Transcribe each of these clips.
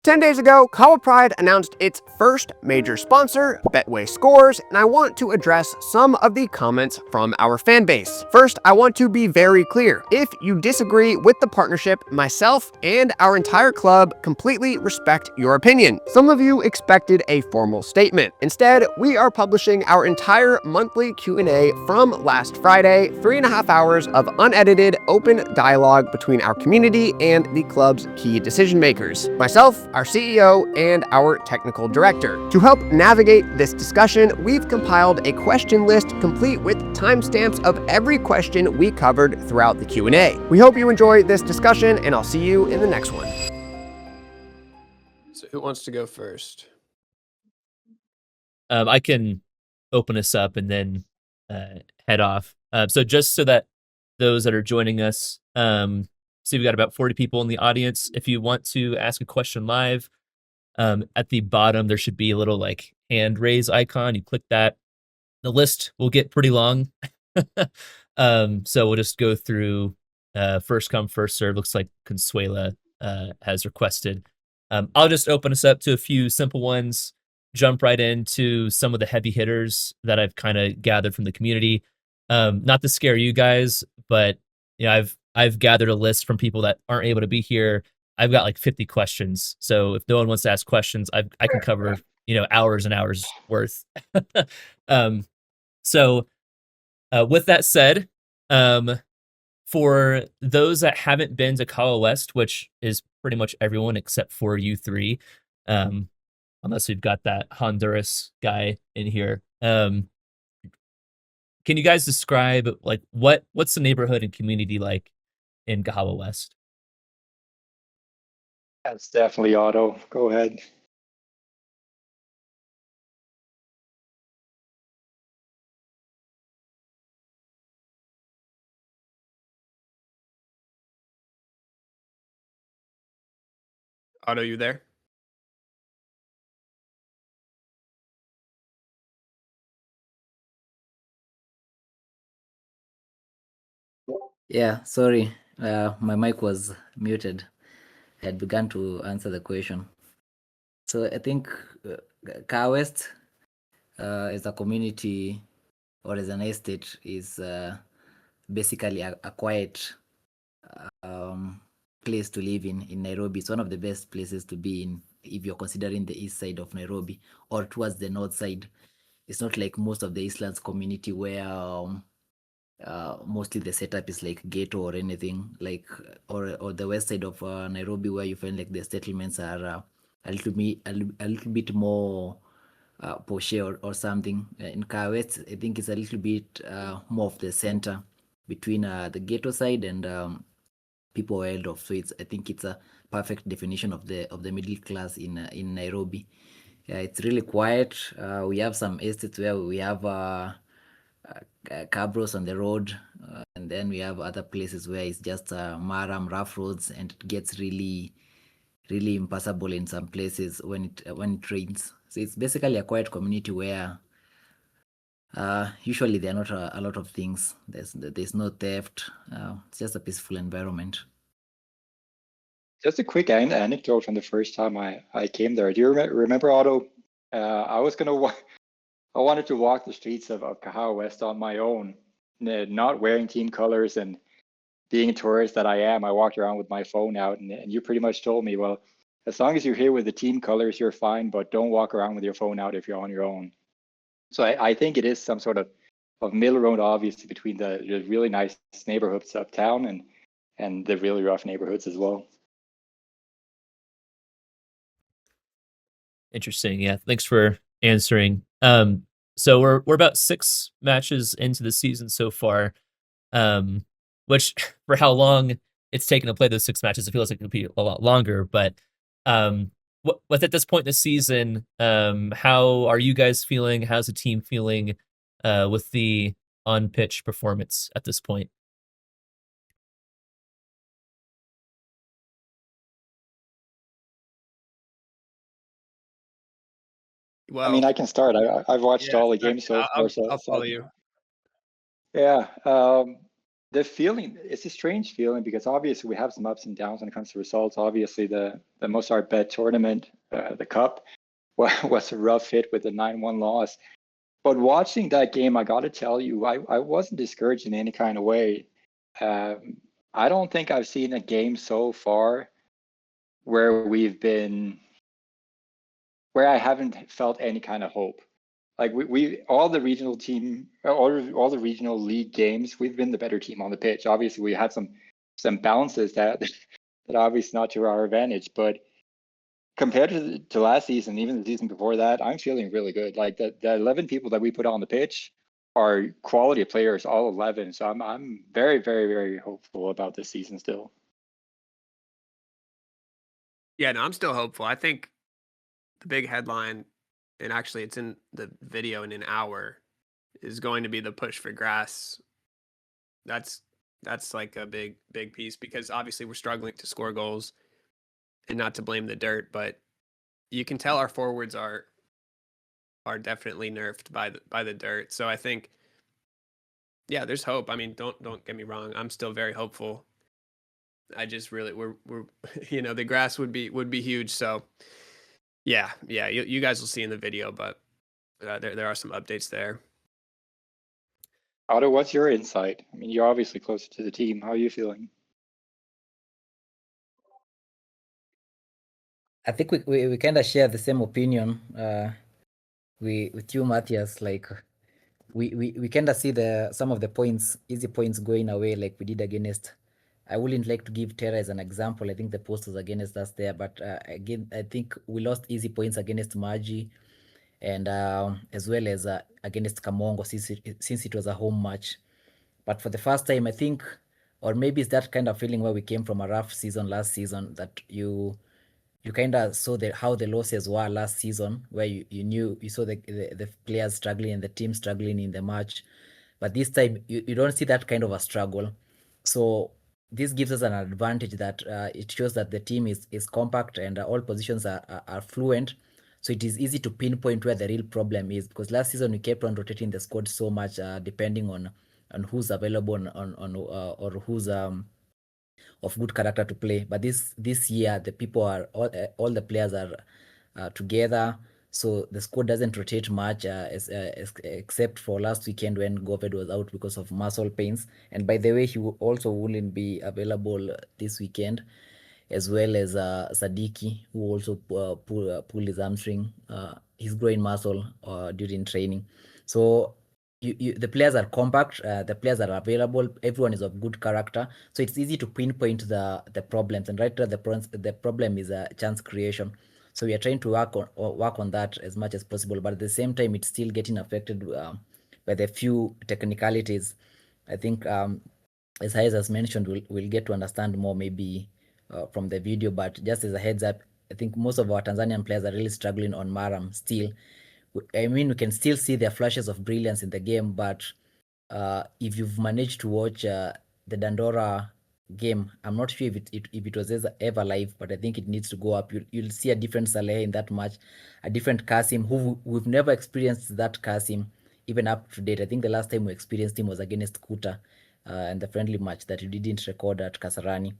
10 days ago, Kahawa Pride announced its first major sponsor, Betway Scores, and I want to address some of the comments from our fan base. First, I want to be very clear. If you disagree with the partnership, myself and our entire club completely respect your opinion. Some of you expected a formal statement. Instead, we are publishing our entire monthly Q&A from last Friday, 3.5 hours of unedited, open dialogue between our community and the club's key decision makers. Myself, our CEO, and our technical director. To help navigate this discussion, we've compiled a question list complete with timestamps of every question we covered throughout the Q&A. We hope you enjoy this discussion, and I'll see you in the next one. So who wants to go first? I can open us up and then head off. So just so that those that are joining us, see, we've got about 40 people in the audience. If you want to ask a question live, at the bottom, there should be a little like hand raise icon. You click that. The list will get pretty long. So we'll just go through first come, first serve. Looks like Consuela has requested. I'll just open us up to a few simple ones, jump right into some of the heavy hitters that I've kind of gathered from the community. Not to scare you guys, but you know, I've gathered a list from people that aren't able to be here. I've got like 50 questions. So if no one wants to ask questions, I can cover, hours and hours worth. So with that said, for those that haven't been to Kahawa West, which is pretty much everyone except for you three, unless we've got that Honduras guy in here. Can you guys describe like what's the neighborhood and community like in Kahawa West? That's definitely Otto. Go ahead. Otto, you there? Yeah, sorry. My mic was muted. I had begun to answer the question. So I think Kahawa West as a community or as an estate is basically a quiet place to live in Nairobi. It's one of the best places to be in if you're considering the east side of Nairobi or towards the north side. It's not like most of the Eastlands community where mostly the setup is like ghetto or anything like or the west side of Nairobi where you find like the settlements are a little bit more posh or something. In Kawet, I think it's a little bit more of the center between the ghetto side and people wild off. So I think it's a perfect definition of the middle class in Nairobi. Yeah, it's really quiet. We have some estates where we have cabros on the road, and then we have other places where it's just maram rough roads, and it gets really impassable in some places when it rains. So it's basically a quiet community where usually there are not a lot of things. There's no theft. It's just a peaceful environment. Just a quick anecdote from the first time I came there. Do you remember, Otto? I wanted to walk the streets of Kahawa West on my own, not wearing team colors and being a tourist that I am. I walked around with my phone out, and you pretty much told me, well, as long as you're here with the team colors, you're fine, but don't walk around with your phone out if you're on your own. So I think it is some sort of middle road, obviously, between the really nice neighborhoods of town and the really rough neighborhoods as well. Interesting. Yeah. Thanks for answering. So we're about 6 matches into the season so far. Which for how long it's taken to play those 6 matches, it feels like it could be a lot longer. But with at this point in the season, how are you guys feeling? How's the team feeling with the on-pitch performance at this point? Well, I mean, I can start. I've watched all the games so far. I'll follow you. Yeah. the feeling, it's a strange feeling because obviously we have some ups and downs when it comes to results. Obviously, the Mozart Bet tournament, the Cup, was a rough hit with a 9-1 loss. But watching that game, I got to tell you, I wasn't discouraged in any kind of way. I don't think I've seen a game so far where I haven't felt any kind of hope. Like we all the regional team, all the regional league games, we've been the better team on the pitch. Obviously, we had some bounces that obviously not to our advantage, but compared to last season, even the season before that, I'm feeling really good. Like the 11 people that we put on the pitch are quality players, all 11. So I'm very, very, very hopeful about this season still. Yeah, no, I'm still hopeful. I think the big headline, and actually it's in the video in an hour, is going to be the push for grass. That's like a big piece because obviously we're struggling to score goals, and not to blame the dirt, but you can tell our forwards are definitely nerfed by the dirt. So I think, yeah, there's hope. I mean, don't get me wrong. I'm still very hopeful. I just really we're the grass would be huge. So yeah, you guys will see in the video, but there are some updates there. Otto, what's your insight? I mean, you're obviously closer to the team. How are you feeling? I think we kind of share the same opinion with you, Mathias. Like we kind of see some of the easy points going away, like we did against. I wouldn't like to give Terra as an example. I think the post was against us there, but again, I think we lost easy points against Magi, and as well as against Kamongo since it was a home match. But for the first time, I think, or maybe it's that kind of feeling where we came from a rough season last season that you kind of saw how the losses were last season, where you saw the players struggling and the team struggling in the match, but this time you don't see that kind of a struggle. So this gives us an advantage that it shows that the team is compact and all positions are fluent. So it is easy to pinpoint where the real problem is, because last season we kept on rotating the squad so much, depending on who's available or who's of good character to play. But this year, the people are all the players are together, so the squad doesn't rotate much, except for last weekend when Goved was out because of muscle pains. And by the way, he also wouldn't be available this weekend, as well as Sadiki, who also pulled his hamstring, his groin muscle during training. So the players are compact, the players are available, everyone is of good character, so it's easy to pinpoint the problems. And right now the problem is chance creation. So we are trying to work on that as much as possible, but at the same time it's still getting affected by the few technicalities. I think as Hayes has mentioned, we'll get to understand more maybe from the video, but just as a heads up, I think most of our Tanzanian players are really struggling on Maram still. I mean, we can still see their flashes of brilliance in the game, but if you've managed to watch the Dandora game, I'm not sure if it was ever live, but I think it needs to go up. You'll see a different Saleh in that match, a different Kasim, who we've never experienced that Kasim even up to date. I think the last time we experienced him was against Kuta in the friendly match that we didn't record at Kasarani.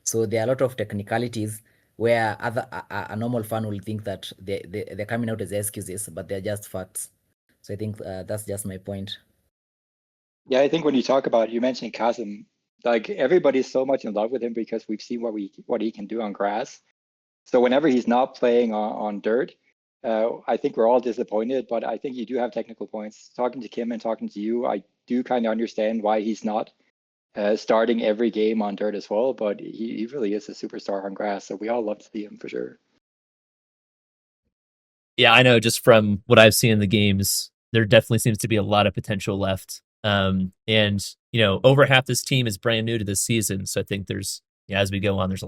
So there are a lot of technicalities where a normal fan will think that they're coming out as excuses, but they're just facts. So I think that's just my point. Yeah, I think when you talk about, you mentioned Kasim, like everybody's so much in love with him because we've seen what he can do on grass. So whenever he's not playing on dirt, I think we're all disappointed, but I think you do have technical points. Talking to Kim and talking to you, I do kind of understand why he's not starting every game on dirt as well, but he really is a superstar on grass, so we all love to see him for sure. Yeah, I know just from what I've seen in the games, there definitely seems to be a lot of potential left. And over half this team is brand new to this season, so I think there's as we go on, there's a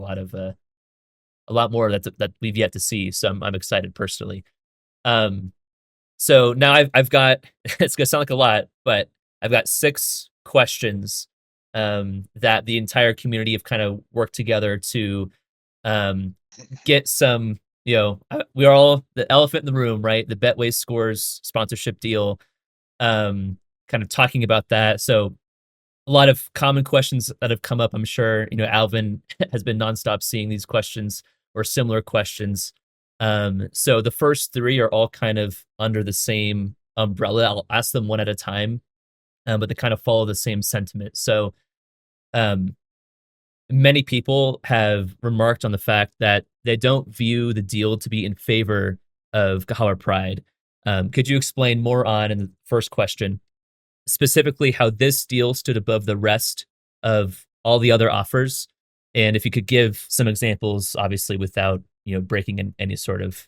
lot more that we've yet to see. So I'm excited personally. So now I've got it's gonna sound like a lot, but I've got 6 questions that the entire community have kind of worked together to get some. We are all the elephant in the room, right? The Betway Scores sponsorship deal. Kind of talking about that. So a lot of common questions that have come up. I'm sure, Alvin has been nonstop seeing these questions or similar questions. So the first three are all kind of under the same umbrella. I'll ask them one at a time, but they kind of follow the same sentiment. So many people have remarked on the fact that they don't view the deal to be in favor of Kahawa Pride. Could you explain more on, in the first question, specifically how this deal stood above the rest of all the other offers? And if you could give some examples, obviously without, breaking any sort of,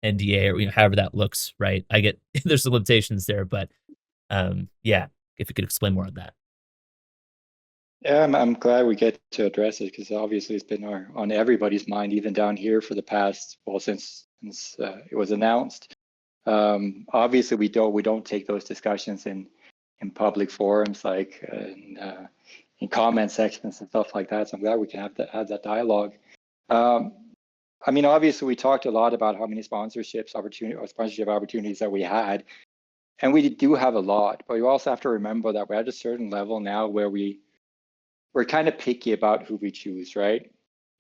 NDA or, however that looks, right? I get there's some limitations there, but yeah, if you could explain more on that. Yeah, I'm glad we get to address it because obviously it's been on everybody's mind, even down here for the past, well, since it was announced. Obviously, we don't take those discussions in public forums like in comment sections and stuff like that. So I'm glad we can have that dialogue. I mean, obviously, we talked a lot about how many sponsorship opportunities that we had, and we do have a lot. But you also have to remember that we're at a certain level now where we're kind of picky about who we choose, right?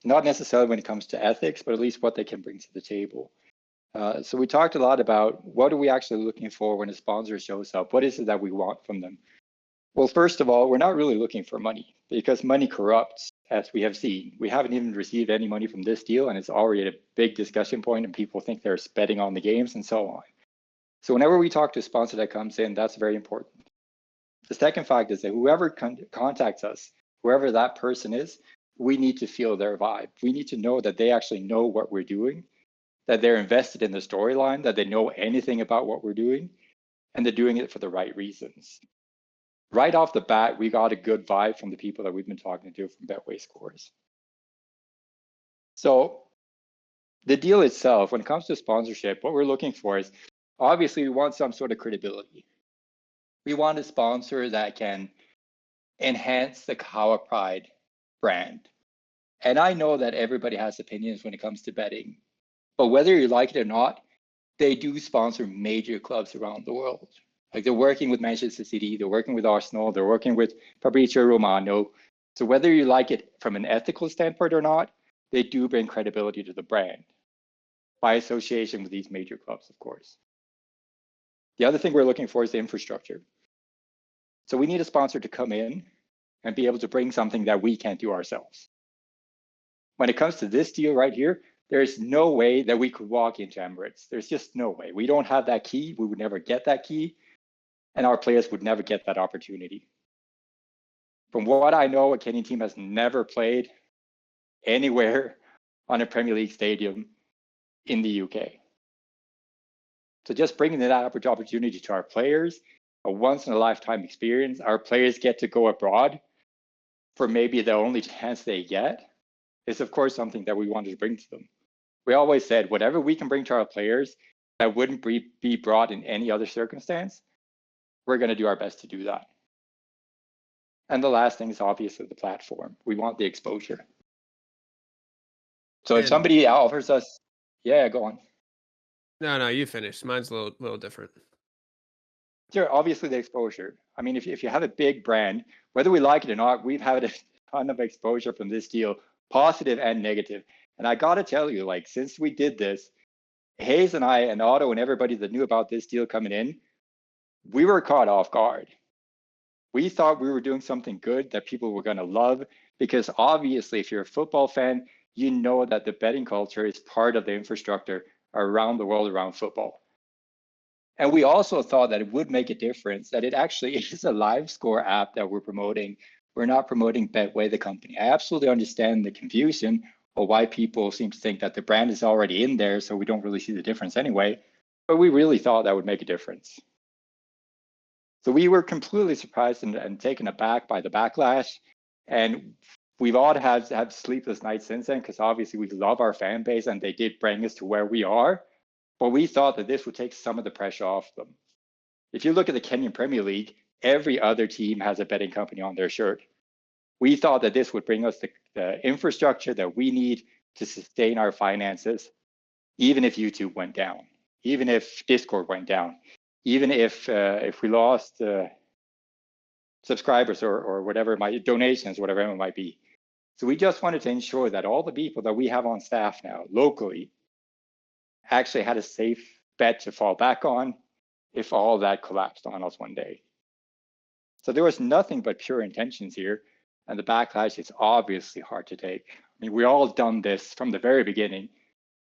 Not necessarily when it comes to ethics, but at least what they can bring to the table. So we talked a lot about what are we actually looking for when a sponsor shows up? What is it that we want from them? Well, first of all, we're not really looking for money because money corrupts, as we have seen. We haven't even received any money from this deal, and it's already a big discussion point, and people think they're betting on the games and so on. So whenever we talk to a sponsor that comes in, that's very important. The second fact is that whoever contacts us, whoever that person is, we need to feel their vibe. We need to know that they actually know what we're doing, that they're invested in the storyline, that they know anything about what we're doing, and they're doing it for the right reasons. Right off the bat, we got a good vibe from the people that we've been talking to from Betway Scores. So the deal itself, when it comes to sponsorship, what we're looking for is, obviously, we want some sort of credibility. We want a sponsor that can enhance the Kahawa Pride brand. And I know that everybody has opinions when it comes to betting, but whether you like it or not, they do sponsor major clubs around the world. Like they're working with Manchester City, they're working with Arsenal, they're working with Fabrizio Romano. So whether you like it from an ethical standpoint or not, they do bring credibility to the brand by association with these major clubs, of course. The other thing we're looking for is the infrastructure. So we need a sponsor to come in and be able to bring something that we can't do ourselves. When it comes to this deal right here, there's no way that we could walk into Emirates. There's just no way. We don't have that key. We would never get that key. And our players would never get that opportunity. From what I know, a Kenyan team has never played anywhere on a Premier League stadium in the UK. So just bringing that opportunity to our players, a once-in-a-lifetime experience, our players get to go abroad for maybe the only chance they get, is of course something that we wanted to bring to them. We always said, whatever we can bring to our players that wouldn't be brought in any other circumstance, we're going to do our best to do that. And the last thing is obviously the platform. We want the exposure. So if somebody offers us, yeah, go on. No, you finish. Mine's a little different. Sure, obviously the exposure. I mean, if you have a big brand, whether we like it or not, we've had a ton of exposure from this deal, positive and negative. And I got to tell you, like, since we did this, Hayes and I and Otto and everybody that knew about this deal coming in, we were caught off guard. We thought we were doing something good that people were going to love, because obviously, if you're a football fan, you know that the betting culture is part of the infrastructure around the world around football. And we also thought that it would make a difference, that it actually is a live score app that we're promoting. We're not promoting Betway, the company. I absolutely understand the confusion or why people seem to think that the brand is already in there, so we don't really see the difference anyway. But we really thought that would make a difference. So we were completely surprised and taken aback by the backlash. And we've all had sleepless nights since then, because obviously we love our fan base and they did bring us to where we are. But we thought that this would take some of the pressure off them. If you look at the Kenyan Premier League, every other team has a betting company on their shirt. We thought that this would bring us the infrastructure that we need to sustain our finances, even if YouTube went down, even if Discord went down, even if we lost subscribers or whatever donations, whatever it might be. So we just wanted to ensure that all the people that we have on staff now locally actually had a safe bet to fall back on if all that collapsed on us one day. So there was nothing but pure intentions here, and the backlash is obviously hard to take. I mean, we all done this from the very beginning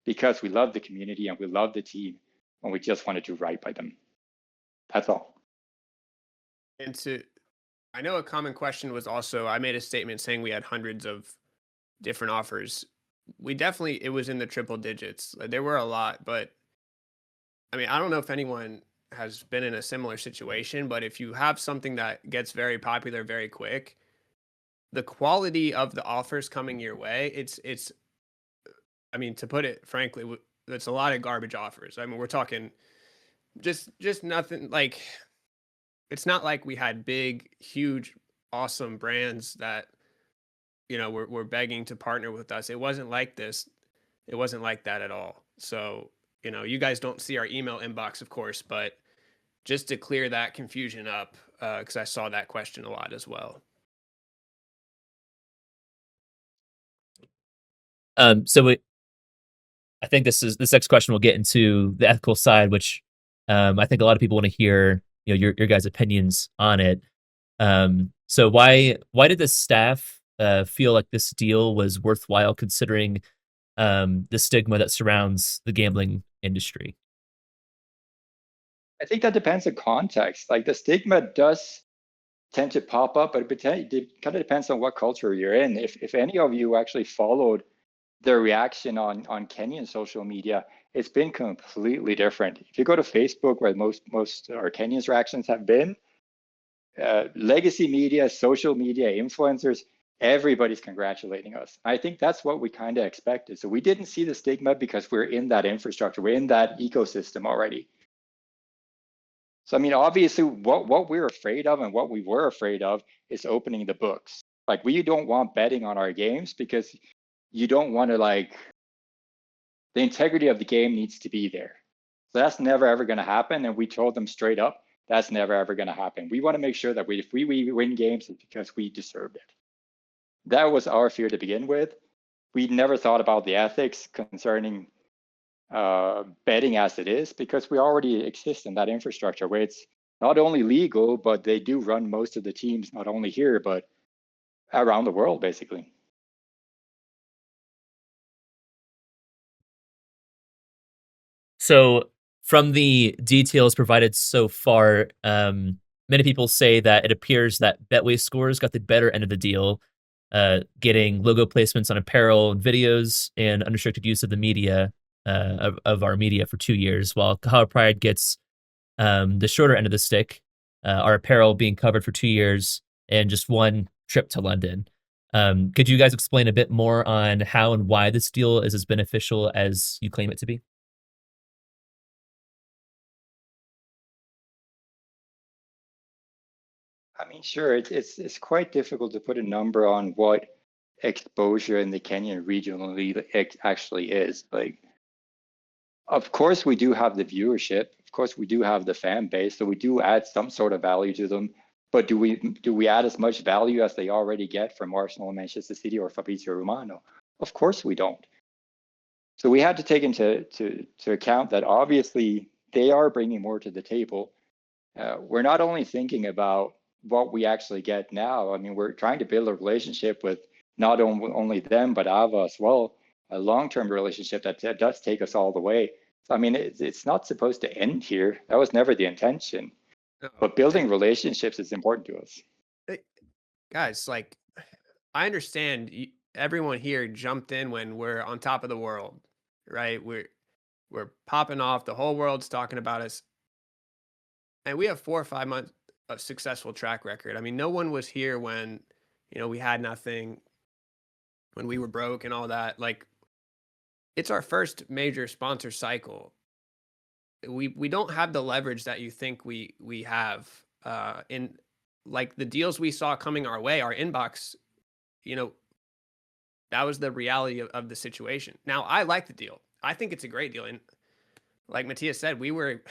because we love the community and we love the team, and we just want to do right by them. That's all. And I know a common question was also, I made a statement saying we had hundreds of different offers. It was in the triple digits. There were a lot, but I mean, I don't know if anyone has been in a similar situation, but if you have something that gets very popular very quick, the quality of the offers coming your way, I mean, to put it frankly, it's a lot of garbage offers. I mean, we're talking just nothing like, it's not like we had big, huge, awesome brands that, were begging to partner with us. It wasn't like this. It wasn't like that at all. So, you guys don't see our email inbox, of course, but just to clear that confusion up, because I saw that question a lot as well. I think this next question will get into the ethical side, which I think a lot of people want to hear, your guys' opinions on it. So why did the staff feel like this deal was worthwhile considering the stigma that surrounds the gambling industry? I think that depends on context. Like the stigma does tend to pop up, but it kind of depends on what culture you're in. If any of you actually followed the reaction on Kenyan social media, it's been completely different. If you go to Facebook, where most or Kenyans' reactions have been, legacy media, social media, influencers, everybody's congratulating us. I think that's what we kind of expected. So we didn't see the stigma because we're in that infrastructure, we're in that ecosystem already. So I mean, obviously, what we're afraid of and what we were afraid of is opening the books. Like we don't want betting on our games because you don't want to the integrity of the game needs to be there. So that's never ever going to happen. And we told them straight up, that's never ever going to happen. We want to make sure that if we win games, it's because we deserved it. That was our fear to begin with. We never thought about the ethics concerning betting as it is, because we already exist in that infrastructure where it's not only legal, but they do run most of the teams, not only here, but around the world, basically. So from the details provided so far, many people say that it appears that Betway scores got the better end of the deal, getting logo placements on apparel and videos and unrestricted use of the media, of our media for 2 years, while Kahawa Pride gets the shorter end of the stick, our apparel being covered for 2 years and just one trip to London. Could you guys explain a bit more on how and why this deal is as beneficial as you claim it to be? I mean, sure, it's quite difficult to put a number on what exposure in the Kenyan regional league actually is. Like, of course, we do have the viewership. Of course, we do have the fan base, so we do add some sort of value to them. But do we add as much value as they already get from Arsenal, Manchester City, or Fabrizio Romano? Of course, we don't. So we had to take into account that obviously they are bringing more to the table. We're not only thinking about what we actually get now. I mean, we're trying to build a relationship with not only them, but Ava as well, a long-term relationship that does take us all the way. So, I mean, it's not supposed to end here. That was never the intention. But building relationships is important to us. Guys, like, I understand everyone here jumped in when we're on top of the world, right? We're popping off. The whole world's talking about us. And we have 4 or 5 months of successful track record. I mean, no one was here when, we had nothing, when we were broke and all that. Like, it's our first major sponsor cycle. We don't have the leverage that you think we have. In like the deals we saw coming our way, our inbox, that was the reality of the situation. Now, I like the deal. I think it's a great deal. And like Mathias said, we were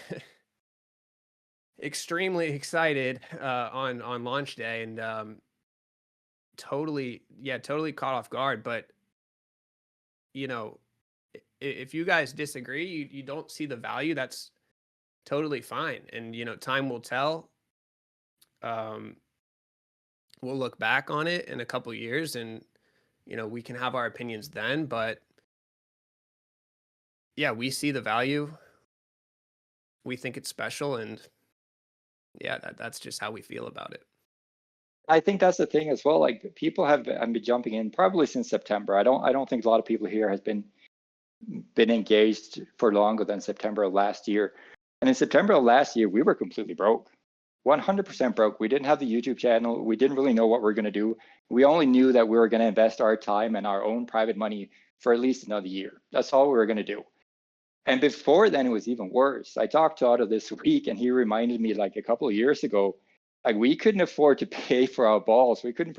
extremely excited on launch day, and totally caught off guard. But you know, if you guys disagree, you don't see the value, that's totally fine. And you know, time will tell. We'll look back on it in a couple years, and you know, we can have our opinions then. But yeah, we see the value. We think it's special, and yeah, that's just how we feel about it. I think that's the thing as well. Like people have been jumping in probably since September. I don't think a lot of people here has been engaged for longer than September of last year. And in September of last year, we were completely broke, 100% broke. We didn't have the YouTube channel. We didn't really know what we were going to do. We only knew that we were going to invest our time and our own private money for at least another year. That's all we were going to do. And before then, it was even worse. I talked to Otto this week, and he reminded me like a couple of years ago, like we couldn't afford to pay for our balls. We couldn't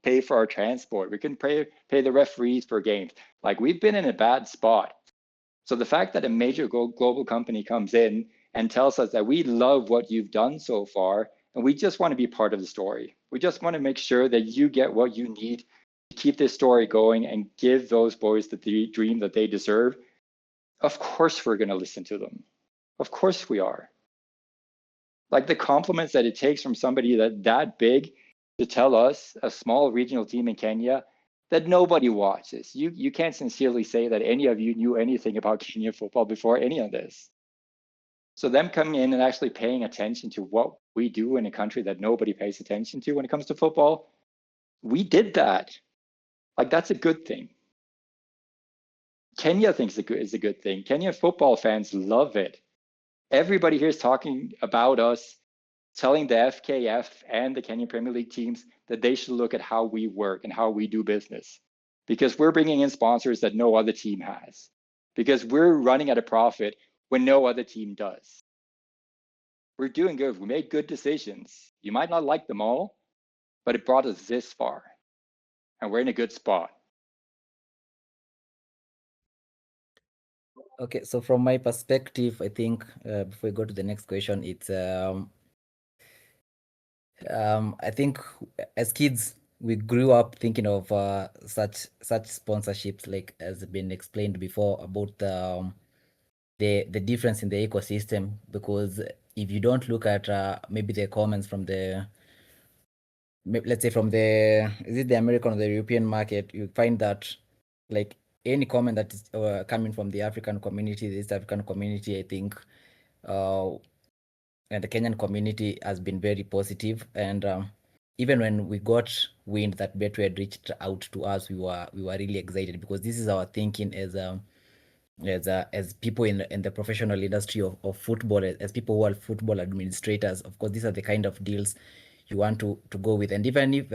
pay for our transport. We couldn't pay the referees for games. Like we've been in a bad spot. So the fact that a major global company comes in and tells us that we love what you've done so far, and we just want to be part of the story. We just want to make sure that you get what you need to keep this story going and give those boys the dream that they deserve. Of course we're going to listen to them. Of course we are. Like the compliments that it takes from somebody that big to tell us, a small regional team in Kenya, that nobody watches. You can't sincerely say that any of you knew anything about Kenyan football before any of this. So them coming in and actually paying attention to what we do in a country that nobody pays attention to when it comes to football, we did that. Like that's a good thing. Kenya thinks it's a good thing. Kenyan football fans love it. Everybody here is talking about us, telling the FKF and the Kenyan Premier League teams that they should look at how we work and how we do business, because we're bringing in sponsors that no other team has, because we're running at a profit when no other team does. We're doing good. We made good decisions. You might not like them all, but it brought us this far, and we're in a good spot. Okay, so from my perspective, I think before we go to the next question, it's I think as kids we grew up thinking of such sponsorships, like as been explained before, about the difference in the ecosystem. Because if you don't look at maybe the comments from the, let's say from the, is it the American or the European market, you find that like any comment that is coming from the African community, the East African community, I think, and the Kenyan community has been very positive. And even when we got wind that Betway had reached out to us, we were really excited, because this is our thinking as people in the professional industry of football, as people who are football administrators. Of course, these are the kind of deals you want to go with. And even if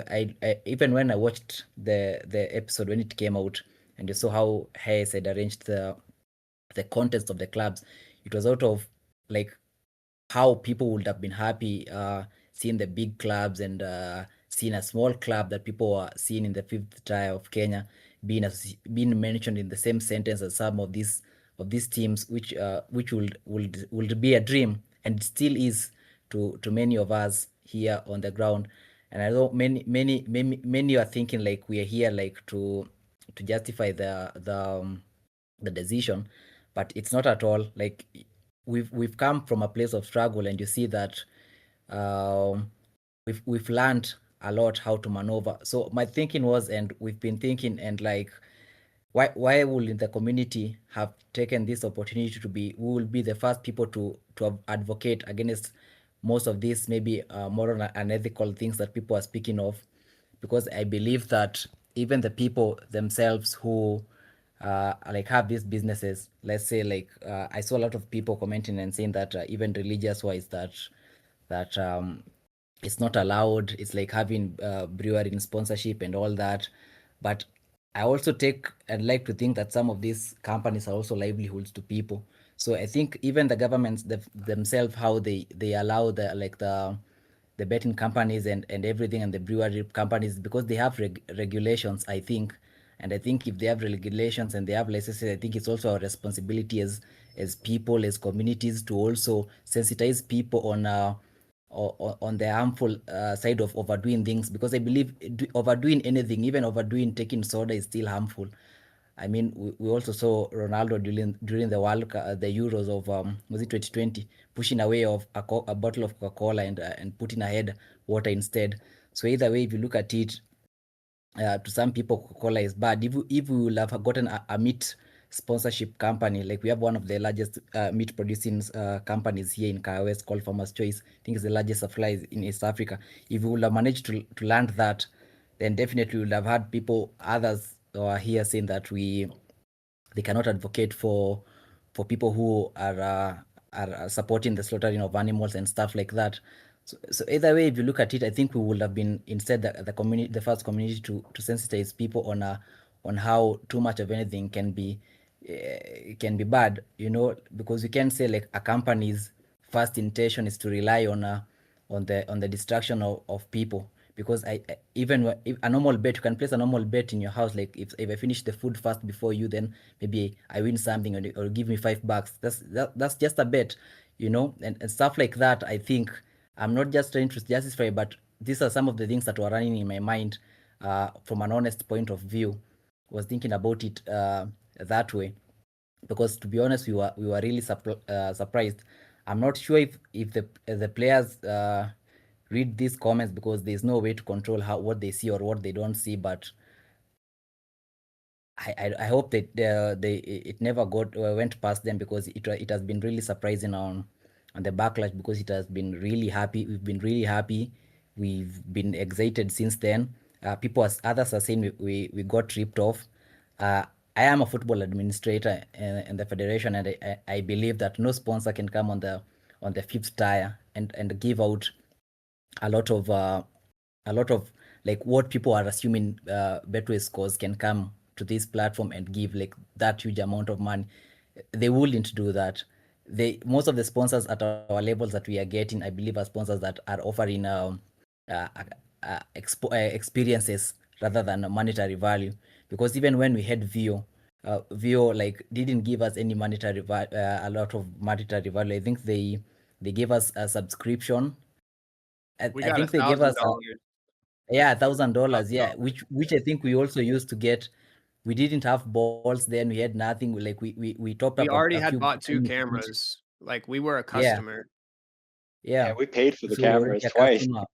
even when I watched the episode when it came out, and you saw how Hayes had arranged the contents of the clubs, it was out of like how people would have been happy seeing the big clubs and seeing a small club that people are seeing in the fifth tier of Kenya being mentioned in the same sentence as some of these teams, which would be a dream, and it still is to many of us here on the ground. And I know many are thinking like we are here like to justify the decision, but it's not at all. Like we've come from a place of struggle, and you see that we've learned a lot how to maneuver. So my thinking was, and we've been thinking, and like why will the community have taken this opportunity to be, we will be the first people to advocate against most of these maybe moral and ethical things that people are speaking of. Because I believe that even the people themselves who like have these businesses, let's say like I saw a lot of people commenting and saying that even religious wise that it's not allowed. It's like having brewery in sponsorship and all that. But I also take and like to think that some of these companies are also livelihoods to people. So I think even the governments themselves, how they allow the like the betting companies and everything, and the brewery companies, because they have regulations, I think, And I think if they have regulations and they have licenses, I think it's also our responsibility as people, as communities, to also sensitize people on the harmful side of overdoing things, because I believe overdoing anything, even overdoing taking soda, is still harmful. I mean, we also saw Ronaldo during the the Euros of was it 2020, pushing away of a bottle of Coca-Cola and putting ahead water instead. So either way, if you look at it, to some people, Coca-Cola is bad. If we will have gotten a meat sponsorship company, like we have one of the largest meat producing companies here in Kahawa called Farmers Choice. I think it's the largest supplier in East Africa. If we would have managed to land that, then definitely we would have had others who are here saying that they cannot advocate for people who are supporting the slaughtering of animals and stuff like that. So either way, if you look at it, I think we would have been instead the community, the first community to sensitize people on how too much of anything can be bad, because you can say like a company's first intention is to rely on the distraction of people. Because even if a normal bet, you can place a normal bet in your house, like if I finish the food first before you, then maybe I win something, or give me $5. That's just a bet, and stuff like that. I think I'm not just trying to justify, but these are some of the things that were running in my mind from an honest point of view. Was thinking about it that way, because to be honest, we were really surprised. I'm not sure if the players read these comments, because there's no way to control what they see or what they don't see. But I hope that it never went past them, because it has been really surprising on the backlash, because it has been really happy. We've been really happy. We've been excited since then. Others are saying we got ripped off. I am a football administrator in the federation, and I believe that no sponsor can come on the fifth tier and give out a lot of like what people are assuming Betway scores can come to this platform and give like that huge amount of money. They wouldn't do that. Most of the sponsors at our levels that we are getting, I believe, are sponsors that are offering uh, experiences rather than a monetary value. Because even when we had Vio like didn't give us any a lot of monetary value. I think they gave us a subscription. We I got think they gave us $1,000. $1,000, yeah, $1,000. which I think we also used to get. We didn't have balls then. We had nothing. Like we topped We up already a had few bought two things, which cameras. Like we were a yeah, customer. Yeah, yeah. we paid for the So we were already cameras a twice. customer.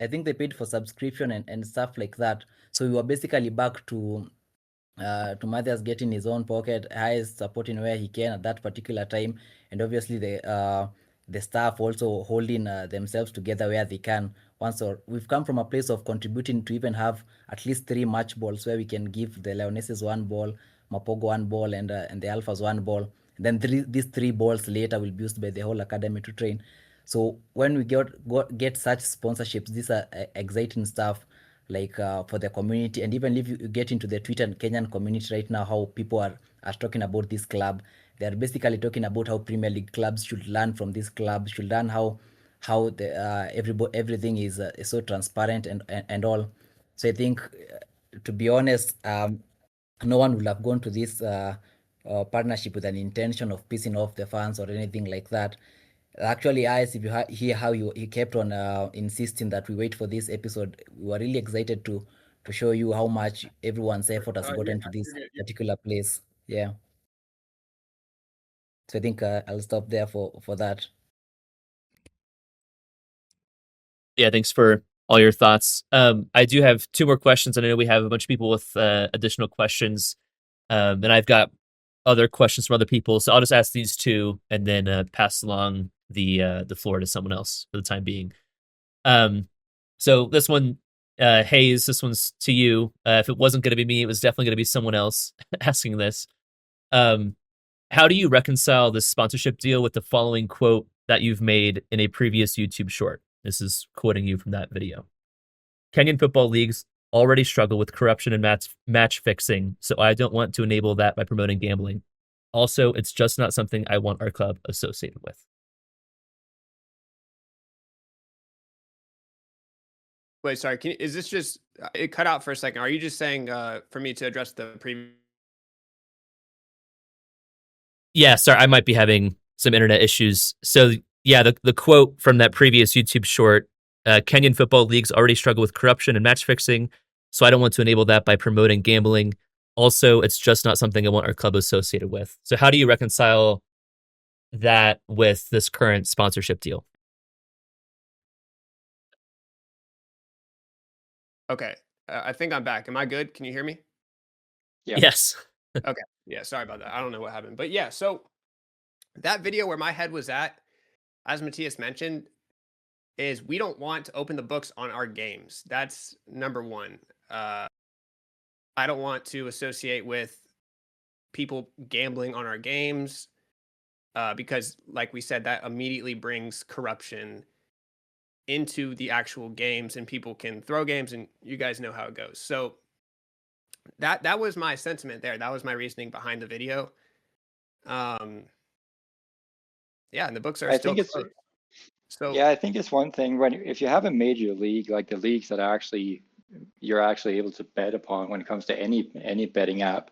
I think they paid for subscription and stuff like that. So we were basically back to Mathias getting his own pocket, highest supporting where he can at that particular time, and obviously the staff also holding themselves together where they can. We've come from a place of contributing to even have at least 3 match balls where we can give the Lionesses one ball, Mapogo one ball, and the Alphas one ball. And then these 3 balls later will be used by the whole academy to train. So when we get such sponsorships, these are exciting stuff, like for the community. And even if you get into the Twitter and Kenyan community right now, how people are talking about this club. They're basically talking about how Premier League clubs should learn from this club, should learn how the everything is so transparent and all. So I think, to be honest, no one will have gone to this partnership with an intention of pissing off the fans or anything like that. Actually, Ice, if you hear how you kept on insisting that we wait for this episode, we were really excited to show you how much everyone's effort has gotten to this particular place. Yeah. So I think I'll stop there for that. Yeah, thanks for all your thoughts. I do have 2 more questions, and I know we have a bunch of people with additional questions. And I've got other questions from other people, so I'll just ask these 2 and then pass along the floor to someone else for the time being. So this one, Hayes, this one's to you. If it wasn't going to be me, it was definitely going to be someone else asking this. How do you reconcile this sponsorship deal with the following quote that you've made in a previous YouTube short? This is quoting you from that video. Kenyan football leagues already struggle with corruption and match fixing, so I don't want to enable that by promoting gambling. Also, it's just not something I want our club associated with. Wait, sorry. Is this just it cut out for a second? Are you just saying for me to address the previous? Yeah, sorry, I might be having some internet issues. So yeah, the quote from that previous YouTube short, Kenyan football leagues already struggle with corruption and match fixing, so I don't want to enable that by promoting gambling. Also, it's just not something I want our club associated with. So how do you reconcile that with this current sponsorship deal? Okay, I think I'm back. Am I good? Can you hear me? Yeah. Yes. Okay. Yeah, sorry about that. I don't know what happened. But yeah, so that video where my head was at, as Mathias mentioned, is we don't want to open the books on our games. That's number one. I don't want to associate with people gambling on our games because, like we said, that immediately brings corruption into the actual games and people can throw games and you guys know how it goes. So that was my sentiment there. That was my reasoning behind the video. Yeah, and the books are I still think it's closed. So Yeah, I think it's one thing if you have a major league, like the leagues that you're actually able to bet upon when it comes to any betting app,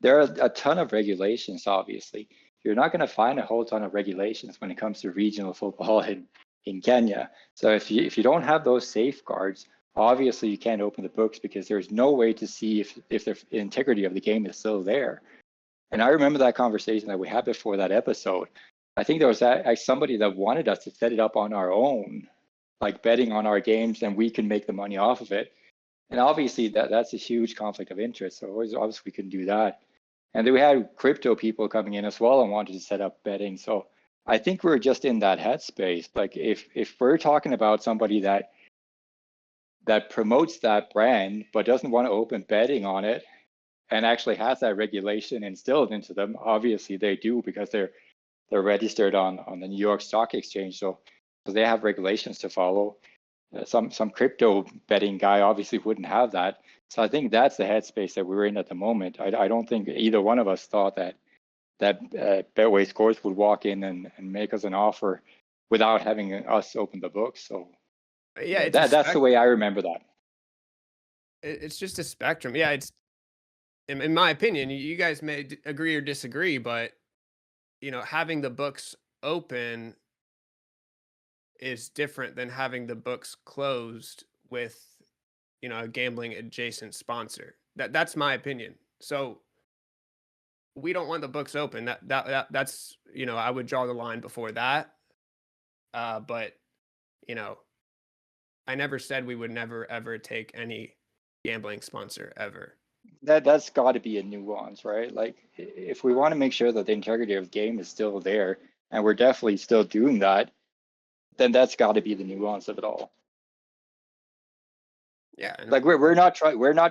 there are a ton of regulations, obviously. You're not going to find a whole ton of regulations when it comes to regional football in Kenya. So if you don't have those safeguards, obviously you can't open the books because there's no way to see if the integrity of the game is still there. And I remember that conversation that we had before that episode. I think there was somebody that wanted us to set it up on our own, like betting on our games, and we can make the money off of it. And obviously that's a huge conflict of interest. So obviously we couldn't do that. And then we had crypto people coming in as well and wanted to set up betting. So I think we're just in that headspace. Like if we're talking about somebody that promotes that brand but doesn't want to open betting on it and actually has that regulation instilled into them, obviously they do because they're registered on the New York Stock Exchange, so they have regulations to follow. Some crypto betting guy obviously wouldn't have that. So I think that's the headspace that we're in at the moment. I don't think either one of us thought that Betway Scores would walk in and make us an offer without having us open the books. So yeah, that's the way I remember that. It's just a spectrum. Yeah, it's in my opinion. You guys may agree or disagree, but having the books open is different than having the books closed with a gambling adjacent sponsor. That's my opinion. So we don't want the books open. That's I would draw the line before that. But I never said we would never ever take any gambling sponsor ever. That's got to be a nuance, right? Like if we want to make sure that the integrity of the game is still there, and we're definitely still doing that, then that's got to be the nuance of it all. Yeah, like we're not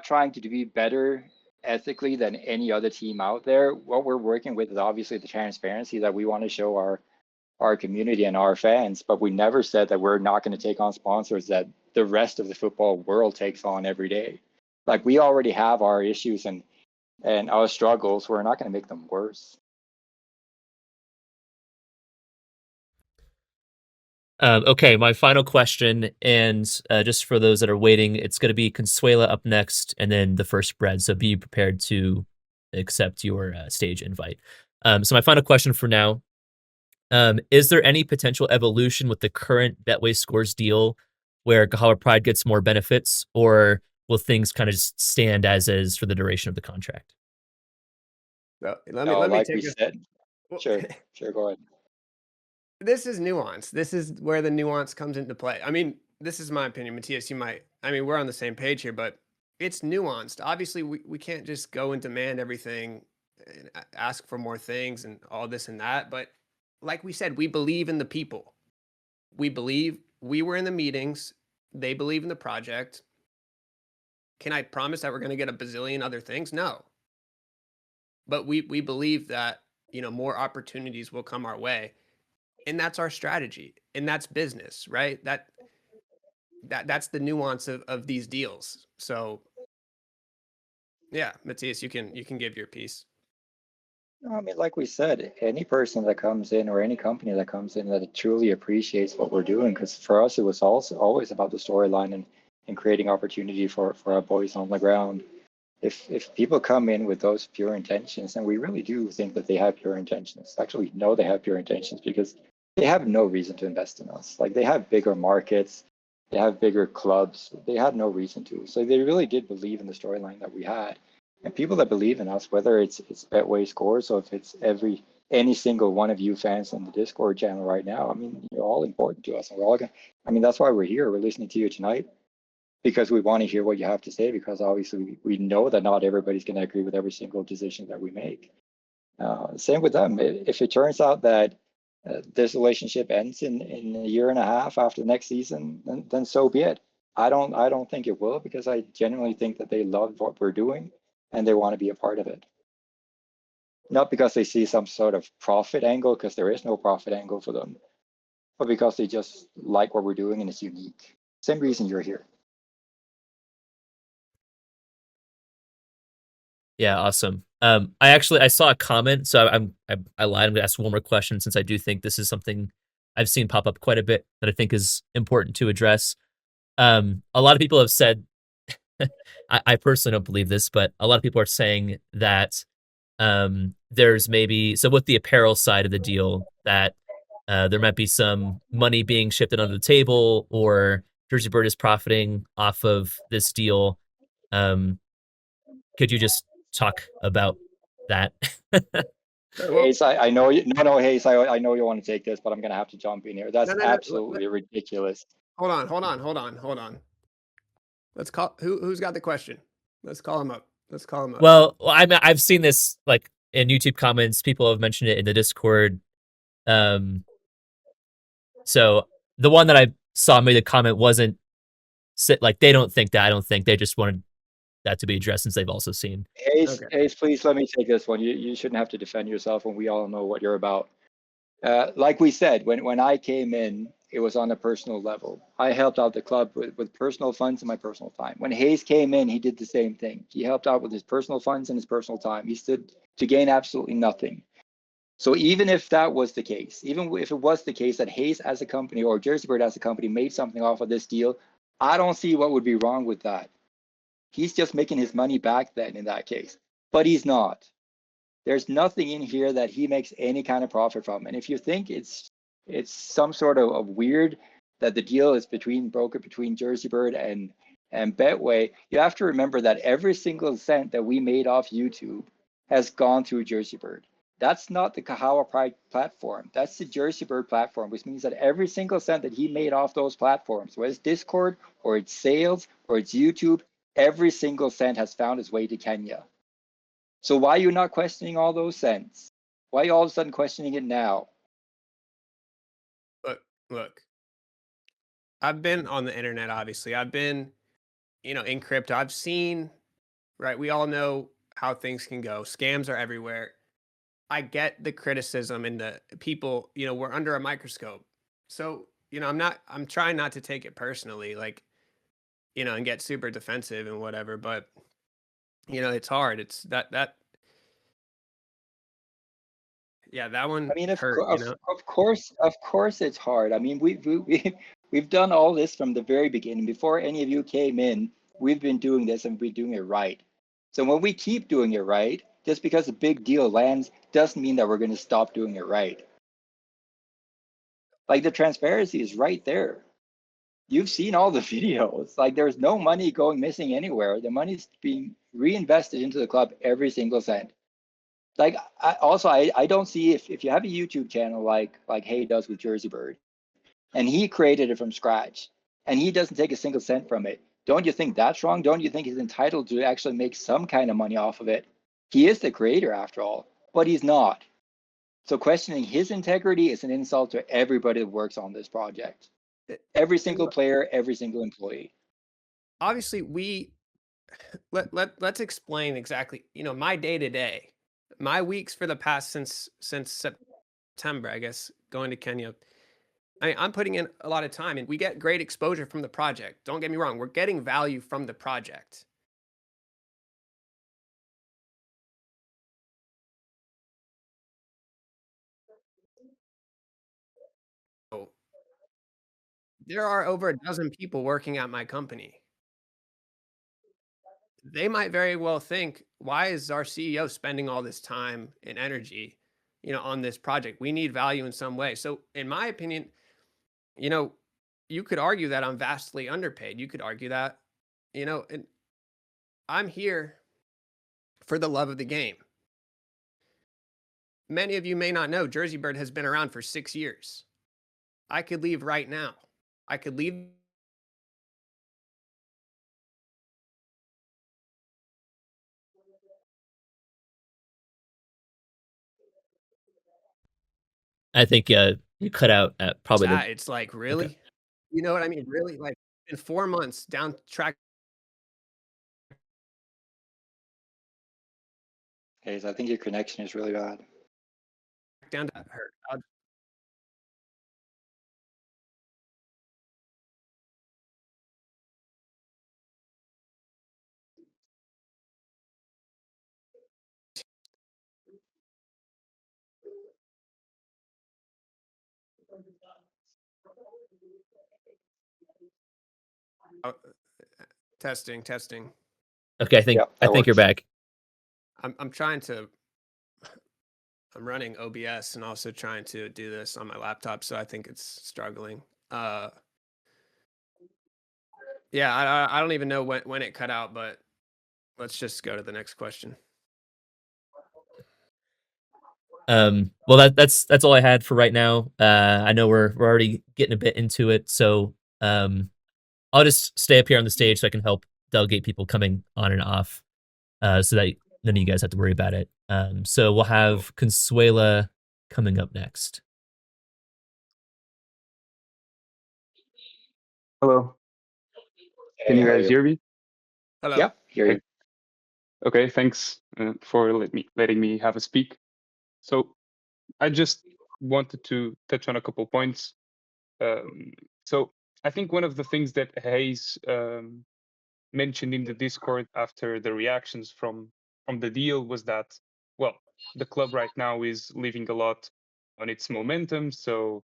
trying to be better ethically than any other team out there. What we're working with is obviously the transparency that we want to show our community and our fans, but we never said that we're not going to take on sponsors that the rest of the football world takes on every day. Like we already have our issues and our struggles. We're not going to make them worse. Okay, my final question, and just for those that are waiting, it's going to be Consuela up next, and then the first spread. So be prepared to accept your stage invite. So my final question for now: is there any potential evolution with the current Betway Scores deal, where Kahawa Pride gets more benefits, or will things kind of just stand as is for the duration of the contract? So let me take this. Sure, go ahead. This is nuance. This is where the nuance comes into play. I mean, this is my opinion. Mathias, we're on the same page here, but it's nuanced. Obviously, we can't just go and demand everything and ask for more things and all this and that. But like we said, we believe in the people. We believe we were in the meetings. They believe in the project. Can I promise that we're going to get a bazillion other things? No. But we believe that, more opportunities will come our way. And that's our strategy. And that's business, right? That's the nuance of these deals. So yeah, Mathias, you can give your piece. I mean, like we said, any person that comes in or any company that comes in that truly appreciates what we're doing, because for us it was also always about the storyline and creating opportunity for our boys on the ground. If people come in with those pure intentions, and we really do think that they have pure intentions, actually we know they have pure intentions because they have no reason to invest in us. Like, they have bigger markets, they have bigger clubs, they had no reason to. So they really did believe in the storyline that we had. And people that believe in us, whether it's Betway scores or if it's any single one of you fans on the Discord channel right now, I mean, you're all important to us, and we're all gonna. I mean, that's why we're here. We're listening to you tonight because we want to hear what you have to say. Because obviously, we know that not everybody's going to agree with every single decision that we make. Same with them. If it turns out that this relationship ends in a year and a half after the next season, then so be it. I don't think it will, because I genuinely think that they love what we're doing and they want to be a part of it. Not because they see some sort of profit angle, because there is no profit angle for them, but because they just like what we're doing and it's unique. Same reason you're here. Yeah, awesome. I saw a comment, so I lied. I'm gonna ask one more question, since I do think this is something I've seen pop up quite a bit that I think is important to address. A lot of people have said, I personally don't believe this, but a lot of people are saying that there's maybe, so with the apparel side of the deal, that there might be some money being shifted under the table, or JerseyBird is profiting off of this deal. Could you just talk about that? Hayes, I know you. No, Hayes, I know you want to take this, but I'm gonna have to jump in here. That's No. absolutely ridiculous. Hold on. Let's call who's got the question. Let's call him up. Well, I've seen this like in YouTube comments. People have mentioned it in the Discord. So the one that I saw made the comment wasn't like they don't think that. I don't think they just wanted that to be addressed, since they've also seen. Hayes, Okay. Hayes, please let me take this one. You shouldn't have to defend yourself when we all know what you're about. Like we said, when I came in, it was on a personal level. I helped out the club with personal funds and my personal time. When Hayes came in, he did the same thing. He helped out with his personal funds and his personal time. He stood to gain absolutely nothing. So even if that was the case, even if it was the case that Hayes as a company or JerseyBird as a company made something off of this deal, I don't see what would be wrong with that. He's just making his money back then in that case, but he's not. There's nothing in here that he makes any kind of profit from. And if you think it's some sort of weird that the deal is brokered between JerseyBird and Betway, you have to remember that every single cent that we made off YouTube has gone through JerseyBird. That's not the Kahawa Pride platform. That's the JerseyBird platform, which means that every single cent that he made off those platforms, whether it's Discord or it's sales or it's YouTube, every single cent has found its way to Kenya. So why are you not questioning all those cents? Why are you all of a sudden questioning it now? Look. I've been on the internet, obviously. I've been, in crypto. I've seen, right? We all know how things can go. Scams are everywhere. I get the criticism and the people, we're under a microscope. So, I'm trying not to take it personally, like, and get super defensive and whatever, but it's hard. It's that yeah, that one I mean, hurt, of course, it's hard. I mean, we've done all this from the very beginning. Before any of you came in, we've been doing this and we're doing it right. So when we keep doing it right, just because a big deal lands doesn't mean that we're going to stop doing it right. Like, the transparency is right there. You've seen all the videos. Like, there's no money going missing anywhere. The money's being reinvested into the club, every single cent. Like, I don't see, if you have a YouTube channel like Hay does with JerseyBird, and he created it from scratch, and he doesn't take a single cent from it, don't you think that's wrong? Don't you think he's entitled to actually make some kind of money off of it? He is the creator after all, but he's not. So questioning his integrity is an insult to everybody that works on this project. Every single player, every single employee. Obviously, let's explain exactly, my day to day, my weeks for the past since September, I guess, going to Kenya. I'm putting in a lot of time, and we get great exposure from the project. Don't get me wrong, we're getting value from the project. So there are over a dozen people working at my company. they might very well think, why is our CEO spending all this time and energy, on this project? We need value in some way. So in my opinion, you could argue that I'm vastly underpaid. You could argue that, and I'm here for the love of the game. Many of you may not know JerseyBird has been around for 6 years. I could leave right now. I could leave. I think you cut out at probably the. It's like, really? You know what I mean? Really? Like, in 4 months down track. Hey, I think your connection is really bad. Down to hurt. Testing. Okay, I think Yeah, that you're works. back. I'm trying to. I'm running OBS and also trying to do this on my laptop, so I think it's struggling. Yeah, I don't even know when it cut out, but let's just go to the next question. Well, that's all I had for right now. I know we're already getting a bit into it, so I'll just stay up here on the stage so I can help delegate people coming on and off, so that none of you guys have to worry about it. So we'll have Consuela coming up next. Hello. Can you guys hear me? Hello. Yeah, hear you. Okay, thanks for letting me have a speak. So I just wanted to touch on a couple points. So I think one of the things that Hayes mentioned in the Discord after the reactions from the deal was that, well, the club right now is living a lot on its momentum, so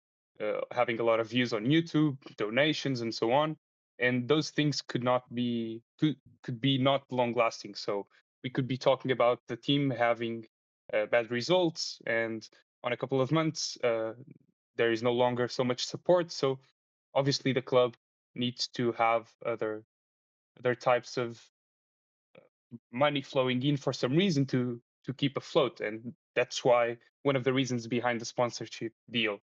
having a lot of views on YouTube, donations, and so on, and those things could be not long lasting. So we could be talking about the team having bad results, and on a couple of months there is no longer so much support. So obviously the club needs to have other types of money flowing in for some reason to keep afloat, and that's why one of the reasons behind the sponsorship deal.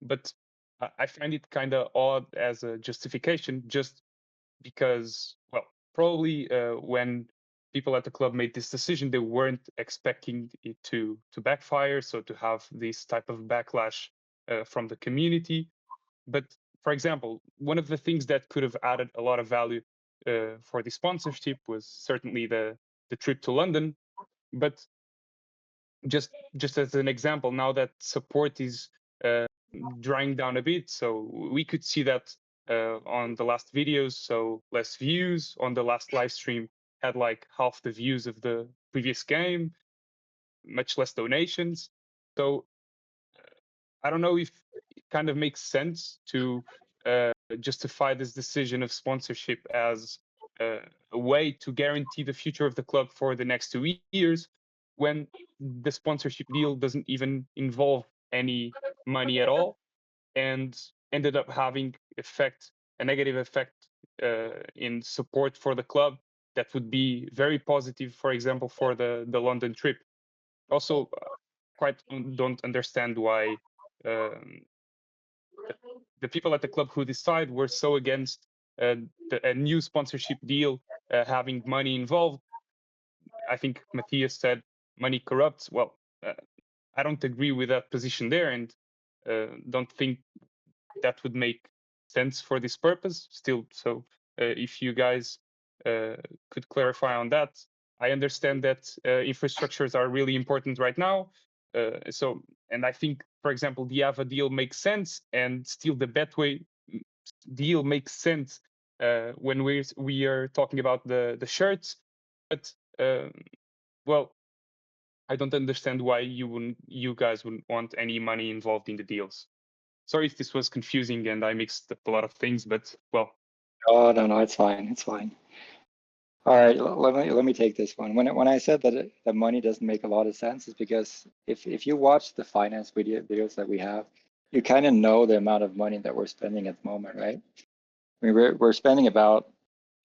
But I find it kind of odd as a justification, just because, well, probably when people at the club made this decision, they weren't expecting it to backfire, so to have this type of backlash from the community. But for example, one of the things that could have added a lot of value for the sponsorship was certainly the trip to London. But just as an example, now that support is drying down a bit, so we could see that on the last videos, so less views on the last live stream had like half the views of the previous game, much less donations. So I don't know if it kind of makes sense to justify this decision of sponsorship as a way to guarantee the future of the club for the next 2 years, when the sponsorship deal doesn't even involve any money at all, and ended up having a negative effect in support for the club that would be very positive, for example, for the London trip. Also, quite don't understand why the people at the club who decide were so against a new sponsorship deal having money involved. I think Mathias said money corrupts. Well, I don't agree with that position there, and don't think that would make sense for this purpose still. So if you guys could clarify on that. I understand that infrastructures are really important right now. And I think, for example, the Ava deal makes sense, and still the Betway deal makes sense when we are talking about the shirts. But well, I don't understand why you guys wouldn't want any money involved in the deals. Sorry if this was confusing and I mixed up a lot of things, but well. Oh, no, it's fine. It's fine. All right, let me take this one. When I said that the money doesn't make a lot of sense, is because if you watch the finance videos that we have, you kind of know the amount of money that we're spending at the moment, right? I mean, we're spending about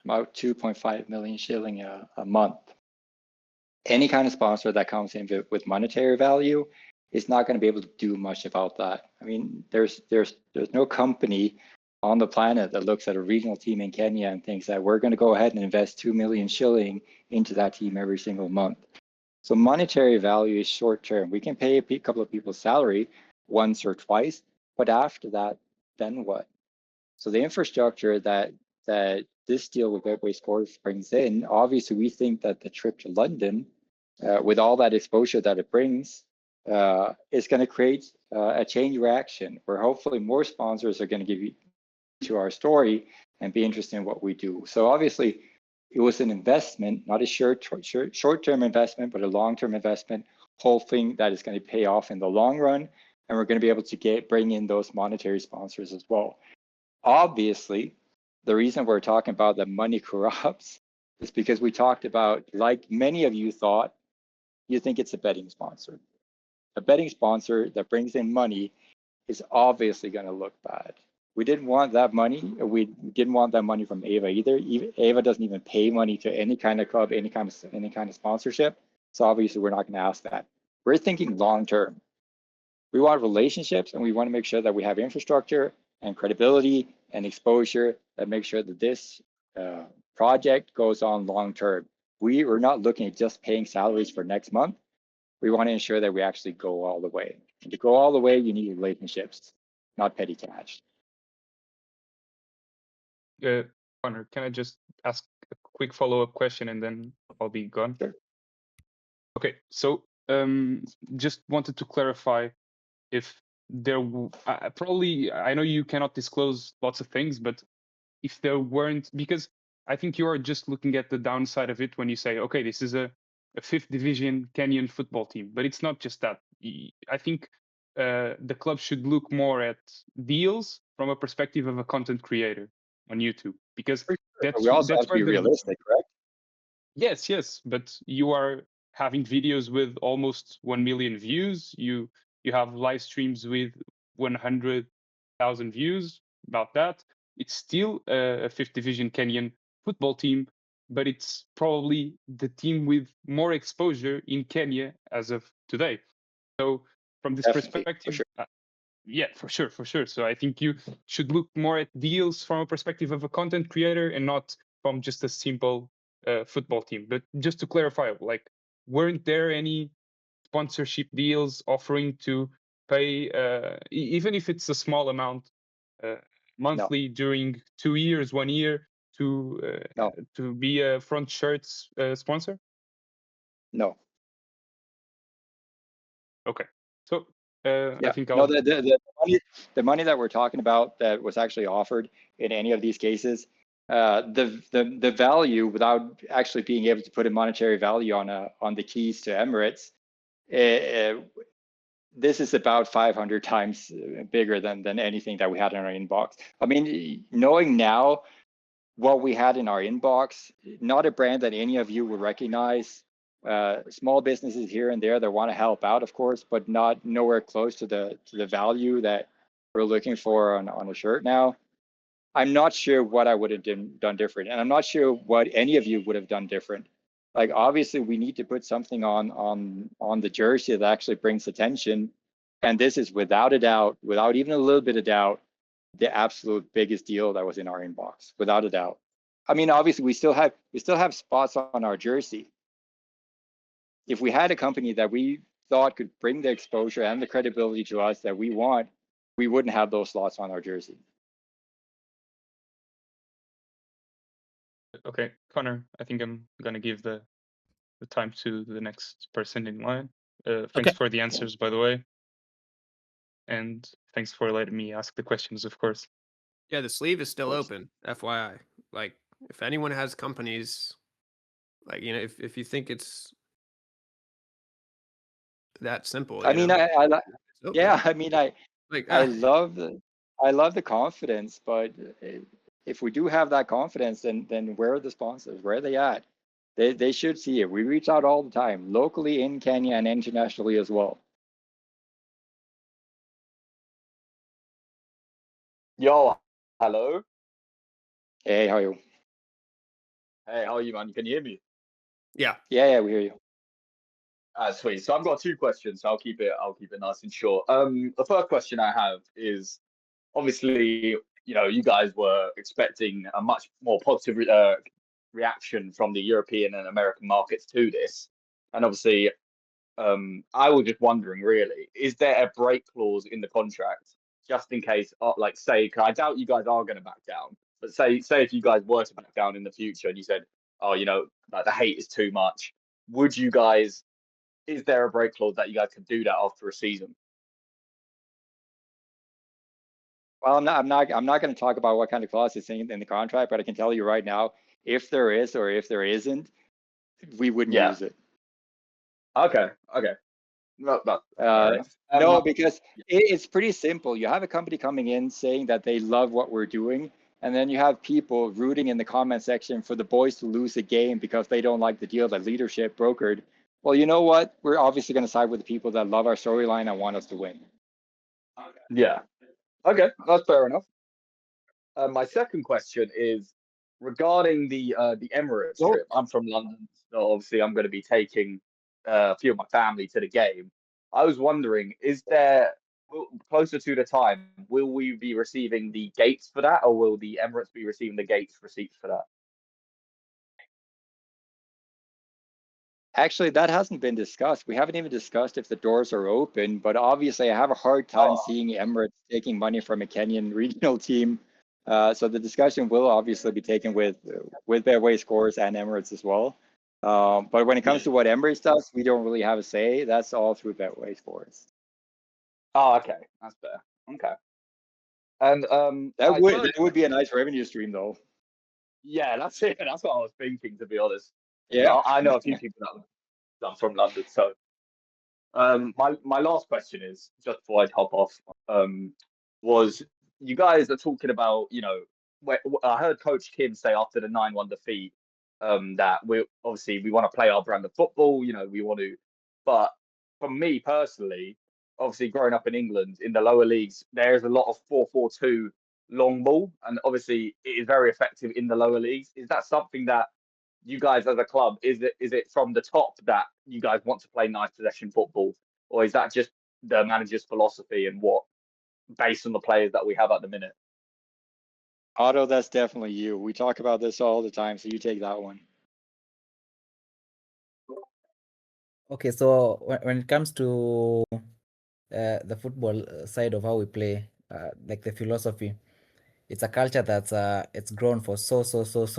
2.5 million shilling a month. Any kind of sponsor that comes in with monetary value is not going to be able to do much about that. I mean, there's no company on the planet that looks at a regional team in Kenya and thinks that we're going to go ahead and invest 2 million shilling into that team every single month. So monetary value is short term. We can pay a couple of people's salary once or twice, but after that, then what? So the infrastructure that this deal with Betway Scores brings in, obviously we think that the trip to London, with all that exposure that it brings, is going to create a chain reaction where hopefully more sponsors are going to give you to our story and be interested in what we do. So obviously it was an investment, not a short-term investment, but a long-term investment, hoping that it's going to pay off in the long run, and we're going to be able to bring in those monetary sponsors as well. Obviously, the reason we're talking about that money corrupts is because we talked about, like many of you thought, you think it's a betting sponsor. A betting sponsor that brings in money is obviously going to look bad. We didn't want that money. We didn't want that money from Ava either. Ava doesn't even pay money to any kind of club, any kind of sponsorship. So obviously we're not going to ask that. We're thinking long term. We want relationships, and we want to make sure that we have infrastructure and credibility and exposure that make sure that this project goes on long term. We're not looking at just paying salaries for next month. We want to ensure that we actually go all the way. And to go all the way, you need relationships, not petty cash. Connor, can I just ask a quick follow-up question and then I'll be gone? Sure. Okay, so just wanted to clarify if there probably, I know you cannot disclose lots of things, but if there weren't, because I think you are just looking at the downside of it when you say, okay, this is a fifth division Kenyan football team, but it's not just that. I think the club should look more at deals from a perspective of a content creator on YouTube, because that's We also have to where be realistic, correct? Yes, but you are having videos with almost 1 million views. You have live streams with 100,000 views. About that, it's still a fifth division Kenyan football team, but it's probably the team with more exposure in Kenya as of today. So from this Definitely, perspective, for sure. yeah, for sure. So I think you should look more at deals from a perspective of a content creator and not from just a simple football team. But just to clarify, like, weren't there any sponsorship deals offering to pay, even if it's a small amount, monthly during 2 years, 1 year, No, to be a front shirts sponsor? no. Okay, so I Yeah, think no. I'll. The money that we're talking about that was actually offered in any of these cases, the value, without actually being able to put a monetary value on the keys to Emirates, this is about 500 times bigger than anything that we had in our inbox. I mean, knowing now what we had in our inbox, not a brand that any of you would recognize. Small businesses here and there that want to help out, of course, but nowhere close to the value that we're looking for on a shirt now. I'm not sure what I would have done different, and I'm not sure what any of you would have done different. Like, obviously, we need to put something on the jersey that actually brings attention, and this is without a doubt, without even a little bit of doubt, the absolute biggest deal that was in our inbox, without a doubt. I mean, obviously, we still have spots on our jersey. If we had a company that we thought could bring the exposure and the credibility to us that we want, we wouldn't have those slots on our jersey. Okay, Connor, I think I'm gonna give the time to the next person in line. Thanks Okay. for the answers, by the way. And thanks for letting me ask the questions, of course. Yeah, the sleeve is still open, FYI. Like, if anyone has companies, like, you know, if you think it's that simple, I mean, I yeah, I mean, I like love the confidence, but if we do have that confidence, then where are the sponsors? Where are they at? They should see it. We reach out all the time, locally in Kenya and internationally as well. Yo, hello. Hey, how are you? Hey, how are you, man? Can you hear me? Yeah. Yeah, we hear you. Sweet. So I've got two questions. So I'll keep it nice and short. The first question I have is obviously, you guys were expecting a much more positive reaction from the European and American markets to this, and obviously, I was just wondering, really, is there a break clause in the contract just in case, like, say, 'cause I doubt you guys are going to back down, but say if you guys were to back down in the future and you said, oh, like the hate is too much, would you guys? Is there a break clause that you guys could do that after a season? Well, I'm not going to talk about what kind of clause is in the contract, but I can tell you right now, if there is or if there isn't, we wouldn't use it. Okay. No, fair enough. No, because it's pretty simple. You have a company coming in saying that they love what we're doing, and then you have people rooting in the comment section for the boys to lose a game because they don't like the deal that leadership brokered. Well, you know what? We're obviously going to side with the people that love our storyline and want us to win. Yeah. Okay, that's fair enough. My second question is regarding the Emirates trip. I'm from London, so obviously I'm going to be taking a few of my family to the game. I was wondering, closer to the time, will we be receiving the gates for that, or will the Emirates be receiving the gates receipts for that? Actually, that hasn't been discussed. We haven't even discussed if the doors are open, but obviously I have a hard time seeing Emirates taking money from a Kenyan regional team. So the discussion will obviously be taken with Betway Scores and Emirates as well. But when it comes to what Emirates does, we don't really have a say. That's all through Betway Scores. Oh, okay, that's fair. Okay. And that would be a nice revenue stream, though. Yeah, that's it. That's what I was thinking, to be honest. Yeah, I know a few people that are from London, so my last question is, just before I hop off, was you guys are talking about, I heard Coach Kim say after the 9-1 defeat, that we want to play our brand of football, we want to, but for me personally, obviously growing up in England in the lower leagues, there's a lot of 4-4-2 long ball, and obviously it is very effective in the lower leagues. Is that something that you guys as a club, is it from the top that you guys want to play nice possession football, or is that just the manager's philosophy and what based on the players that we have at the minute? Otto, that's definitely you. We talk about this all the time, so you take that one. Okay, so when it comes to the football side of how we play, like the philosophy, it's a culture that's it's grown for so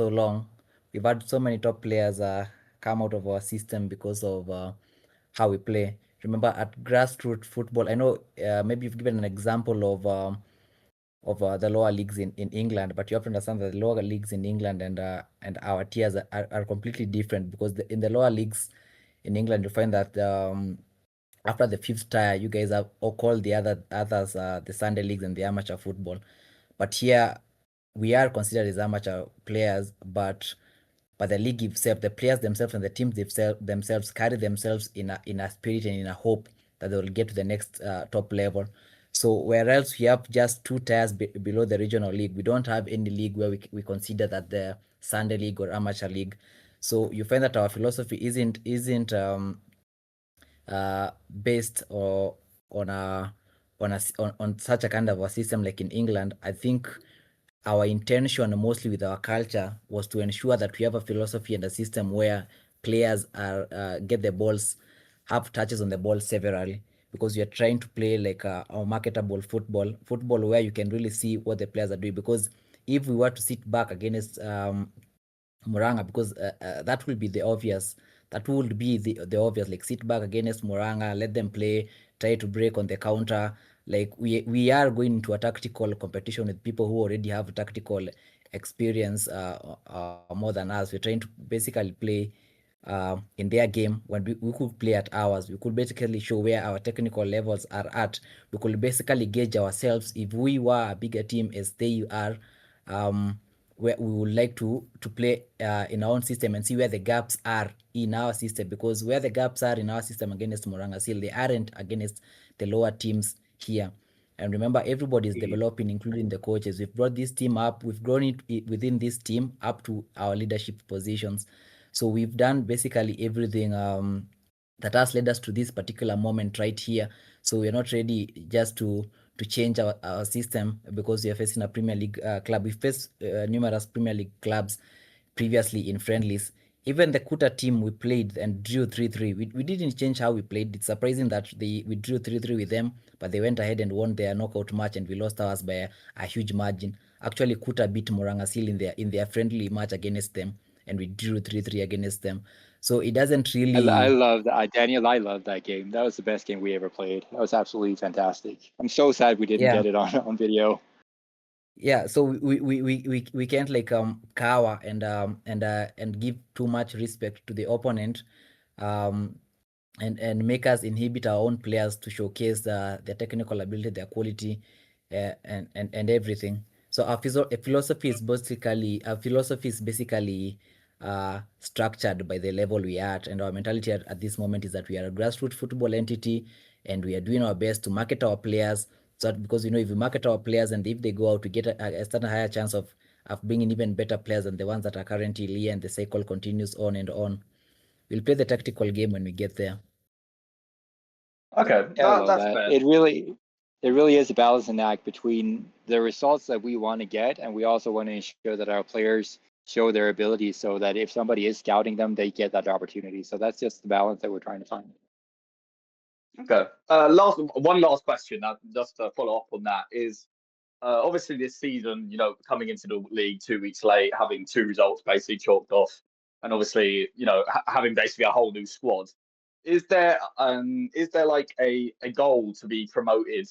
long. We've had so many top players come out of our system because of how we play. Remember, at grassroots football, I know maybe you've given an example of the lower leagues in England, but you have to understand that the lower leagues in England and our tiers are completely different, because in the lower leagues in England, you find that after the fifth tier, you guys have all called the others the Sunday leagues and the amateur football. But here we are considered as amateur players, but the league itself, the players themselves and the teams themselves carry themselves in a spirit and in a hope that they will get to the next top level. So whereas we have just 2 tiers below the regional league, we don't have any league where we consider that the Sunday league or amateur league. So you find that our philosophy isn't based on such a kind of a system like in England. I think our intention mostly with our culture was to ensure that we have a philosophy and a system where players get the balls, have touches on the ball severally, because you're trying to play like a marketable football where you can really see what the players are doing. Because if we were to sit back against Moranga, because that will be the obvious. That would be the obvious, like sit back against Moranga, let them play, try to break on the counter. Like we are going into a tactical competition with people who already have tactical experience more than us. We're trying to basically play in their game when we could play at ours. We could basically show where our technical levels are at. We could basically gauge ourselves if we were a bigger team as they are. where we would like to play in our own system and see where the gaps are in our system, because where the gaps are in our system against Morangasil, they aren't against the lower teams here. And remember, everybody is developing, including the coaches. We've brought this team up. We've grown it within this team up to our leadership positions. So we've done basically everything that has led us to this particular moment right here. So we're not ready just to change our system because we are facing a Premier League club. We faced numerous Premier League clubs previously in friendlies. Even the Kuta team we played and drew 3-3. We didn't change how we played. It's surprising that we drew 3-3 with them, but they went ahead and won their knockout match and we lost ours by a huge margin. Actually, Kuta beat Morangasil in their friendly match against them, and we drew 3-3 against them. So it doesn't really. I love that, Daniel. I love that game. That was the best game we ever played. That was absolutely fantastic. I'm so sad we didn't get it on video. Yeah, so we can't like cower and give too much respect to the opponent, and make us inhibit our own players to showcase their technical ability, their quality, and everything. So our philosophy is basically structured by the level we are at, and our mentality at this moment is that we are a grassroots football entity, and we are doing our best to market our players. So because if we market our players and if they go out, we get a certain higher chance of bringing even better players than the ones that are currently here, and the cycle continues on and on. We'll play the tactical game when we get there. Okay, that's fair. It really is a balancing act between the results that we want to get, and we also want to ensure that our players show their abilities, so that if somebody is scouting them, they get that opportunity. So that's just the balance that we're trying to find. Okay. One last question, just to follow up on that, is obviously this season, coming into the league 2 weeks late, having 2 results basically chalked off, and obviously, having basically a whole new squad. Is there like a goal to be promoted,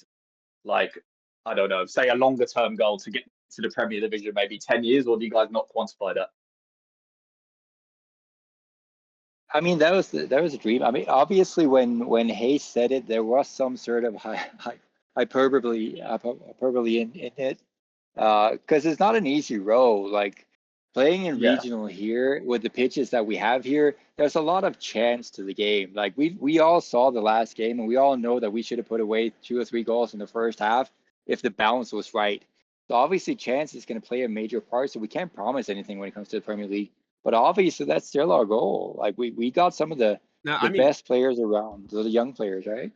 like, I don't know, say a longer term goal to get to the Premier Division, maybe 10 years, or do you guys not quantify that? I mean, that was a dream. I mean, obviously, when Hayes said it, there was some sort of hyperbole in it, because it's not an easy role. Like playing in regional here with the pitches that we have here, there's a lot of chance to the game. Like we all saw the last game, and we all know that we should have put away 2 or 3 goals in the first half if the balance was right. So obviously, chance is going to play a major part. So we can't promise anything when it comes to the Premier League. But obviously, that's still our goal. Like we got some of the best players around, the young players, right?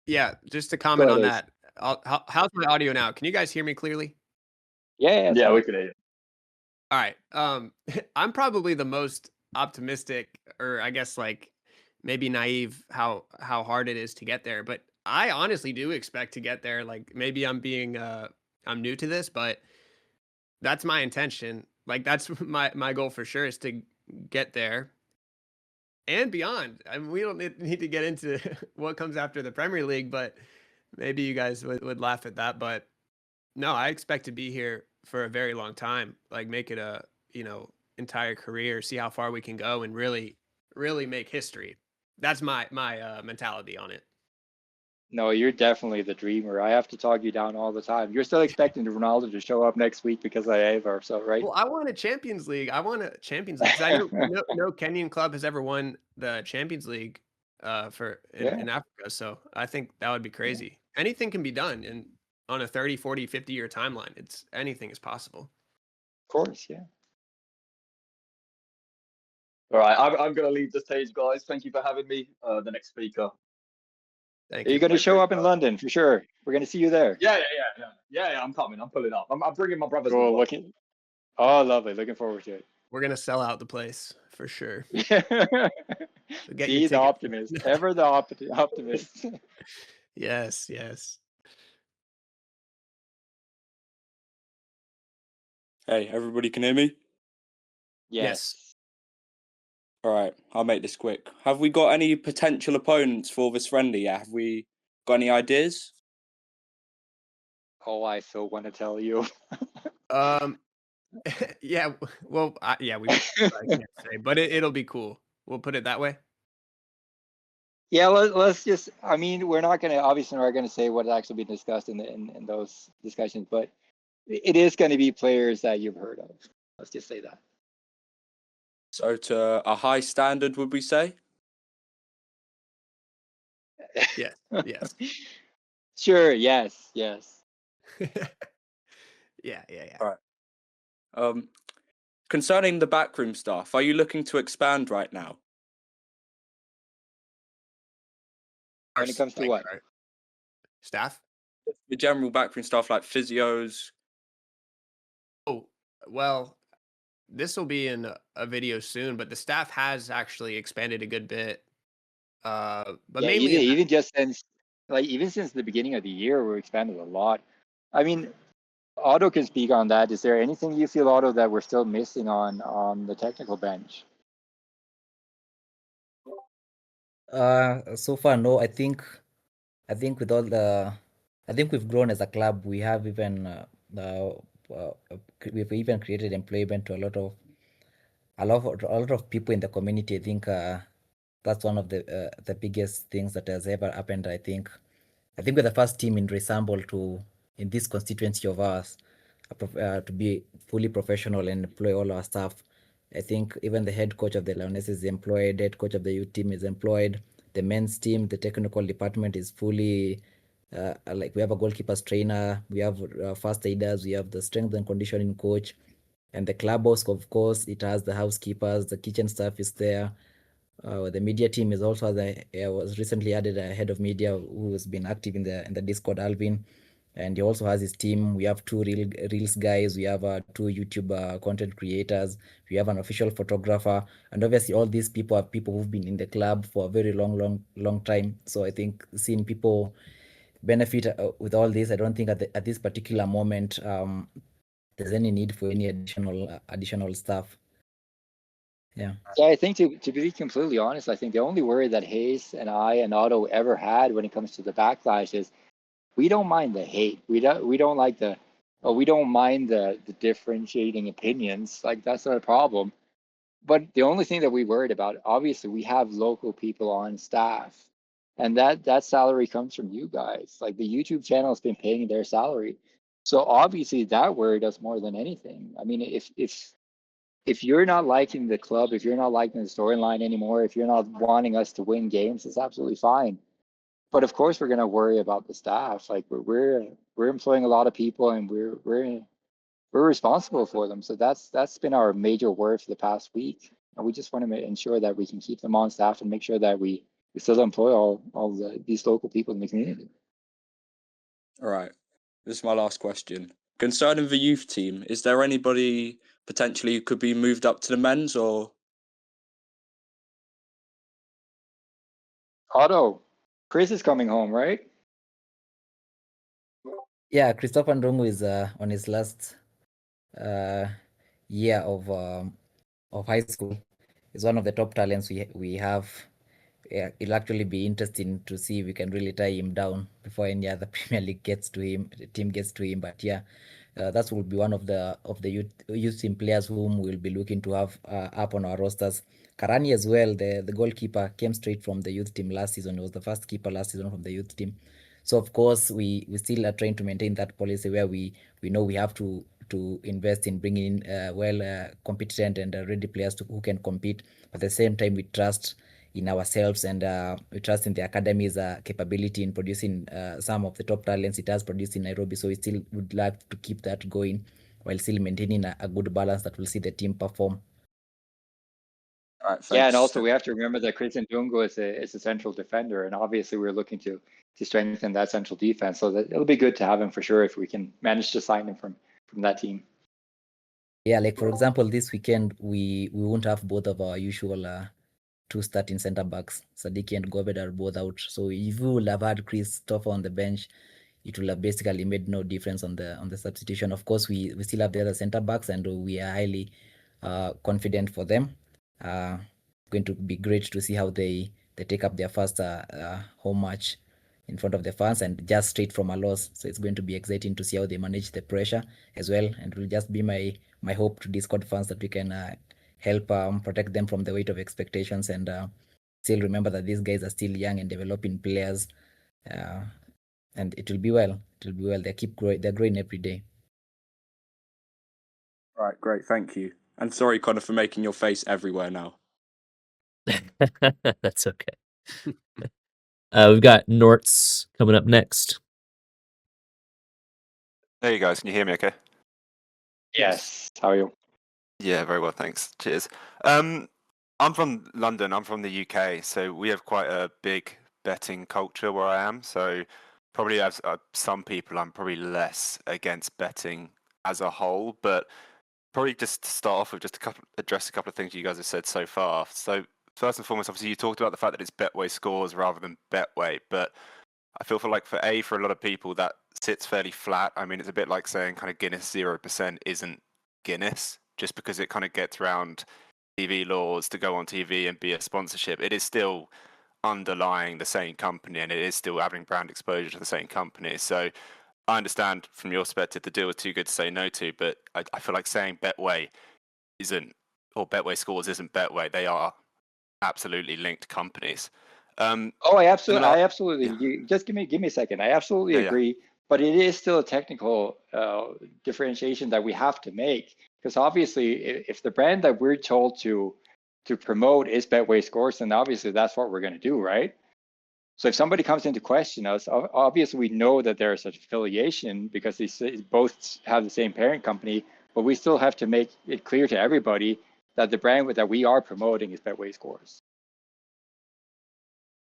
Yeah, just to comment on that. How's my audio now? Can you guys hear me clearly? Yeah, we can hear you. All right. I'm probably the most optimistic, or I guess like maybe naive how hard it is to get there. But I honestly do expect to get there. Like maybe I'm new to this, but that's my intention. Like that's my goal for sure, is to get there and beyond. I mean, we don't need to get into what comes after the Premier League, but maybe you guys would laugh at that. But no, I expect to be here for a very long time, like make it a, entire career, see how far we can go and really, really make history. That's my mentality on it. No, you're definitely the dreamer. I have to talk you down all the time. You're still expecting Ronaldo to show up next week because I have her, so right? Well, I want a Champions League. I I know no Kenyan club has ever won the Champions League in Africa. So I think that would be crazy. Yeah. Anything can be done on a 30, 40, 50-year timeline. Anything is possible. Of course, yeah. All right, I'm going to leave the stage, guys. Thank you for having me. The next speaker. Thank you. You're going to show up in London for sure. We're going to see you there. Yeah. I'm coming. I'm pulling up. I'm bringing my brothers. Cool. Oh, lovely. Looking forward to it. We're going to sell out the place for sure. Be the optimist. Ever the optimist. Yes. Hey, everybody can hear me? Yes. All right, I'll make this quick. Have we got any potential opponents for this friendly? Yeah, have we got any ideas? Oh, I so want to tell you. Yeah. Well, we can't say, but it'll be cool. We'll put it that way. Yeah, let's just. I mean, we're not going to say what's actually being discussed in those discussions, but it is going to be players that you've heard of. Let's just say that. So to a high standard, would we say? Yes. Yes. Sure. Yes. Yes. Yeah. Yeah. All right. Concerning the backroom staff, are you looking to expand right now? When it comes to what? our staff. The general backroom staff, like physios. Oh, well, this will be in a video soon, but the staff has actually expanded a good bit. But Yeah, mainly even just since even since the beginning of the year, we've expanded a lot. I mean, Otto can speak on that. Is there anything you feel, Otto, that we're still missing on the technical bench? So far, no. I think with all the, I think we've grown as a club. We have even we've even created employment to a lot of people in the community. I think that's one of the biggest things that has ever happened. I think we're the first team in Resamble in this constituency of ours to be fully professional and employ all our staff. I think even the head coach of the Lionesses is employed, head coach of the youth team is employed, the men's team, the technical department is fully like we have a goalkeepers trainer, we have first aiders, we have the strength and conditioning coach, and the clubhouse, of course, it has the housekeepers, the kitchen staff is there. The media team is also was recently added a head of media who has been active in the Discord, Alvin, and he also has his team. We have two reels guys, we have two YouTube content creators, we have an official photographer, and obviously all these people are people who've been in the club for a very long time. So I think seeing people benefit with all this, I don't think at this particular moment there's any need for any additional stuff. Yeah. Yeah, I think to be completely honest, I think the only worry that Hayes and I and Otto ever had when it comes to the backlash is we don't mind the hate. We don't like we don't mind the differentiating opinions. Like that's not a problem. But the only thing that we worried about, obviously, we have local people on staff, and that salary comes from you guys. Like the YouTube channel has been paying their salary, so obviously that worried us more than anything. I mean, if you're not liking the club, if you're not liking the storyline anymore, if you're not wanting us to win games, it's absolutely fine. But of course, we're going to worry about the staff. Like we're employing a lot of people, and we're responsible for them. So that's been our major worry for the past week, and we just want to ensure that we can keep them on staff and make sure that we still employ all these local people in the community. All right. This is my last question. Concerning the youth team, is there anybody potentially who could be moved up to the men's or? Otto, Chris is coming home, right? Yeah, Christopher Ndungu is on his last year of high school. He's one of the top talents we have. Yeah, it'll actually be interesting to see if we can really tie him down before any other Premier League team gets to him. But yeah, that will be one of the youth team players whom we'll be looking to have up on our rosters. Karani as well, the goalkeeper, came straight from the youth team last season. He was the first keeper last season from the youth team. So of course we still are trying to maintain that policy where we know we have to invest in bringing in competent and ready players who can compete. But at the same time, we trust in ourselves and we trust in the academy's capability in producing some of the top talents it has produced in Nairobi. So we still would like to keep that going while still maintaining a good balance that will see the team perform. All right, thanks. Yeah, and also we have to remember that Chris Ndungu is a central defender, and obviously we're looking to strengthen that central defense. So that it'll be good to have him for sure if we can manage to sign him from that team. Yeah, like for example, this weekend we won't have both of our usual two starting center backs. Sadiki and Gobed are both out. So if we would have had Christopher on the bench, it will have basically made no difference on the substitution. Of course, we still have the other center backs, and we are highly confident for them. Going to be great to see how they take up their first home match in front of the fans and just straight from a loss. So it's going to be exciting to see how they manage the pressure as well. And it will just be my hope to Discord fans that we can help protect them from the weight of expectations and still remember that these guys are still young and developing players. And it will be well. They're growing every day. All right, great, thank you. And sorry, Connor, for making your face everywhere now. That's okay. We've got Norts coming up next. There you guys. Can you hear me okay? Yes. How are you? Yeah, very well, thanks. Cheers. I'm from London. I'm from the UK, so we have quite a big betting culture where I am. So probably as some people, I'm probably less against betting as a whole. But probably just to start off with, just address a couple of things you guys have said so far. So first and foremost, obviously you talked about the fact that it's Betway scores rather than Betway, but I feel for a lot of people that sits fairly flat. I mean, it's a bit like saying kind of Guinness 0% isn't Guinness, just because it kind of gets around TV laws to go on TV and be a sponsorship. It is still underlying the same company, and it is still having brand exposure to the same company. So I understand from your perspective the deal was too good to say no to, but I feel like saying Betway isn't, or Betway scores isn't Betway. They are absolutely linked companies. Oh, I absolutely. yeah. You just give me a second. I absolutely Yeah, yeah. agree, but it is still a technical differentiation that we have to make, because obviously, if the brand that we're told to promote is Betway Scores, then obviously that's what we're going to do, right? So if somebody comes in to question us, obviously we know that there is such affiliation because they both have the same parent company, but we still have to make it clear to everybody that the brand that we are promoting is Betway Scores.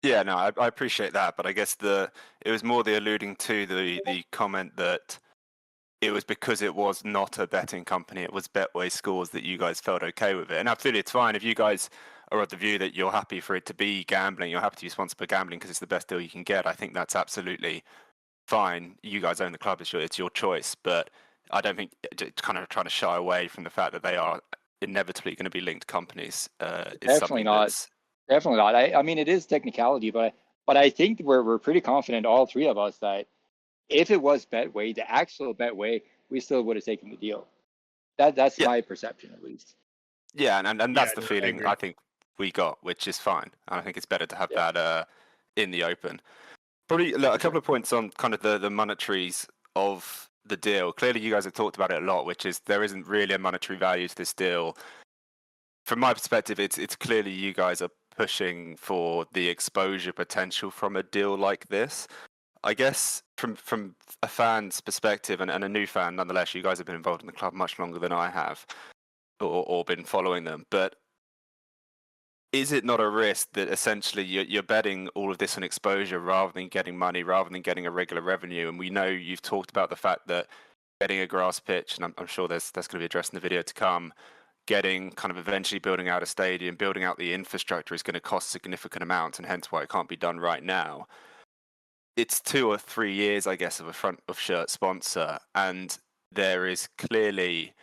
Yeah, no, I appreciate that, but I guess it was more the alluding to the comment that it was because it was not a betting company, it was Betway Scores, that you guys felt okay with it. And absolutely, it's fine if you guys are of the view that you're happy for it to be gambling, you're happy to be sponsored by gambling because it's the best deal you can get. I think that's absolutely fine. You guys own the club, it's your choice, but I don't think kind of trying to shy away from the fact that they are inevitably going to be linked companies is something that's Definitely not. I mean, it is technicality, but I think we're pretty confident, all three of us, that if it was Betway, the actual Betway, we still would have taken the deal. That's Yeah. my perception, at least. Yeah, and that's the I feeling agree. I think we got, which is fine. And I think it's better to have that in the open. Probably look, a couple of points on kind of the monetaries of the deal. Clearly, you guys have talked about it a lot, which is there isn't really a monetary value to this deal. From my perspective, it's clearly you guys are pushing for the exposure potential from a deal like this. I guess from a fan's perspective and a new fan, nonetheless, you guys have been involved in the club much longer than I have, or been following them. But is it not a risk that essentially you're betting all of this on exposure rather than getting money, rather than getting a regular revenue? And we know you've talked about the fact that getting a grass pitch, and I'm sure that's going to be addressed in the video to come, getting kind of eventually building out a stadium, building out the infrastructure is going to cost significant amounts, and hence why it can't be done right now. It's 2 or 3 years, I guess, of a front of shirt sponsor, and there is clearly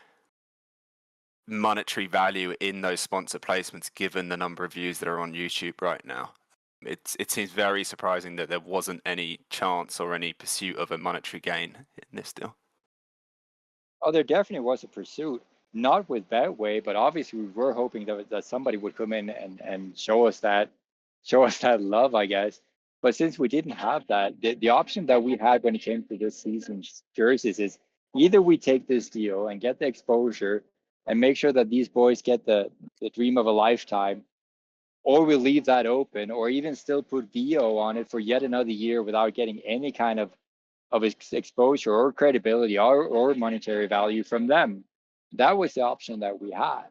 monetary value in those sponsor placements given the number of views that are on YouTube right now. It seems very surprising that there wasn't any chance or any pursuit of a monetary gain in this deal. Oh, there definitely was a pursuit, not with Betway, but obviously we were hoping that somebody would come in and show us that love, I guess. But since we didn't have that, the option that we had when it came to this season's jerseys is either we take this deal and get the exposure and make sure that these boys get the dream of a lifetime, or we leave that open, or even still put VO on it for yet another year without getting any kind of exposure or credibility or monetary value from them. That was the option that we had.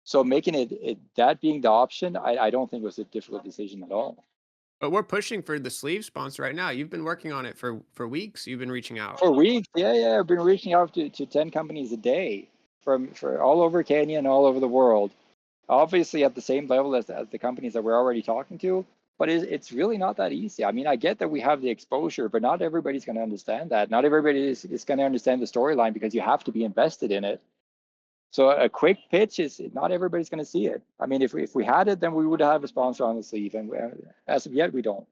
So making it that being the option, I don't think was a difficult decision at all. But we're pushing for the sleeve sponsor right now. You've been working on it for weeks. You've been reaching out. For weeks, yeah. I've been reaching out to 10 companies a day for all over Kenya and all over the world. Obviously at the same level as the companies that we're already talking to, but it's really not that easy. I mean, I get that we have the exposure, but not everybody's going to understand that. Not everybody is going to understand the storyline because you have to be invested in it. So a quick pitch is not everybody's going to see it. I mean, if we had it, then we would have a sponsor on the sleeve, and as of yet, we don't.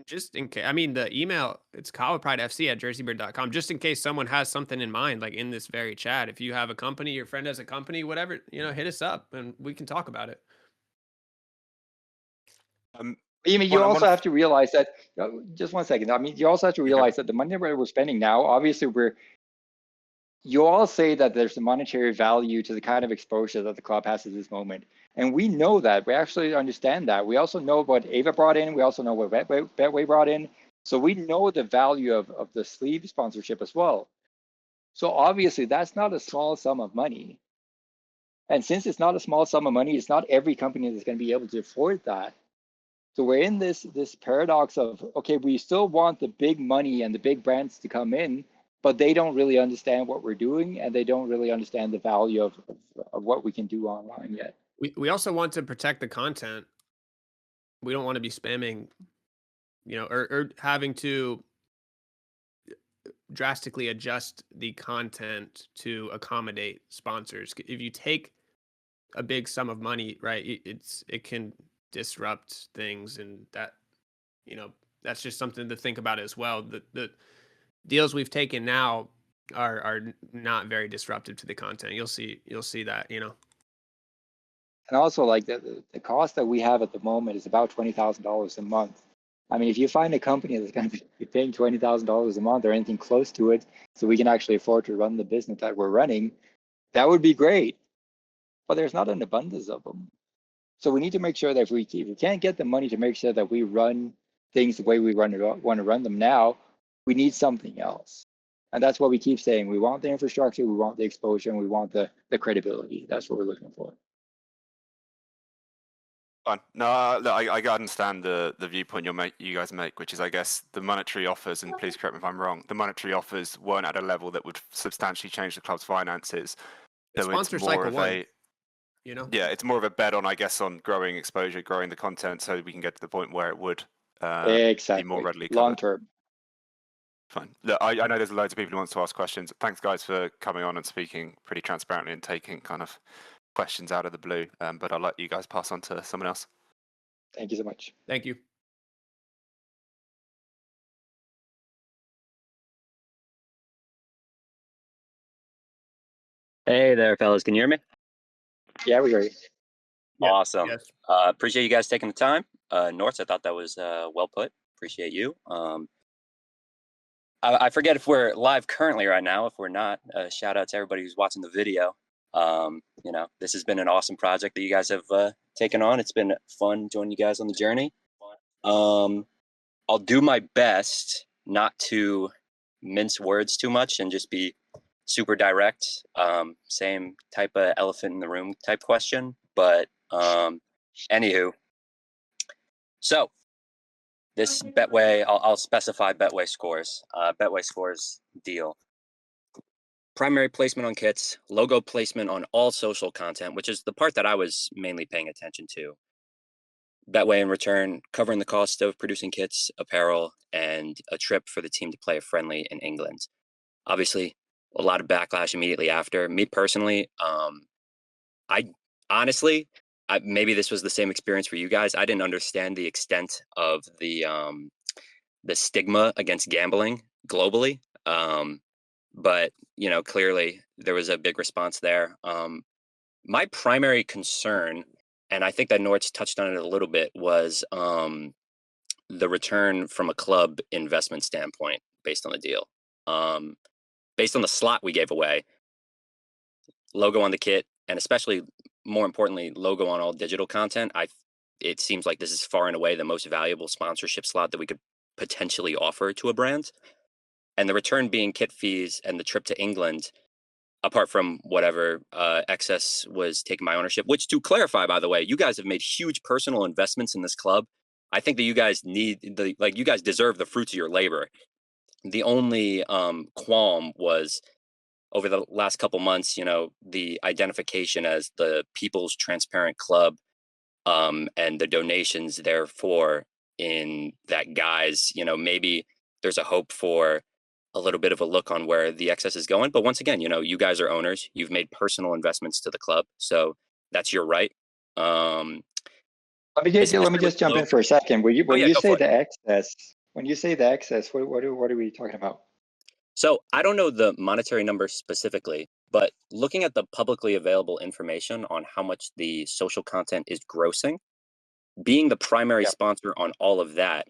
Just in case, I mean, the email, it's kahawapridefc@jerseybird.com. Just in case someone has something in mind, like in this very chat, if you have a company, your friend has a company, whatever, hit us up and we can talk about it. You also have to realize that, just 1 second. I mean, you also have to realize that the money that we're spending now, obviously you all say that there's a monetary value to the kind of exposure that the club has at this moment. And we know that. We actually understand that. We also know what Ava brought in. We also know what Betway brought in. So we know the value of the sleeve sponsorship as well. So obviously, that's not a small sum of money. And since it's not a small sum of money, it's not every company that's going to be able to afford that. So we're in this paradox of, okay, we still want the big money and the big brands to come in, but they don't really understand what we're doing, and they don't really understand the value of what we can do online yet. We also want to protect the content. We don't want to be spamming, or having to drastically adjust the content to accommodate sponsors. If you take a big sum of money, right, it can disrupt things, and that's just something to think about as well. The deals we've taken now are not very disruptive to the content. You'll see that, And also, like the cost that we have at the moment is about $20,000 a month. I mean, if you find a company that's going to be paying $20,000 a month or anything close to it, so we can actually afford to run the business that we're running, that would be great. But there's not an abundance of them. So we need to make sure that if we can't get the money to make sure that we run things the way we want to run them now, we need something else. And that's what we keep saying. We want the infrastructure, we want the exposure, and we want the credibility. That's what we're looking for. Fine. No, look, I understand the viewpoint you guys make, which is, I guess, the monetary offers, and please correct me if I'm wrong, the monetary offers weren't at a level that would substantially change the club's finances. It's So sponsor it's more cycle of one, a, yeah, it's more of a bet on, I guess, on growing exposure, growing the content, so we can get to the point where it would Exactly. be more readily long covered. term. Fine. Look, I know there's loads of people who want to ask questions. Thanks, guys, for coming on and speaking pretty transparently and taking kind of questions out of the blue. But I'll let you guys pass on to someone else. Thank you so much. Thank you. Hey there, fellas. Can you hear me? Yeah, we hear you. Yeah, Awesome. yes. Appreciate you guys taking the time. North, I thought that was well put. Appreciate you. I forget if we're live currently right now. If we're not, shout out to everybody who's watching the video. This has been an awesome project that you guys have taken on. It's been fun joining you guys on the journey. I'll do my best not to mince words too much and just be super direct. Same type of elephant in the room type question. But anywho, so this Betway, I'll specify Betway scores. Betway scores deal. Primary placement on kits, logo placement on all social content, which is the part that I was mainly paying attention to. Betway in return, covering the cost of producing kits, apparel, and a trip for the team to play a friendly in England. Obviously, a lot of backlash immediately after. Me personally, I honestly, maybe this was the same experience for you guys. I didn't understand the extent of the stigma against gambling globally. But clearly there was a big response there. My primary concern, and I think that Nort's touched on it a little bit, was the return from a club investment standpoint based on the deal. Based on the slot we gave away, logo on the kit, and especially more importantly, logo on all digital content, it seems like this is far and away the most valuable sponsorship slot that we could potentially offer to a brand. And the return being kit fees and the trip to England, apart from whatever excess was taken by ownership, which, to clarify, by the way, you guys have made huge personal investments in this club. I think that you guys you guys deserve the fruits of your labor. The only qualm was over the last couple months, the identification as the People's Transparent Club and the donations therefore in that guise, maybe there's a hope for a little bit of a look on where the excess is going. But once again, you guys are owners. You've made personal investments to the club, so that's your right. Let me just jump in for a second. When you say the excess, what are we talking about? So I don't know the monetary number specifically, but looking at the publicly available information on how much the social content is grossing, being the primary sponsor on all of that,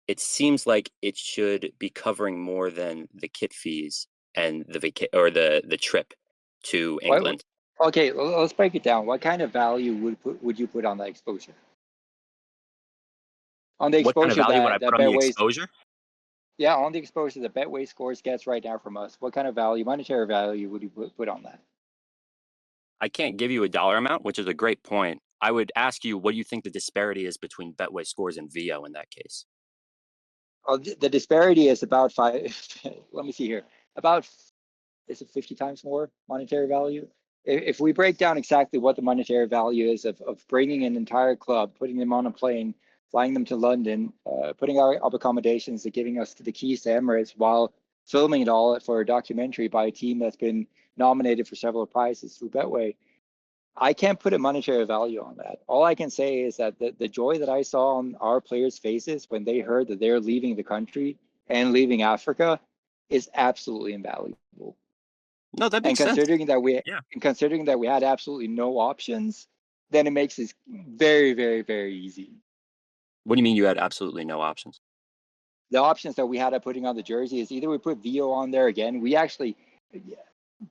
it seems like it should be covering more than the kit fees and the trip to England. Okay, let's break it down. What kind of value would you put on that exposure? On the exposure What kind of value would I that put on the Betway's, exposure? yeah, on the exposure that Betway Scores gets right now from us, what kind of value, monetary value, would you put on that? I can't give you a dollar amount, which is a great point. I would ask you, what do you think the disparity is between Betway Scores and VO in that case? The disparity is about let me see here, about, is it 50 times more monetary value? If we break down exactly what the monetary value is of bringing an entire club, putting them on a plane, flying them to London, putting our accommodations and giving us the keys to Emirates while filming it all for a documentary by a team that's been nominated for several prizes through Betway, I can't put a monetary value on that. All I can say is that the joy that I saw on our players' faces when they heard that they're leaving the country and leaving Africa is absolutely invaluable. No, that makes sense. Considering that we had absolutely no options, then it makes this very, very, very easy. What do you mean you had absolutely no options? The options that we had at putting on the jersey is either we put VO on there again. We actually,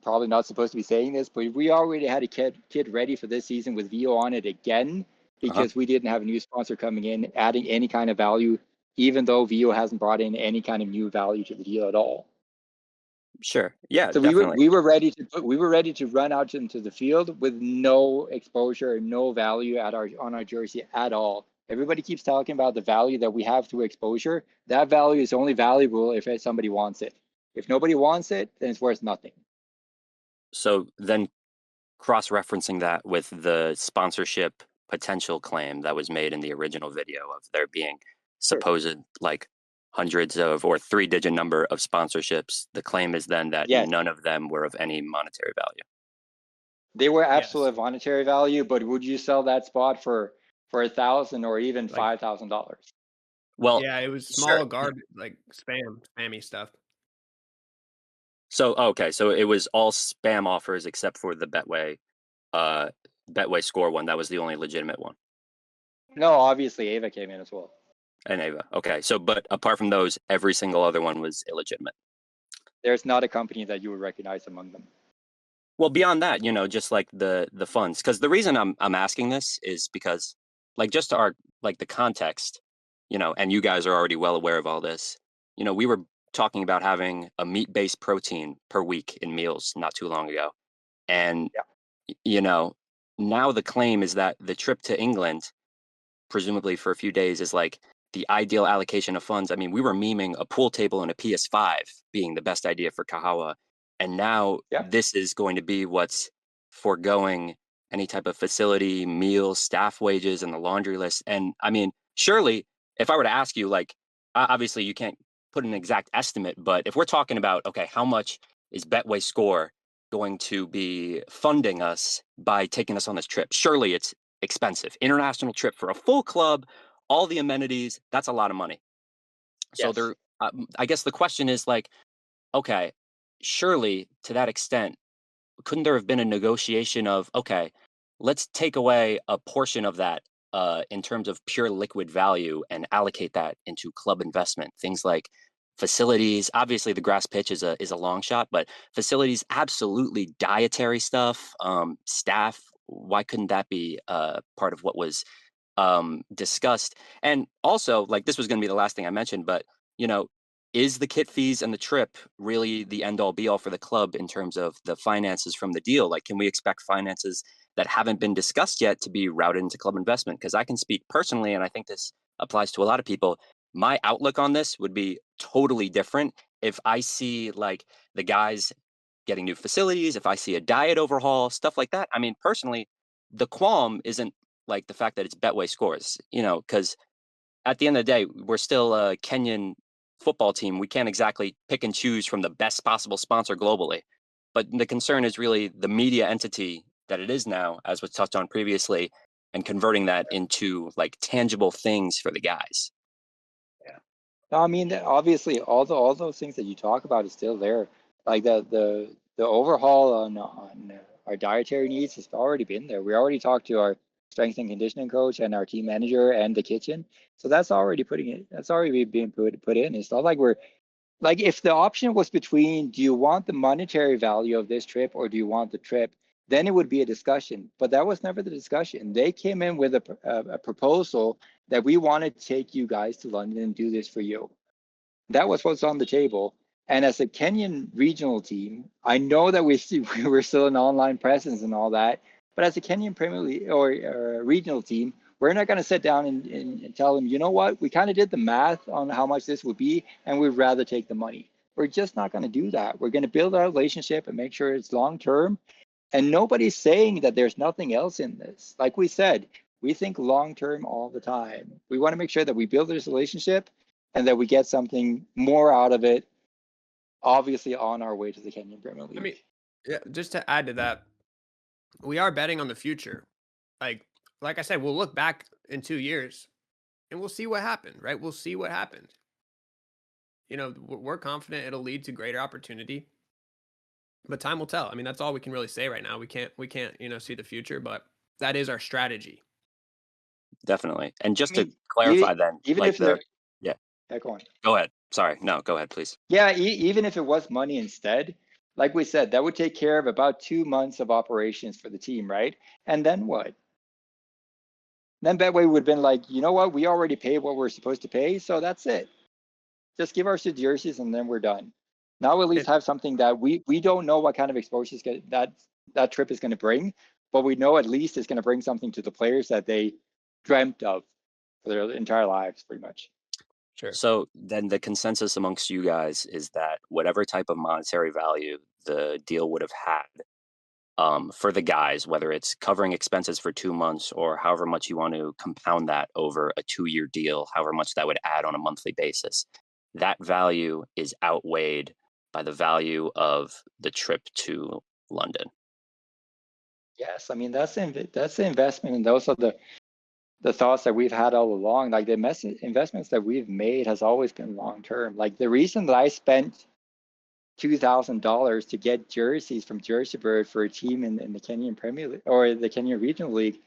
probably not supposed to be saying this, but we already had a kit ready for this season with VO on it again because we didn't have a new sponsor coming in, adding any kind of value, even though VO hasn't brought in any kind of new value to the deal at all. Sure. Yeah. So definitely. we were ready to run out into the field with no exposure, no value on our jersey at all. Everybody keeps talking about the value that we have through exposure. That value is only valuable if somebody wants it. If nobody wants it, then it's worth nothing. So then cross-referencing that with the sponsorship potential claim that was made in the original video of there being supposed like hundreds of or three-digit number of sponsorships, the claim is then that none of them were of any monetary value. They were absolute monetary value, but would you sell that spot for $1,000 or even $5,000? Well, yeah, it was small garbage, like spammy stuff. So okay, so it was all spam offers except for the Betway Score one. That was the only legitimate one. No, obviously Ava came in as well. And Ava. Okay, so but apart from those, every single other one was illegitimate. There's not a company that you would recognize among them. Well, beyond that, just like the funds, because the reason I'm asking this is because, like, just the context, and you guys are already well aware of all this. We were talking about having a meat-based protein per week in meals not too long ago, and now the claim is that the trip to England, presumably for a few days, is like the ideal allocation of funds. I mean, we were memeing a pool table and a PS5 being the best idea for Kahawa. And now this is going to be what's foregoing any type of facility, meals, staff wages, and the laundry list. And I mean, surely, if I were to ask you, like, obviously you can't put an exact estimate, but if we're talking about, okay, how much is Betway Score going to be funding us by taking us on this trip? Surely it's expensive. International trip for a full club, all the amenities, that's a lot of money. So I guess the question is like, okay, surely to that extent, couldn't there have been a negotiation of, okay, let's take away a portion of that in terms of pure liquid value and allocate that into club investment, things like facilities. Obviously the grass pitch is a long shot, but facilities, absolutely, dietary stuff, staff, why couldn't that be part of what was discussed? And also, like, this was going to be the last thing I mentioned, but is the kit fees and the trip really the end all be all for the club in terms of the finances from the deal? Like, can we expect finances that haven't been discussed yet to be routed into club investment? Because I can speak personally, and I think this applies to a lot of people. My outlook on this would be totally different if I see like the guys getting new facilities, if I see a diet overhaul, stuff like that. I mean, personally, the qualm isn't like the fact that it's Betway Scores, because at the end of the day, we're still a Kenyan football team. We can't exactly pick and choose from the best possible sponsor globally. But the concern is really the media entity that it is now, as was touched on previously, and converting that into like tangible things for the guys. Yeah. No, I mean, obviously, all those things that you talk about is still there. Like the overhaul on our dietary needs has already been there. We already talked to our strength and conditioning coach and our team manager and the kitchen. So that's already being put in. It's not like we're Like if the option was between, do you want the monetary value of this trip or do you want the trip? Then it would be a discussion, but that was never the discussion. They came in with a proposal that we wanted to take you guys to London and do this for you. That was what's on the table. And as a Kenyan regional team, I know that we were still an online presence and all that, but as a Kenyan Premier League or regional team, we're not going to sit down and tell them, you know what, we kind of did the math on how much this would be, and we'd rather take the money. We're just not going to do that. We're going to build our relationship and make sure it's long term. And nobody's saying that there's nothing else in this. Like we said, we think long term all the time. We want to make sure that we build this relationship and that we get something more out of it, obviously on our way to the Kenyan Premier League. I mean, yeah, just to add to that, we are betting on the future. Like I said, we'll look back in 2 years and we'll see what happened, right? We'll see what happened. You know, we're confident it'll lead to greater opportunity, but time will tell. I mean, that's all we can really say right now. We can't, see the future, but that is our strategy. Definitely. And just I mean, to clarify then, even like if they're, yeah, go on. go ahead. Sorry. No, go ahead, please. Yeah, even if it was money instead, like we said, that would take care of about 2 months of operations for the team, right? And then what? Then Betway would have been like, you know what? We already paid what we're supposed to pay, so that's it. Just give us the jerseys and then we're done. Now at least have something that we don't know what kind of exposure that trip is going to bring, but we know at least it's going to bring something to the players that they dreamt of for their entire lives, pretty much. Sure. So then the consensus amongst you guys is that whatever type of monetary value the deal would have had for the guys, whether it's covering expenses for 2 months or however much you want to compound that over a 2-year deal, however much that would add on a monthly basis, that value is outweighed by the value of the trip to London. Yes, I mean that's the investment, and those are the thoughts that we've had all along. Like the investments that we've made has always been long term. Like the reason that I spent $2,000 to get jerseys from JerseyBird for a team in the Kenyan Premier League or the Kenyan Regional League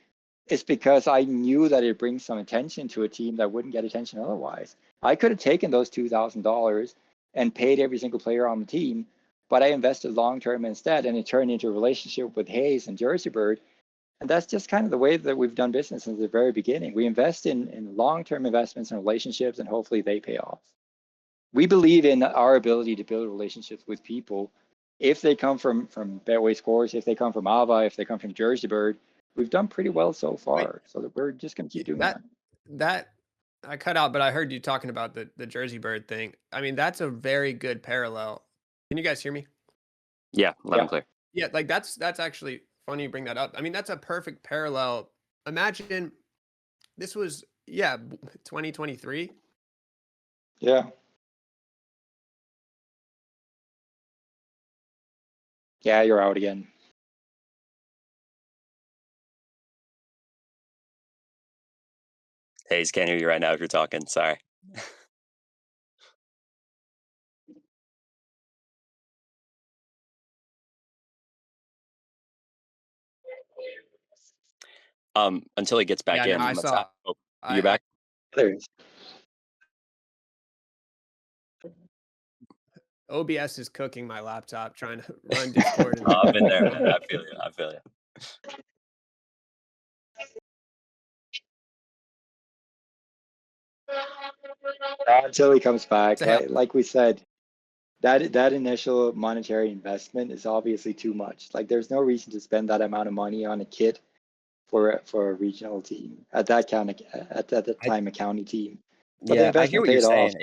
is because I knew that it brings some attention to a team that wouldn't get attention otherwise. I could have taken those $2,000 and paid every single player on the team, but I invested long term instead, and it turned into a relationship with Hayes and JerseyBird. And that's just kind of the way that we've done business since the very beginning. We invest in long-term investments and relationships, and hopefully they pay off. We believe in our ability to build relationships with people. If they come from Betway Scores, if they come from Ava, if they come from JerseyBird, we've done pretty well so far. So that we're just going to keep doing that. That I cut out, but I heard you talking about the JerseyBird thing. I mean, that's a very good parallel. Can you guys hear me? Yeah, loud and clear. Yeah, like that's actually funny you bring that up. I mean, that's a perfect parallel. Imagine this was 2023. Yeah. Yeah, you're out again. Hayes, can't hear you right now if you're talking. Sorry. Until he gets back in. No, I saw. Oh, you're back? There he is. OBS is cooking my laptop, trying to run Discord. I've been there, man. I feel you. Until he comes back, like we said, that initial monetary investment is obviously too much. Like there's no reason to spend that amount of money on a kit for a regional team at that time a county team. But yeah, I hear what you're saying.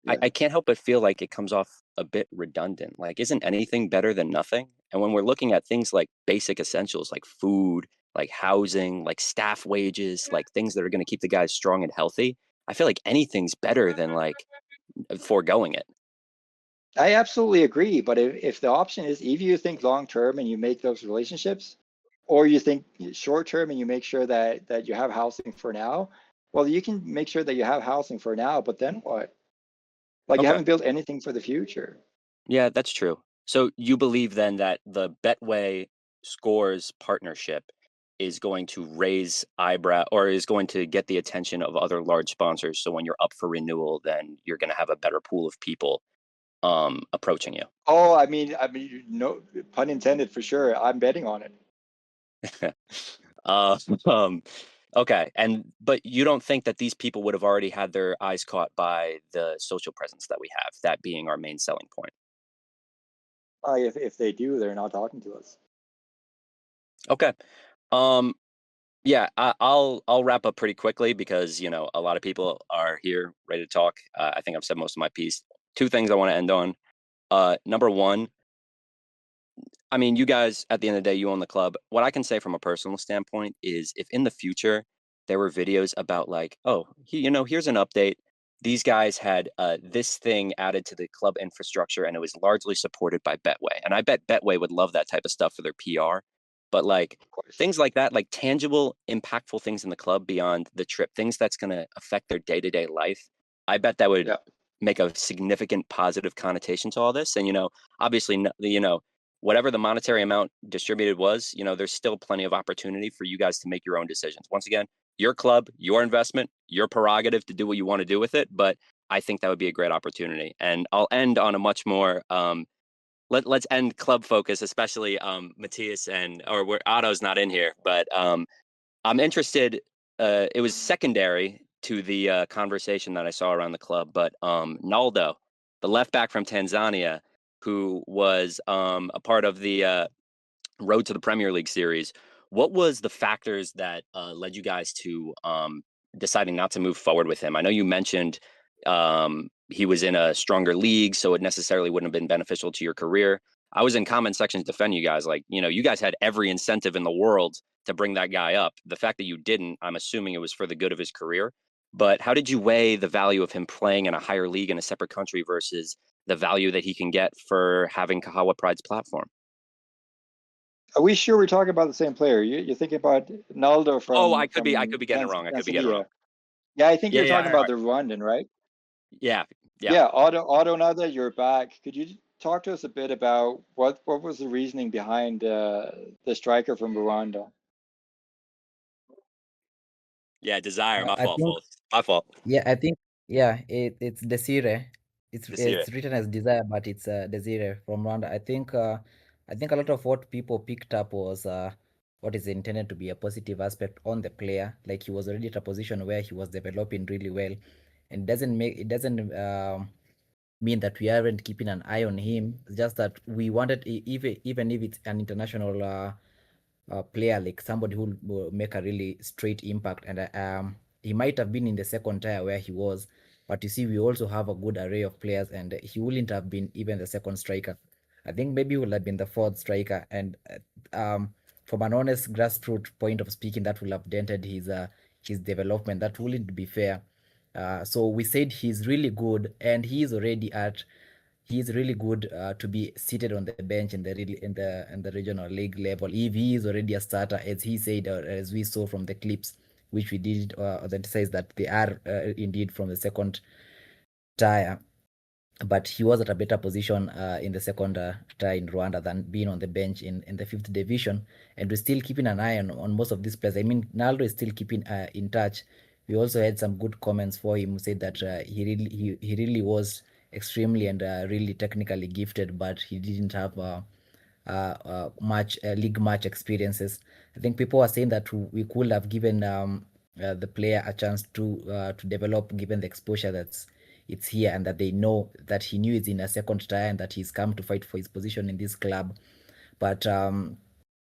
I can't help but feel like it comes off a bit redundant. Like, isn't anything better than nothing? And when we're looking at things like basic essentials, like food, like housing, like staff wages, like things that are going to keep the guys strong and healthy, I feel like anything's better than like foregoing it. I absolutely agree. But if the option is either you think long term and you make those relationships, or you think short term and you make sure that you have housing for now, well, you can make sure that you have housing for now, but then what? Like you haven't built anything for the future. Yeah, that's true. So you believe then that the Betway Scores partnership is going to raise eyebrow or is going to get the attention of other large sponsors. So when you're up for renewal, then you're going to have a better pool of people approaching you? Oh, I mean, no pun intended for sure. I'm betting on it. Okay, but you don't think that these people would have already had their eyes caught by the social presence that we have, that being our main selling point? If they do, they're not talking to us. Okay. Yeah, I'll wrap up pretty quickly because a lot of people are here ready to talk. I think I've said most of my piece. Two things I want to end on. Number one, I mean, you guys, at the end of the day, you own the club. What I can say from a personal standpoint is if in the future there were videos about like, oh, here's an update. These guys had this thing added to the club infrastructure and it was largely supported by Betway. And I bet Betway would love that type of stuff for their PR. But like things like that, like tangible, impactful things in the club beyond the trip, things that's going to affect their day-to-day life. I bet that would make a significant positive connotation to all this. And, obviously, whatever the monetary amount distributed was, there's still plenty of opportunity for you guys to make your own decisions. Once again, your club, your investment, your prerogative to do what you want to do with it. But I think that would be a great opportunity. And I'll end on a much more, let's end club focus, especially Mathias where Otto's not in here, but I'm interested. It was secondary to the conversation that I saw around the club, but Naldo, the left back from Tanzania, who was a part of the Road to the Premier League series. What was the factors that led you guys to deciding not to move forward with him? I know you mentioned he was in a stronger league, so it necessarily wouldn't have been beneficial to your career. I was in comment sections to defend you guys. Like, you guys had every incentive in the world to bring that guy up. The fact that you didn't, I'm assuming it was for the good of his career. But how did you weigh the value of him playing in a higher league in a separate country versus the value that he can get for having Kahawa Pride's platform? Are we sure we're talking about the same player? You're thinking about Naldo from? Oh, I could be getting it wrong. I could be getting it wrong. Yeah, I think you're talking about the Rwandan, right? Yeah. Otto, now that you're back, could you talk to us a bit about what was the reasoning behind the striker from Rwanda? Yeah, Desire. My I fault. think, My fault. yeah, I think, yeah, it's Desire. It's written as Desire, but it's Desire from Rwanda. I think a lot of what people picked up was what is intended to be a positive aspect on the player. Like he was already at a position where he was developing really well, and it doesn't mean that we aren't keeping an eye on him. It's just that we wanted, even if it's an international player, like somebody who will make a really straight impact. And he might have been in the second tier where he was, but you see, we also have a good array of players, and he wouldn't have been even the second striker. I think maybe he would have been the fourth striker, and from an honest grassroots point of speaking, that will have dented his development. That wouldn't be fair. So we said he's really good, and he's really good to be seated on the bench in the regional league level. If he is already a starter, as he said, or as we saw from the clips, which we did says that they are indeed from the second tier, but he was at a better position in the second tier in Rwanda than being on the bench in the fifth division. And we're still keeping an eye on most of these players. I mean, Naldo is still keeping in touch. We also had some good comments for him, who said that he really was extremely and really technically gifted, but he didn't have much league match experiences. I think people are saying that we could have given the player a chance to develop, given the exposure it's here, and that they know that he knew he's in a second tier and that he's come to fight for his position in this club. But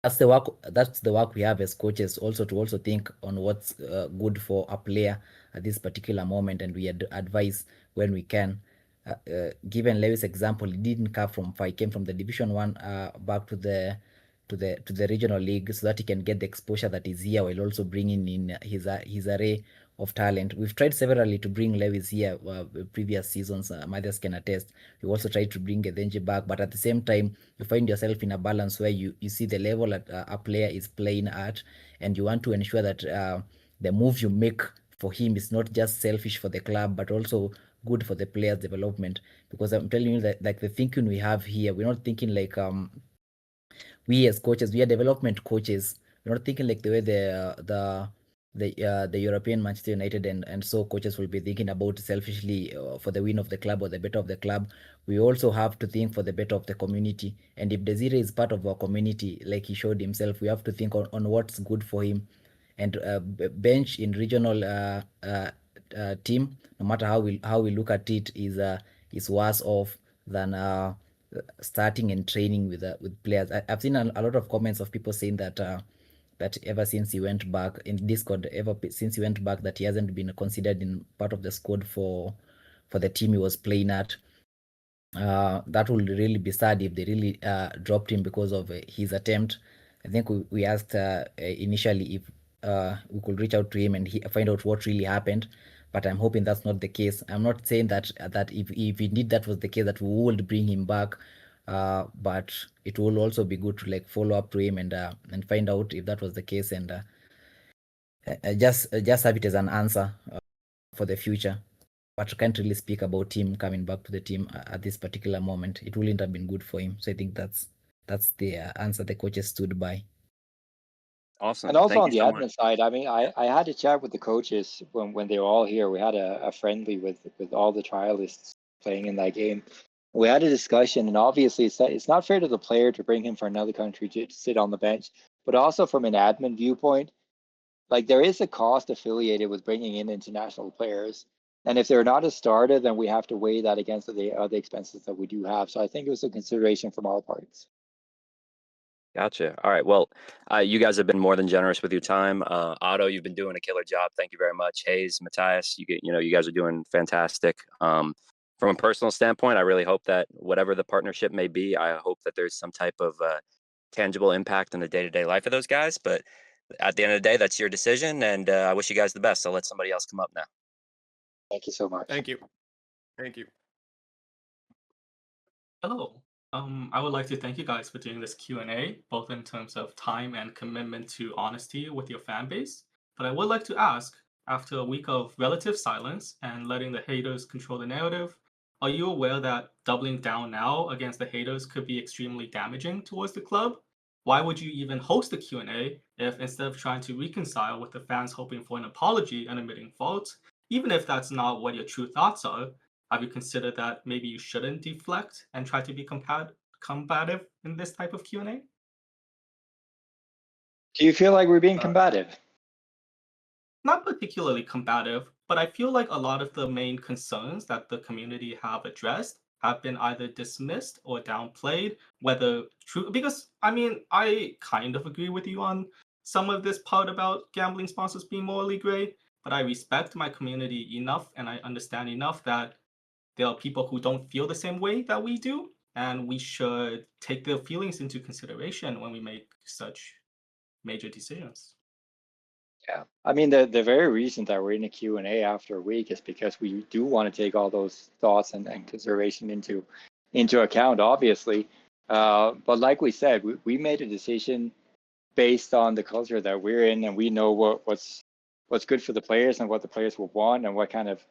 that's the work we have as coaches, also to think on what's good for a player at this particular moment, and we advise when we can. Given Lewis' example, he didn't come from far; he came from the Division 1 back to the regional league, so that he can get the exposure that is here, while also bringing in his array of talent. We've tried severally to bring Lewis here previous seasons. Mathias can attest. We also tried to bring Gedenji back, but at the same time, you find yourself in a balance where you see the level that a player is playing at, and you want to ensure that the move you make for him is not just selfish for the club, but also good for the player's development. Because I'm telling you that, like, the thinking we have here, we're not thinking like we as coaches, we are development coaches. We're not thinking like the way the the European Manchester United, and so coaches will be thinking about selfishly for the win of the club or the better of the club. We also have to think for the better of the community. And if Desire is part of our community, like he showed himself, we have to think on what's good for him. And bench in regional team, no matter how we look at it, is worse off than starting and training with players. I've seen a lot of comments of people saying that that ever since he went back in Discord, since he went back, that he hasn't been considered in part of the squad for the team he was playing at. That would really be sad if they really dropped him because of his attempt. I think we asked initially if we could reach out to him and find out what really happened, but I'm hoping that's not the case. I'm not saying that if indeed that was the case, that we would bring him back, but it will also be good to like follow up to him and find out if that was the case, and just have it as an answer for the future. But I can't really speak about him coming back to the team at this particular moment. It wouldn't have been good for him. So I think that's the answer the coaches stood by. Awesome. And also Thank on the you so admin much. side, I mean, I had a chat with the coaches when they were all here. We had a friendly with all the trialists playing in that game. We had a discussion, and obviously it's not fair to the player to bring him from another country to sit on the bench, but also from an admin viewpoint, like there is a cost affiliated with bringing in international players. And if they're not a starter, then we have to weigh that against the other expenses that we do have. So I think it was a consideration from all parts. Gotcha. All right. Well, you guys have been more than generous with your time. Otto, you've been doing a killer job. Thank you very much. Hayes, Mathias, you guys are doing fantastic. From a personal standpoint, I really hope that whatever the partnership may be, I hope that there's some type of tangible impact on the day-to-day life of those guys. But at the end of the day, that's your decision, and I wish you guys the best. I'll let somebody else come up now. Thank you so much. Thank you. Thank you. Hello. I would like to thank you guys for doing this Q&A, both in terms of time and commitment to honesty with your fan base. But I would like to ask, after a week of relative silence and letting the haters control the narrative, are you aware that doubling down now against the haters could be extremely damaging towards the club? Why would you even host a Q&A if instead of trying to reconcile with the fans hoping for an apology and admitting fault, even if that's not what your true thoughts are, have you considered that maybe you shouldn't deflect and try to be combative in this type of Q&A? Do you feel like we're being combative? Not particularly combative, but I feel like a lot of the main concerns that the community have addressed have been either dismissed or downplayed, whether true, because I mean, I kind of agree with you on some of this part about gambling sponsors being morally gray, but I respect my community enough and I understand enough that there are people who don't feel the same way that we do, and we should take their feelings into consideration when we make such major decisions. Yeah, I mean, the very reason that we're in a Q&A after a week is because we do want to take all those thoughts and consideration into account, obviously. But like we said, we made a decision based on the culture that we're in, and we know what's good for the players and what the players will want and what kind of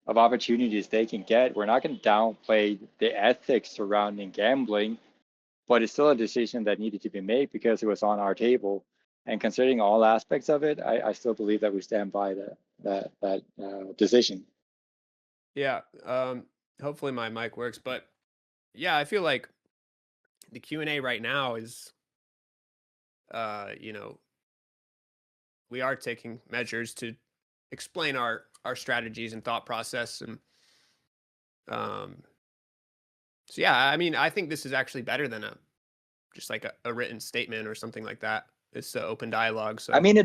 opportunities they can get. We're not going to downplay the ethics surrounding gambling, but it's still a decision that needed to be made because it was on our table. And considering all aspects of it, I still believe that we stand by that decision. Yeah. Hopefully my mic works, but yeah, I feel like the Q&A right now is, we are taking measures to explain our strategies and thought process, and so yeah, I mean, I think this is actually better than just like a written statement or something like that. It's an open dialogue. So I mean, a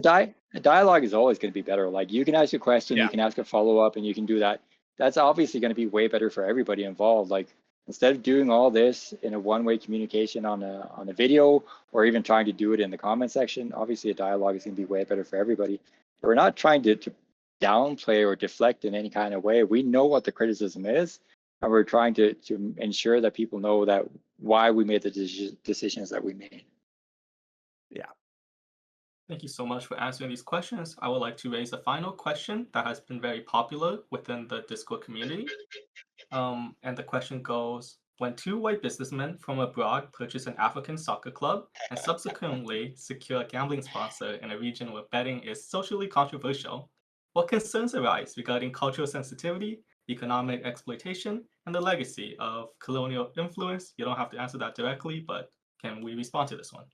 dialogue is always going to be better. Like you can ask a question, Yeah. you can ask a follow-up, and you can do that. That's obviously going to be way better for everybody involved. Like instead of doing all this in a one-way communication on a video or even trying to do it in the comment section, obviously a dialogue is going to be way better for everybody. We're not trying to downplay or deflect in any kind of way. We know what the criticism is, and we're trying to ensure that people know that why we made the decisions that we made. yeah. Thank you so much for answering these questions. I would like to raise a final question that has been very popular within the Discord community. And the question goes, When two white businessmen from abroad purchase an African soccer club and subsequently secure a gambling sponsor in a region where betting is socially controversial, what concerns arise regarding cultural sensitivity, economic exploitation, and the legacy of colonial influence? You don't have to answer that directly, but can we respond to this one?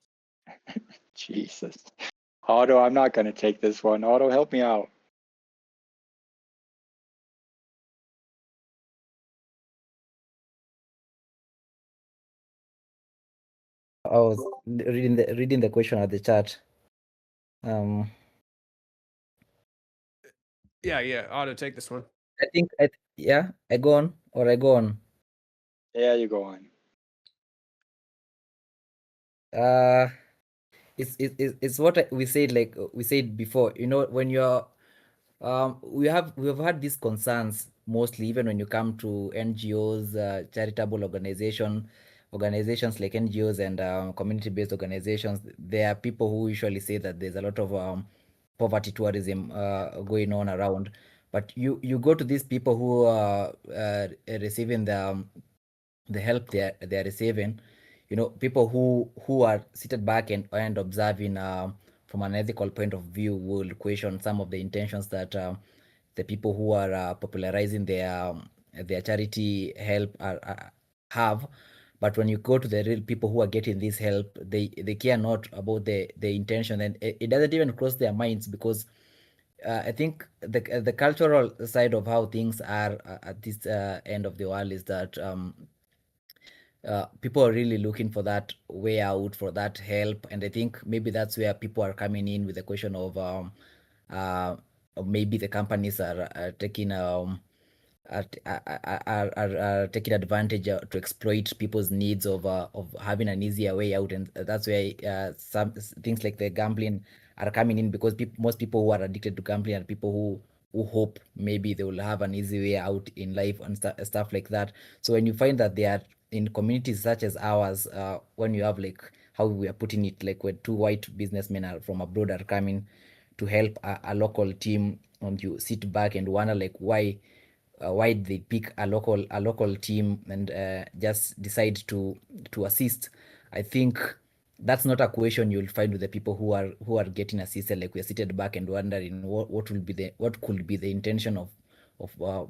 Jesus. Otto, I'm not going to take this one. Otto, help me out. I was reading the question at the chat. Yeah, Otto, take this one. I think I go on or I go on. Yeah, you go on. It's what we said, like we said before. You know, when you're we have had these concerns mostly even when you come to NGOs, charitable organizations like NGOs and community-based organizations. There are people who usually say that there's a lot of poverty tourism going on around, but you go to these people who are receiving the help they're receiving. You know, people who are seated back and observing from an ethical point of view will question some of the intentions that the people who are popularizing their charity help have. But when you go to the real people who are getting this help, they care not about the intention, and it doesn't even cross their minds, because I think the cultural side of how things are at this end of the world is that people are really looking for that way out, for that help, and I think maybe that's where people are coming in with the question of maybe the companies are taking are taking advantage to exploit people's needs of having an easier way out, and that's where some things like the gambling are coming in, because most people who are addicted to gambling are people who hope maybe they will have an easy way out in life and stuff like that. So when you find that they are in communities such as ours, when you have like how we are putting it, like where two white businessmen are from abroad are coming to help a local team, and you sit back and wonder like why they pick a local team and just decide to assist. I think that's not a question you'll find with the people who are getting assisted. Like we're seated back and wondering what could be the intention of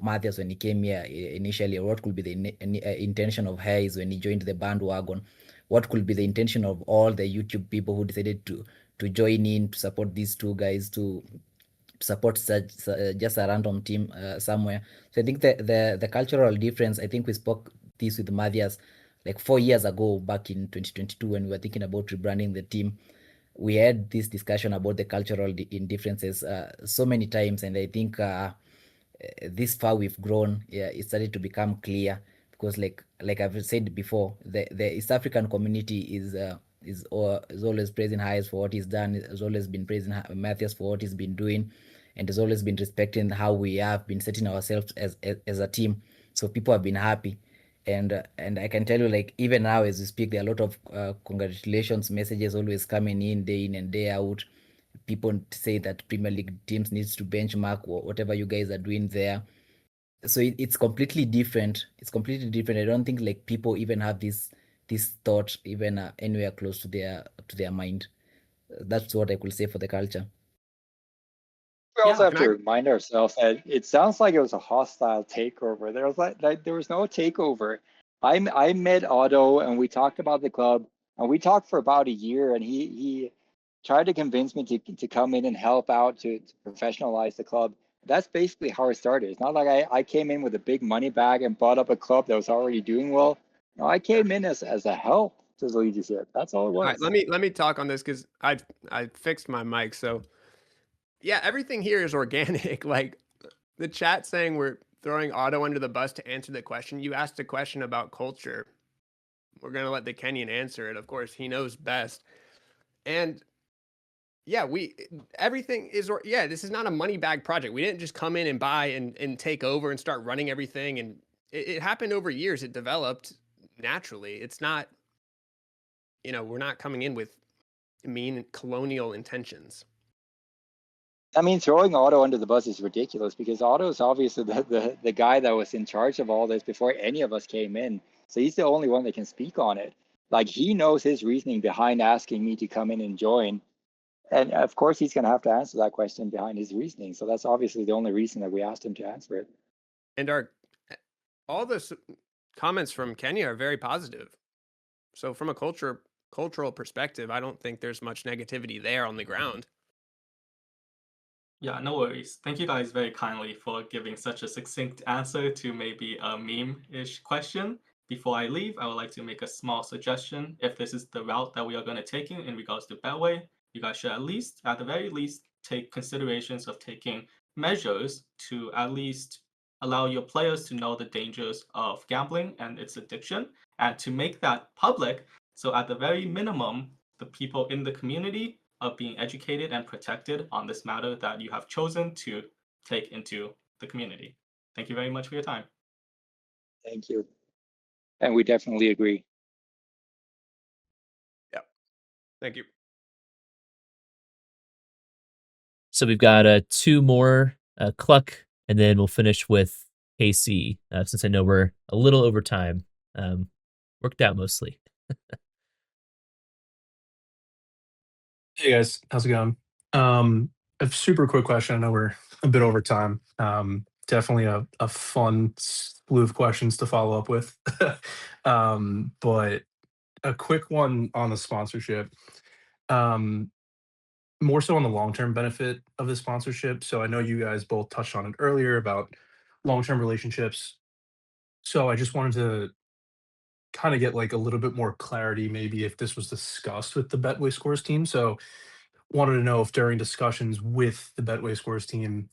Mathias when he came here initially, or what could be the intention of Hayes when he joined the bandwagon. What could be the intention of all the YouTube people who decided to join in to support these two guys, to support such just a random team somewhere. So I think the cultural difference, I think we spoke this with Mathias like 4 years ago, back in 2022, when we were thinking about rebranding the team. We had this discussion about the cultural differences so many times, and I think this far we've grown. Yeah, it started to become clear, because like I've said before, the East African community is always praising Hayes for what he's done, has always been praising Mathias for what he's been doing, and has always been respecting how we have been setting ourselves as a team. So people have been happy, and I can tell you, like even now as we speak, there are a lot of congratulations messages always coming in day in and day out. People say that Premier League teams needs to benchmark whatever you guys are doing there. So it's completely different. It's completely different. I don't think like people even have this thought even anywhere close to their mind. That's what I could say for the culture. We also have Can to I- remind ourselves that it sounds like it was a hostile takeover. There was like there was no takeover. I met Otto and we talked about the club, and we talked for about a year, and he tried to convince me to come in and help out to professionalize the club. That's basically how it started. It's not like I came in with a big money bag and bought up a club that was already doing well. No, I came in as a help to the leadership. That's all it All was. right, let me talk on this because I fixed my mic. So yeah, everything here is organic. Like the chat saying we're throwing Otto under the bus to answer the question. You asked a question about culture. We're gonna let the Kenyan answer it. Of course, he knows best. And yeah, everything is this is not a money bag project. We didn't just come in and buy and take over and start running everything. And it happened over years. It developed naturally. It's not, we're not coming in with mean colonial intentions. I mean, throwing Otto under the bus is ridiculous, because Otto is obviously the guy that was in charge of all this before any of us came in. So he's the only one that can speak on it. Like, he knows his reasoning behind asking me to come in and join. And of course, he's going to have to answer that question behind his reasoning. So that's obviously the only reason that we asked him to answer it. And all the comments from Kenya are very positive. So from a cultural perspective, I don't think there's much negativity there on the ground. Yeah, no worries. Thank you guys very kindly for giving such a succinct answer to maybe a meme-ish question. Before I leave, I would like to make a small suggestion. If this is the route that we are going to take in regards to Betway, you guys should at the very least, take considerations of taking measures to at least allow your players to know the dangers of gambling and its addiction, and to make that public. So at the very minimum, the people in the community are being educated and protected on this matter that you have chosen to take into the community. Thank you very much for your time. Thank you. And we definitely agree. Yeah. Thank you. So we've got 2 more, Cluck, and then we'll finish with KC, since I know we're a little over time. Worked out mostly. Hey guys, how's it going? A super quick question. I know we're a bit over time. Definitely a fun slew of questions to follow up with. But a quick one on the sponsorship. More so on the long-term benefit of the sponsorship. So I know you guys both touched on it earlier about long-term relationships. So I just wanted to kind of get like a little bit more clarity, maybe if this was discussed with the Betway Scores team. So wanted to know if during discussions with the Betway Scores team,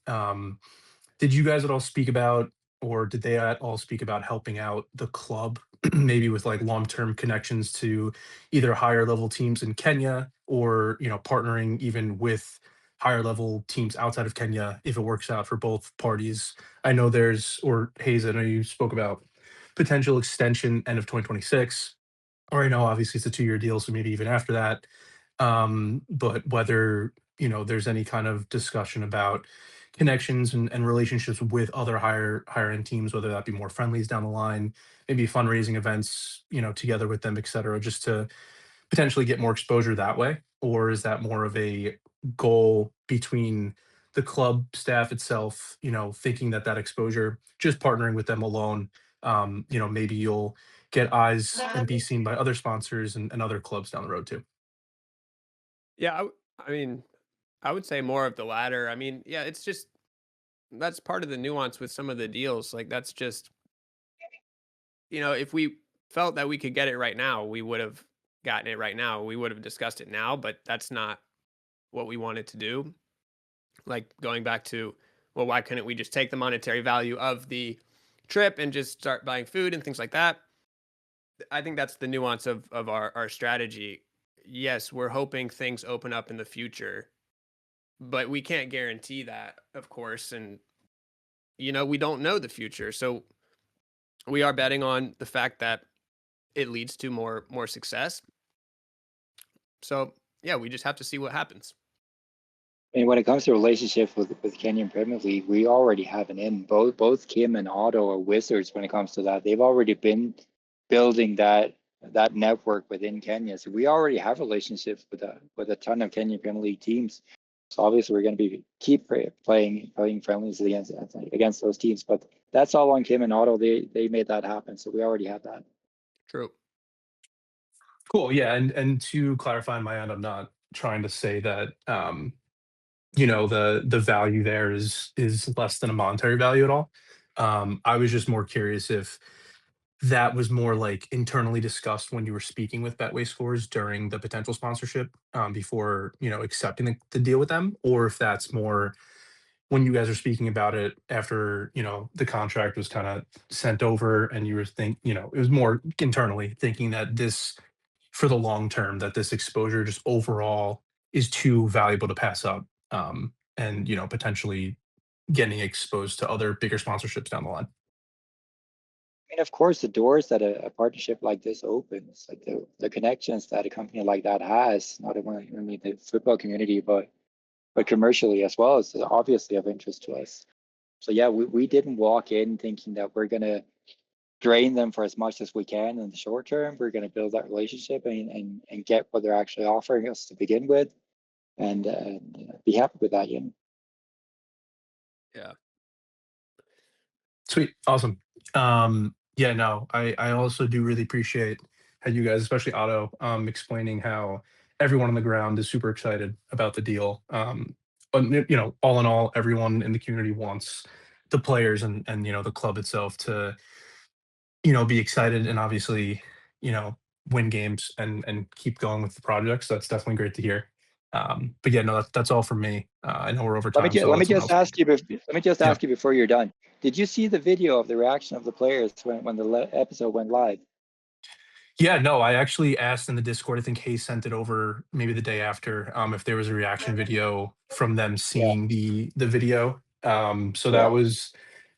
did you guys at all speak about, or did they at all speak about helping out the club, maybe with like long-term connections to either higher level teams in Kenya, or partnering even with higher level teams outside of Kenya if it works out for both parties? I know or Hayes, I know you spoke about potential extension end of 2026, or I know obviously it's a 2-year deal, so maybe even after that. But whether there's any kind of discussion about connections and relationships with other higher end teams, whether that be more friendlies down the line, maybe fundraising events, together with them, et cetera, just to potentially get more exposure that way? Or is that more of a goal between the club staff itself, thinking that exposure, just partnering with them alone, maybe you'll get eyes and be seen by other sponsors and other clubs down the road too? Yeah, I mean, I would say more of the latter. I mean, yeah, it's just that's part of the nuance with some of the deals. Like, that's just, if we felt that we could get it right now, we would have gotten it right now. We would have discussed it now, but that's not what we wanted to do. Like, going back to, well, why couldn't we just take the monetary value of the trip and just start buying food and things like that? I think that's the nuance of our strategy. Yes, we're hoping things open up in the future, but we can't guarantee that, of course. And, we don't know the future. So we are betting on the fact that it leads to more success. So yeah, we just have to see what happens. And when it comes to relationships with Kenyan Premier League, we already have an in. Both Kim and Otto are wizards when it comes to that. They've already been building that network within Kenya. So we already have relationships with a ton of Kenyan Premier League teams. So obviously we're going to keep playing friendlies against those teams. But that's all on Kim and Otto. They made that happen. So we already have that. True. Cool. Yeah. And to clarify on my end, I'm not trying to say that the value there is less than a monetary value at all. I was just more curious if that was more like internally discussed when you were speaking with Betway Scores during the potential sponsorship, before accepting the deal with them, or if that's more when you guys are speaking about it after the contract was kind of sent over, and you were it was more internally thinking that this, for the long term, that this exposure just overall is too valuable to pass up, and potentially getting exposed to other bigger sponsorships down the line. I mean, of course, the doors that a partnership like this opens, like the connections that a company like that has, not only the football community, but commercially as well, is obviously of interest to us. So yeah, we didn't walk in thinking that we're gonna drain them for as much as we can in the short term. We're going to build that relationship and get what they're actually offering us to begin with, and be happy with that. Yeah. Sweet. Awesome. Yeah, no, I also do really appreciate how you guys, especially Otto, explaining how everyone on the ground is super excited about the deal. But all in all, everyone in the community wants the players and the club itself to be excited and obviously win games and keep going with the project. So that's definitely great to hear. But yeah, no, that's all from me. I know we're over time. Let me someone just else- ask you. Let me just Yeah. ask you before you're done. Did you see the video of the reaction of the players when the episode went live? Yeah, no, I actually asked in the Discord. I think Hayes sent it over maybe the day after. If there was a reaction video from them seeing the video. So Yeah.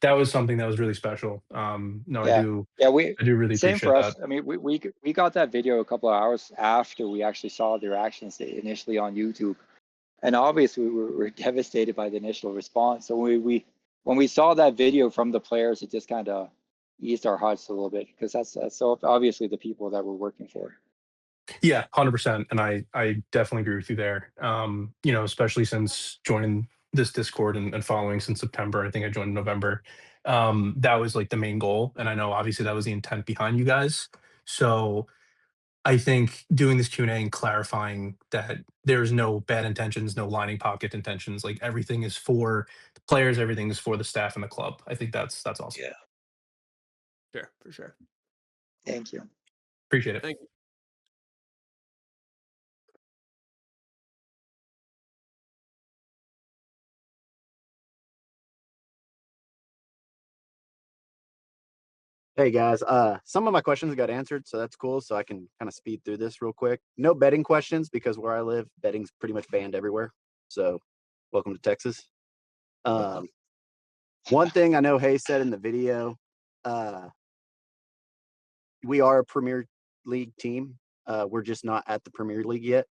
that was something that was really special. No, Yeah. I do really Same appreciate for that. us. I mean, we got that video a couple of hours after we actually saw the reactions initially on YouTube, and obviously we were devastated by the initial response. So when we saw that video from the players, it just kind of eased our hearts a little bit, because that's so obviously the people that we're working for. Yeah, 100%. And I definitely agree with you there. Especially since joining this Discord and following since September. I think I joined in November. That was like the main goal. And I know obviously that was the intent behind you guys. So I think doing this Q&A and clarifying that there's no bad intentions, no lining pocket intentions, like everything is for the players, everything is for the staff and the club. I think that's awesome. Yeah. Sure, for sure. Thank you. Appreciate it. Thank you. Hey guys, some of my questions got answered, so that's cool. So I can kind of speed through this real quick. No betting questions because where I live, betting's pretty much banned everywhere. So welcome to Texas. One thing I know Hayes said in the video, we are a Premier League team. We're just not at the Premier League yet.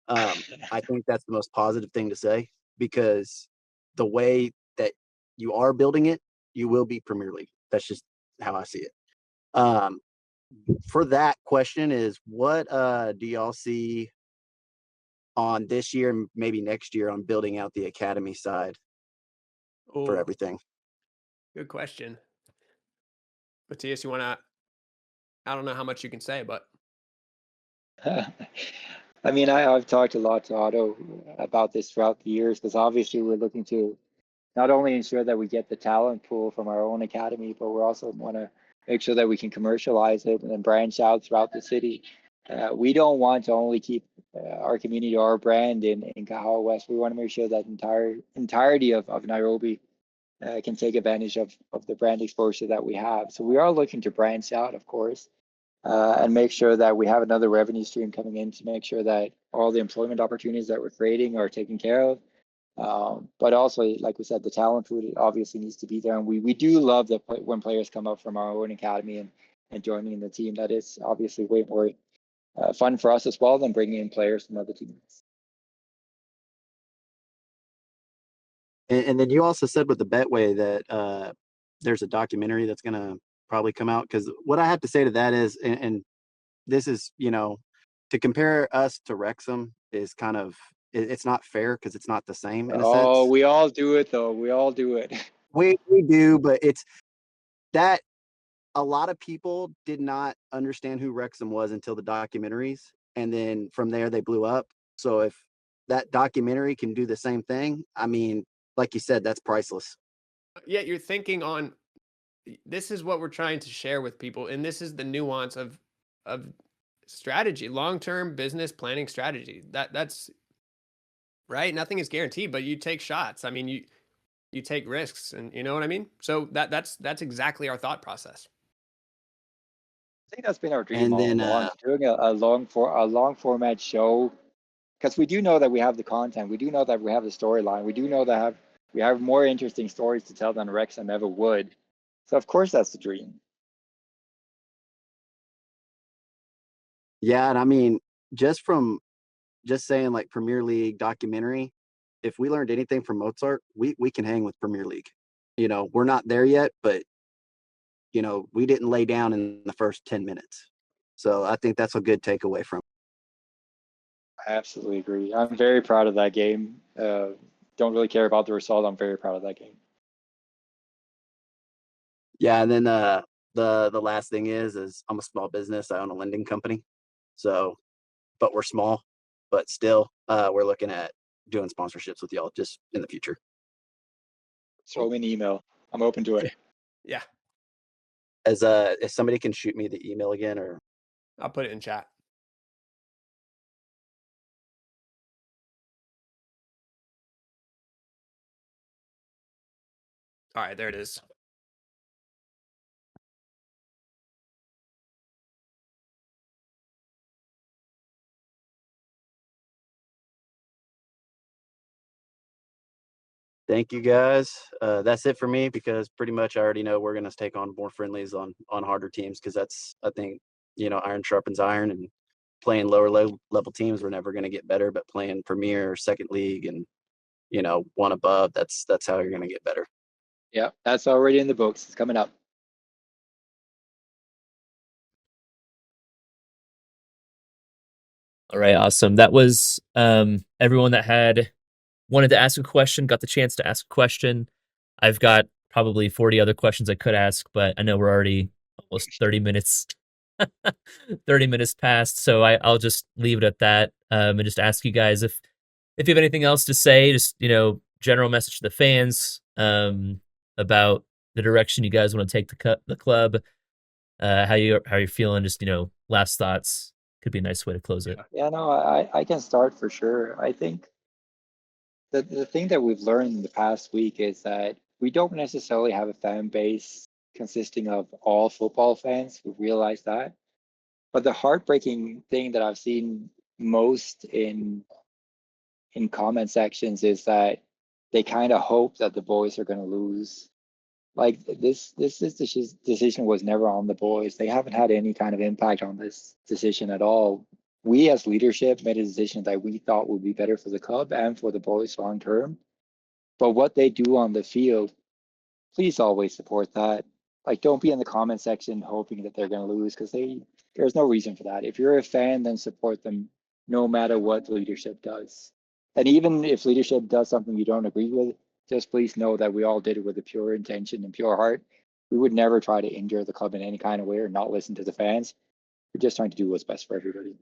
I think that's the most positive thing to say, because the way that you are building it, you will be Premier League. That's just how I see it. For that question is, what do y'all see on this year and maybe next year on building out the academy side for Oh, everything? good question. Mathias, you want to? I don't know how much you can say, but I mean, I've talked a lot to Otto about this throughout the years, because obviously we're looking to not only ensure that we get the talent pool from our own academy, but we also want to make sure that we can commercialize it and then branch out throughout the city. We don't want to only keep our community or our brand in Kahawa West. We want to make sure that entirety of Nairobi can take advantage of the brand exposure that we have. So we are looking to branch out, of course, and make sure that we have another revenue stream coming in to make sure that all the employment opportunities that we're creating are taken care of. But also, like we said, the talent pool obviously needs to be there. And we do love that when players come up from our own academy and joining in the team. That is obviously way more fun for us as well than bringing in players from other teams. And then you also said with the Betway that there's a documentary that's going to probably come out. Because what I have to say to that is, and this is, to compare us to Wrexham is kind of, it's not fair because it's not the same in a sense. We all do it though. We all do it. We do, but it's that a lot of people did not understand who Wrexham was until the documentaries. And then from there, they blew up. So if that documentary can do the same thing, I mean, like you said, that's priceless. yeah, you're thinking on. This is what we're trying to share with people, and this is the nuance of strategy, long-term business planning strategy. That's right. Nothing is guaranteed, but you take shots. I mean, you take risks, and you know what I mean. So that's exactly our thought process. I think that's been our dream And all then, along, doing a long format show, because we do know that we have the content, we do know that we have the storyline, we do know that we have more interesting stories to tell than Wrexham ever would. So of course that's the dream. yeah, and I mean, just saying like Premier League documentary, if we learned anything from Mozart, we can hang with Premier League. We're not there yet, but we didn't lay down in the first 10 minutes. So I think that's a good takeaway from it. I absolutely agree. I'm very proud of that game. Don't really care about the result. I'm very proud of that game. Yeah, and then the last thing is I'm a small business. I own a lending company. So, but we're small, but still we're looking at doing sponsorships with y'all just in the future. Throw me an email. I'm open to it. Yeah, If somebody can shoot me the email again, or I'll put it in chat. All right, there it is. thank you guys. That's it for me because pretty much I already know we're going to take on more friendlies on harder teams because that's, I think, iron sharpens iron, and playing lower level teams, we're never going to get better, but playing Premier or second league and, one above, that's how you're going to get better. Yeah, that's already in the books. It's coming up. All right, awesome. That was everyone that wanted to ask a question, got the chance to ask a question. I've got probably 40 other questions I could ask, but I know we're already almost 30 minutes 30 minutes past, so I'll just leave it at that, and just ask you guys if you have anything else to say, just general message to the fans about the direction you guys want to take the club, how you're feeling, just last thoughts could be a nice way to close it. Yeah, no, I can start for sure. I think the thing that we've learned in the past week is that we don't necessarily have a fan base consisting of all football fans. We realize that. But the heartbreaking thing that I've seen most in comment sections is that they kind of hope that the boys are going to lose. Like this decision was never on the boys. They haven't had any kind of impact on this decision at all. We as leadership made a decision that we thought would be better for the club and for the boys long term. But what they do on the field, please always support that. Like, don't be in the comment section hoping that they're going to lose, because there's no reason for that. If you're a fan, then support them no matter what leadership does. And even if leadership does something you don't agree with, just please know that we all did it with a pure intention and pure heart. We would never try to injure the club in any kind of way or not listen to the fans. We're just trying to do what's best for everybody.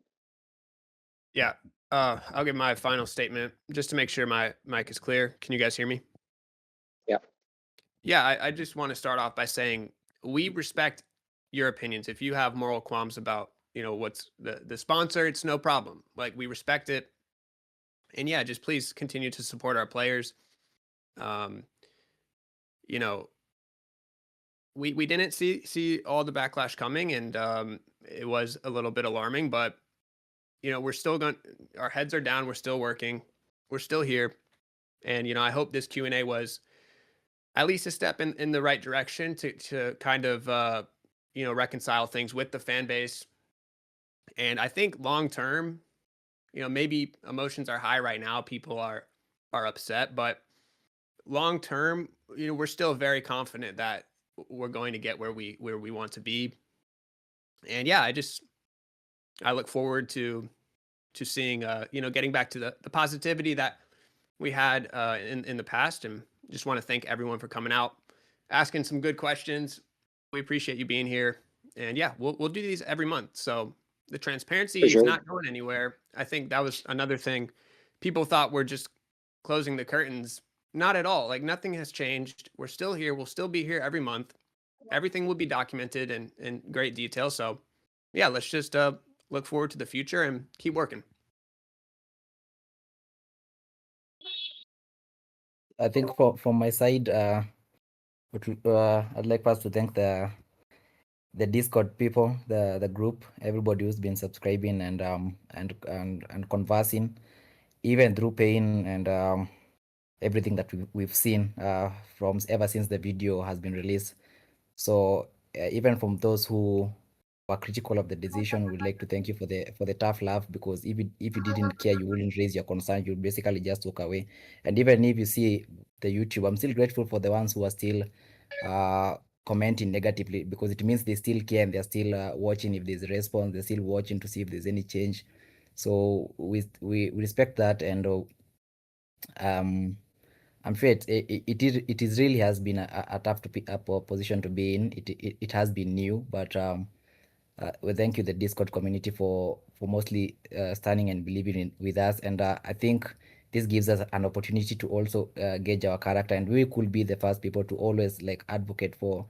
Yeah, I'll give my final statement just to make sure my mic is clear. Can you guys hear me? Yeah. Yeah, I just want to start off by saying we respect your opinions. If you have moral qualms about, what's the sponsor, it's no problem. Like, we respect it. And yeah, just please continue to support our players. We didn't see all the backlash coming, and it was a little bit alarming, but we're still our heads are down, we're still working, we're still here. And I hope this Q&A was at least a step in the right direction to kind of reconcile things with the fan base. And I think long term, maybe emotions are high right now, people are upset, but long term, we're still very confident that we're going to get where we want to be. And yeah, I look forward to seeing getting back to the positivity that we had in the past. And just want to thank everyone for coming out, asking some good questions. We appreciate you being here. And yeah, we'll do these every month. So the transparency is not going anywhere. I think that was another thing. People thought we're just closing the curtains. Not at all. Like, nothing has changed. We're still here. We'll still be here every month. Everything will be documented in great detail. So yeah, let's just look forward to the future and keep working. I think from my side, I'd like first to thank the Discord people, the group, everybody who's been subscribing and conversing, even through pain and everything that we've seen from ever since the video has been released. So even from those who were critical of the decision, we'd like to thank you for the tough love, because if you didn't care, you wouldn't raise your concern, you'd basically just walk away. And even if you see the YouTube, I'm still grateful for the ones who are still commenting negatively, because it means they still care and they're still watching if there's a response. They're still watching to see if there's any change. So we respect that, and I'm sure it is really has been a tough position to be in. It has been new, but we thank you, the Discord community, for mostly standing and believing with us. And I think this gives us an opportunity to also gauge our character, and we could be the first people to always like advocate for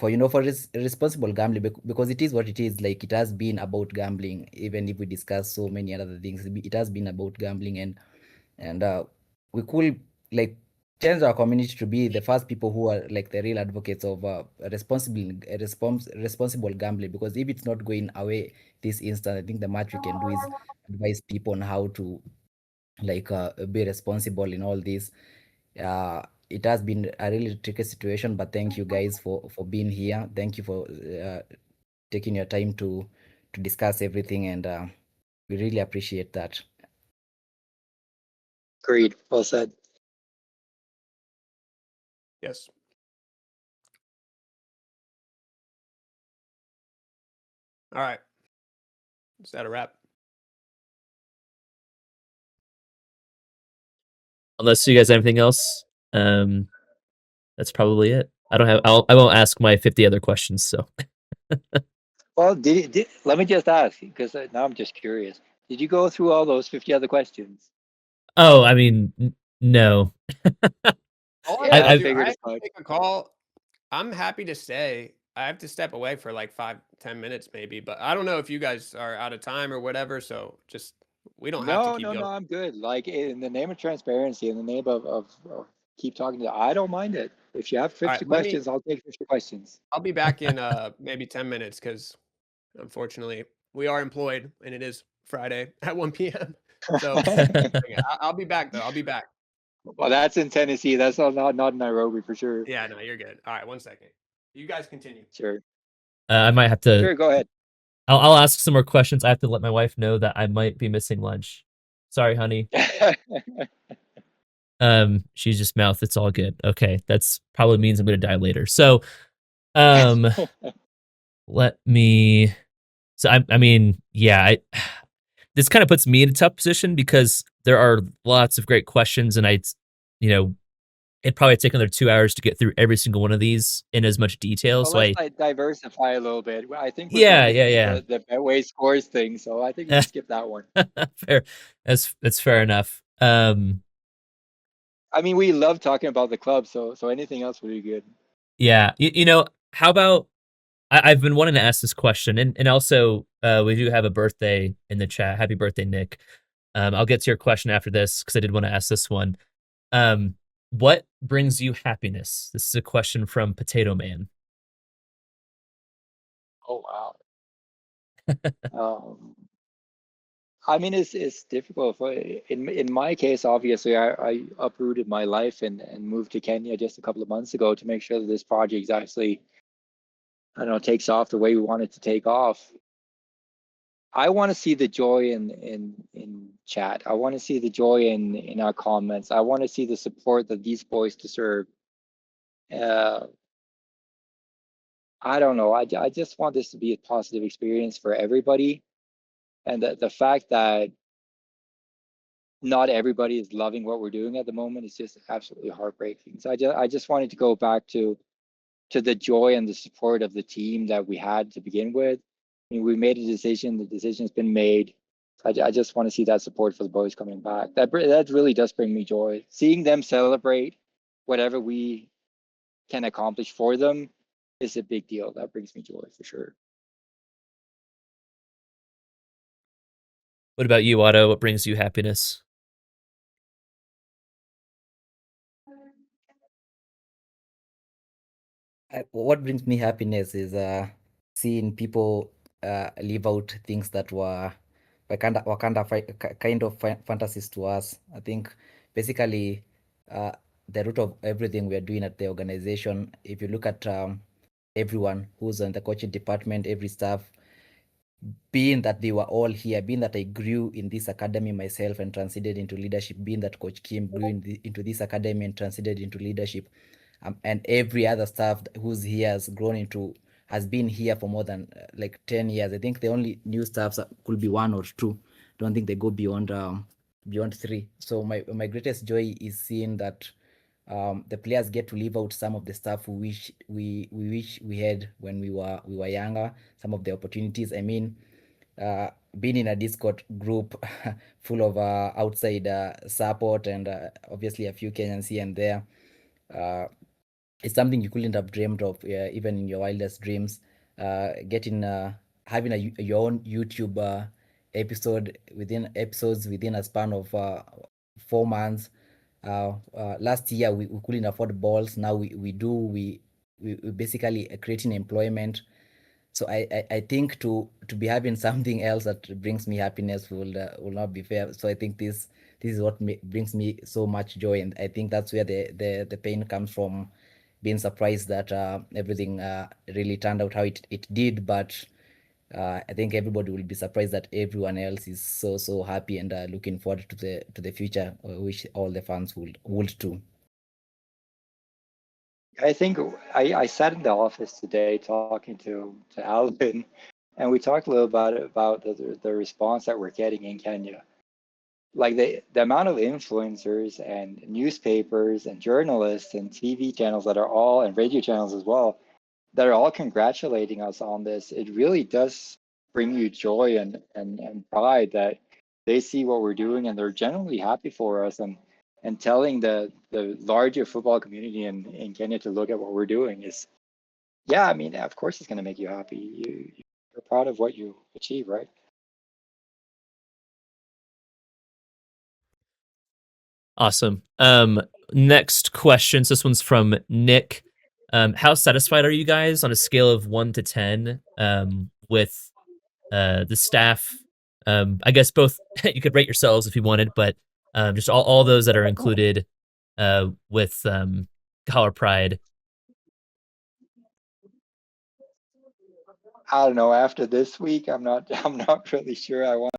responsible gambling, because it is what it is. Like, it has been about gambling. Even if we discuss so many other things, it has been about gambling, and we could like change our community to be the first people who are like the real advocates of responsible gambling. Because if it's not going away this instant, I think the much we can do is advise people on how to like be responsible in all this. It has been a really tricky situation, but thank you guys for being here. Thank you for taking your time to discuss everything, and we really appreciate that. Agreed. Well said. Yes. All right. Is that a wrap? Unless you guys have anything else, that's probably it. I won't ask my 50 other questions. So. Well, let me just ask, because now I'm just curious. Did you go through all those 50 other questions? Oh, I mean, no. I figured as much. Take a call. I'm happy to stay. I have to step away for like 5-10 minutes maybe, but I don't know if you guys are out of time or whatever. So just, we don't have to keep going. No, I'm good. Like, in the name of transparency, in the name of keep talking to, I don't mind it. If you have 50 questions, I'll take 50 questions. I'll be back in maybe 10 minutes, because unfortunately we are employed and it is Friday at 1 p.m. So yeah, I'll be back though. I'll be back. Well, that's in Tennessee. That's not in Nairobi for sure. Yeah, no, you're good. All right, 1 second. You guys continue. Sure. I might have to. Sure, go ahead. I'll ask some more questions. I have to let my wife know that I might be missing lunch. Sorry, honey. She's just mouthed. It's all good. Okay, that's probably means I'm gonna die later. So, let me. So I mean, yeah. This kind of puts me in a tough position, because there are lots of great questions, and it'd probably take another 2 hours to get through every single one of these in as much detail. Well, so let's diversify a little bit. I think yeah. The Betway scores thing, so I think we can skip that one. Fair. That's fair enough. I mean, we love talking about the club, so anything else would be good. Yeah. How about, I've been wanting to ask this question, and also we do have a birthday in the chat. Happy birthday, Nick. I'll get to your question after this, because I did want to ask this one. What brings you happiness? This is a question from Potato Man. Oh, wow. I mean, it's difficult. In my case, obviously, I uprooted my life and moved to Kenya just a couple of months ago to make sure that this project actually, I don't know, takes off the way we want it to take off. I want to see the joy in chat. I want to see the joy in our comments. I want to see the support that these boys deserve. I don't know. I just want this to be a positive experience for everybody. And the fact that not everybody is loving what we're doing at the moment is just absolutely heartbreaking. So I just wanted to go back to the joy and the support of the team that we had to begin with. I mean, we made a decision. The decision's been made. I just want to see that support for the boys coming back. That really does bring me joy. Seeing them celebrate whatever we can accomplish for them is a big deal. That brings me joy for sure. What about you, Otto? What brings you happiness? What brings me happiness is seeing people live out things that were kind of fantasies to us. I think basically the root of everything we are doing at the organization, if you look at everyone who's in the coaching department, every staff, being that they were all here, being that I grew in this academy myself and transited into leadership, being that Coach Kim grew into this academy and transited into leadership, and every other staff who's here has been here for more than like 10 years. I think the only new staffs could be 1 or 2. Don't think they go beyond 3. So my greatest joy is seeing that the players get to live out some of the stuff we wish we had when we were younger. Some of the opportunities. I mean, being in a Discord group full of outside support and obviously a few Kenyans here and there. It's something you couldn't have dreamed of even in your wildest dreams. Having your own YouTube episodes within a span of 4 months. Last year we couldn't afford balls. Now we do. We basically creating employment. So I think to be having something else that brings me happiness will not be fair. So I think this is what brings me so much joy, and I think that's where the pain comes from, being surprised that everything really turned out how it did. But I think everybody will be surprised that everyone else is so happy and looking forward to the future, which all the fans would too. I think I sat in the office today talking to Alvin, and we talked a little about the response that we're getting in Kenya. Like the amount of influencers and newspapers and journalists and TV channels that are all, and radio channels as well, that are all congratulating us on this. It really does bring you joy and pride that they see what we're doing and they're genuinely happy for us, and telling the larger football community in Kenya to look at what we're doing is, yeah, I mean, of course it's going to make you happy. You're proud of what you achieve, right? Awesome. Next question. So this one's from Nick. How satisfied are you guys on a scale of 1 to 10 with the staff? I guess both you could rate yourselves if you wanted, but just all those that are included with Kahawa Pride. I don't know. After this week, I'm not really sure. I want.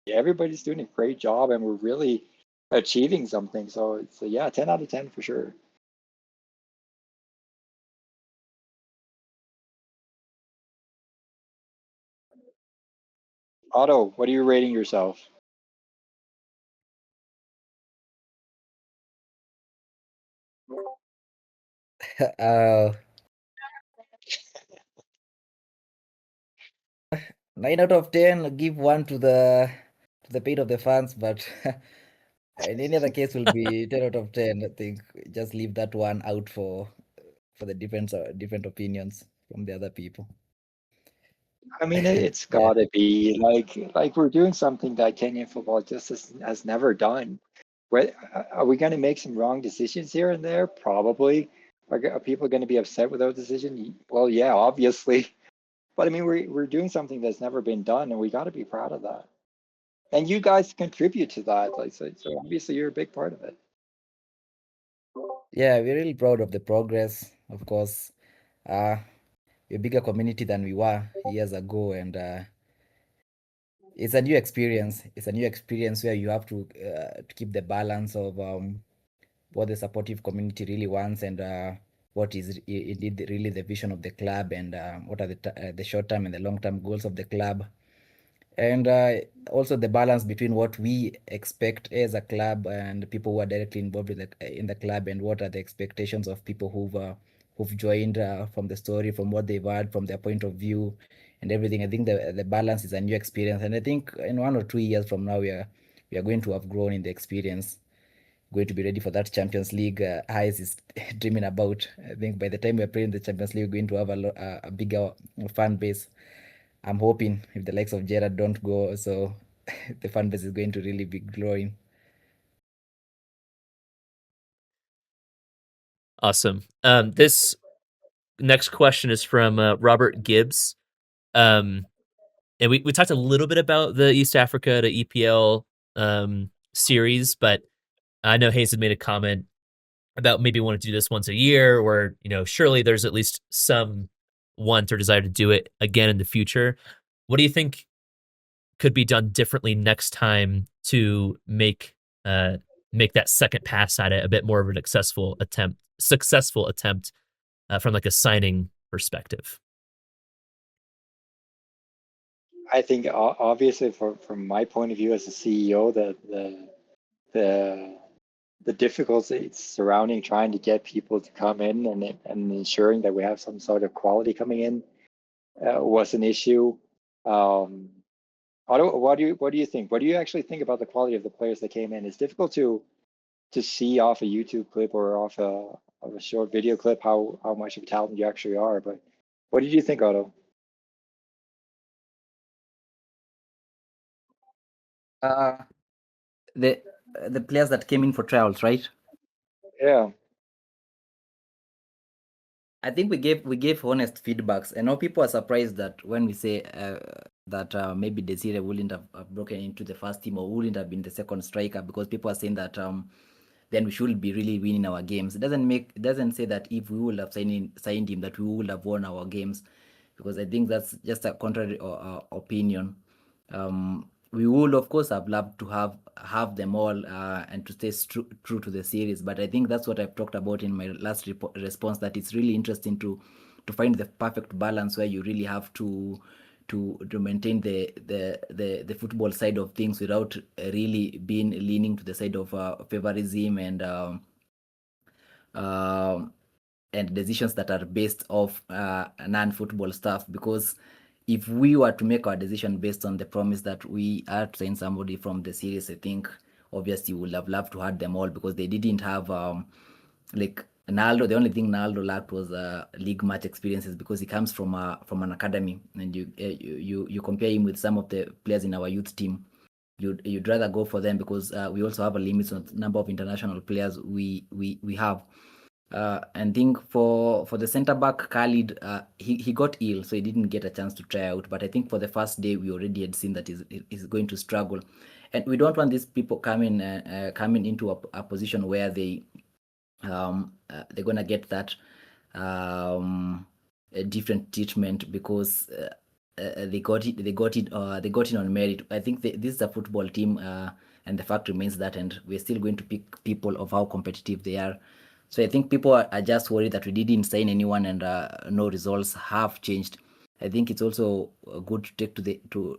Everybody's doing a great job, and we're really achieving something. So it's yeah, 10 out of 10 for sure. Otto, what are you rating yourself? uh, 9 out of 10. Give 1 to the pain of the fans, but in any other case will be 10 out of 10. I think just leave that one out for the different opinions from the other people. I mean, it's Yeah. got to be like we're doing something that Kenyan football just has never done. Are we going to make some wrong decisions here and there? Probably. Are people going to be upset with those decisions? Well, yeah, obviously. But I mean, we're doing something that's never been done, and we got to be proud of that. And you guys contribute to that, like so obviously you're a big part of it. Yeah, we're really proud of the progress. Of course, we're a bigger community than we were years ago, and it's a new experience. It's a new experience where you have to keep the balance of what the supportive community really wants and what is indeed really the vision of the club, and what are the short-term and the long-term goals of the club. And also the balance between what we expect as a club and people who are directly involved in the club, and what are the expectations of people who've joined from the story, from what they've heard, from their point of view, and everything. I think the balance is a new experience, and I think in 1 or 2 years from now we are going to have grown in the experience, going to be ready for that Champions League highs is dreaming about. I think by the time we're playing the Champions League, we're going to have a bigger fan base. I'm hoping if the likes of Gerard don't go, so the fan base is going to really be growing. Awesome. This next question is from Robert Gibbs. And we talked a little bit about the East Africa to EPL series, but I know Hayes had made a comment about maybe want to do this once a year, or surely there's at least some want or desire to do it again in the future. What do you think could be done differently next time to make that second pass at it a bit more of an successful attempt from like a signing perspective? I think obviously from my point of view as a CEO, the difficulties surrounding trying to get people to come in and ensuring that we have some sort of quality coming in was an issue. Otto, what do you think? What do you actually think about the quality of the players that came in? It's difficult to see off a YouTube clip or off a short video clip how much of a talent you actually are. But what did you think, Otto? The players that came in for trials, right? Yeah. I think we gave honest feedbacks. I know people are surprised that when we say that maybe Desire wouldn't have broken into the first team or wouldn't have been the second striker, because people are saying that then we should be really winning our games. It doesn't say that if we would have signed him that we would have won our games, because I think that's just a contrary opinion. We would of course have loved to have them all and to stay true to the series, but I think that's what I've talked about in my last response, that it's really interesting to find the perfect balance where you really have to maintain the football side of things without really being leaning to the side of favorism and decisions that are based off non-football stuff. Because if we were to make our decision based on the promise that we are to sign somebody from the series, I think obviously we would have loved to have them all, because they didn't have like Naldo. The only thing Naldo lacked was league match experiences, because he comes from an academy, and you compare him with some of the players in our youth team. You'd rather go for them, because we also have a limit on the number of international players we have. And think for the center back Khalid, he got ill, so he didn't get a chance to try out. But I think for the first day we already had seen that he's going to struggle, and we don't want these people coming into a position where they're gonna get that a different treatment because they got it on merit. I think this is a football team, and the fact remains that, and we're still going to pick people of how competitive they are. So I think people are just worried that we didn't sign anyone and no results have changed. I think it's also good to take to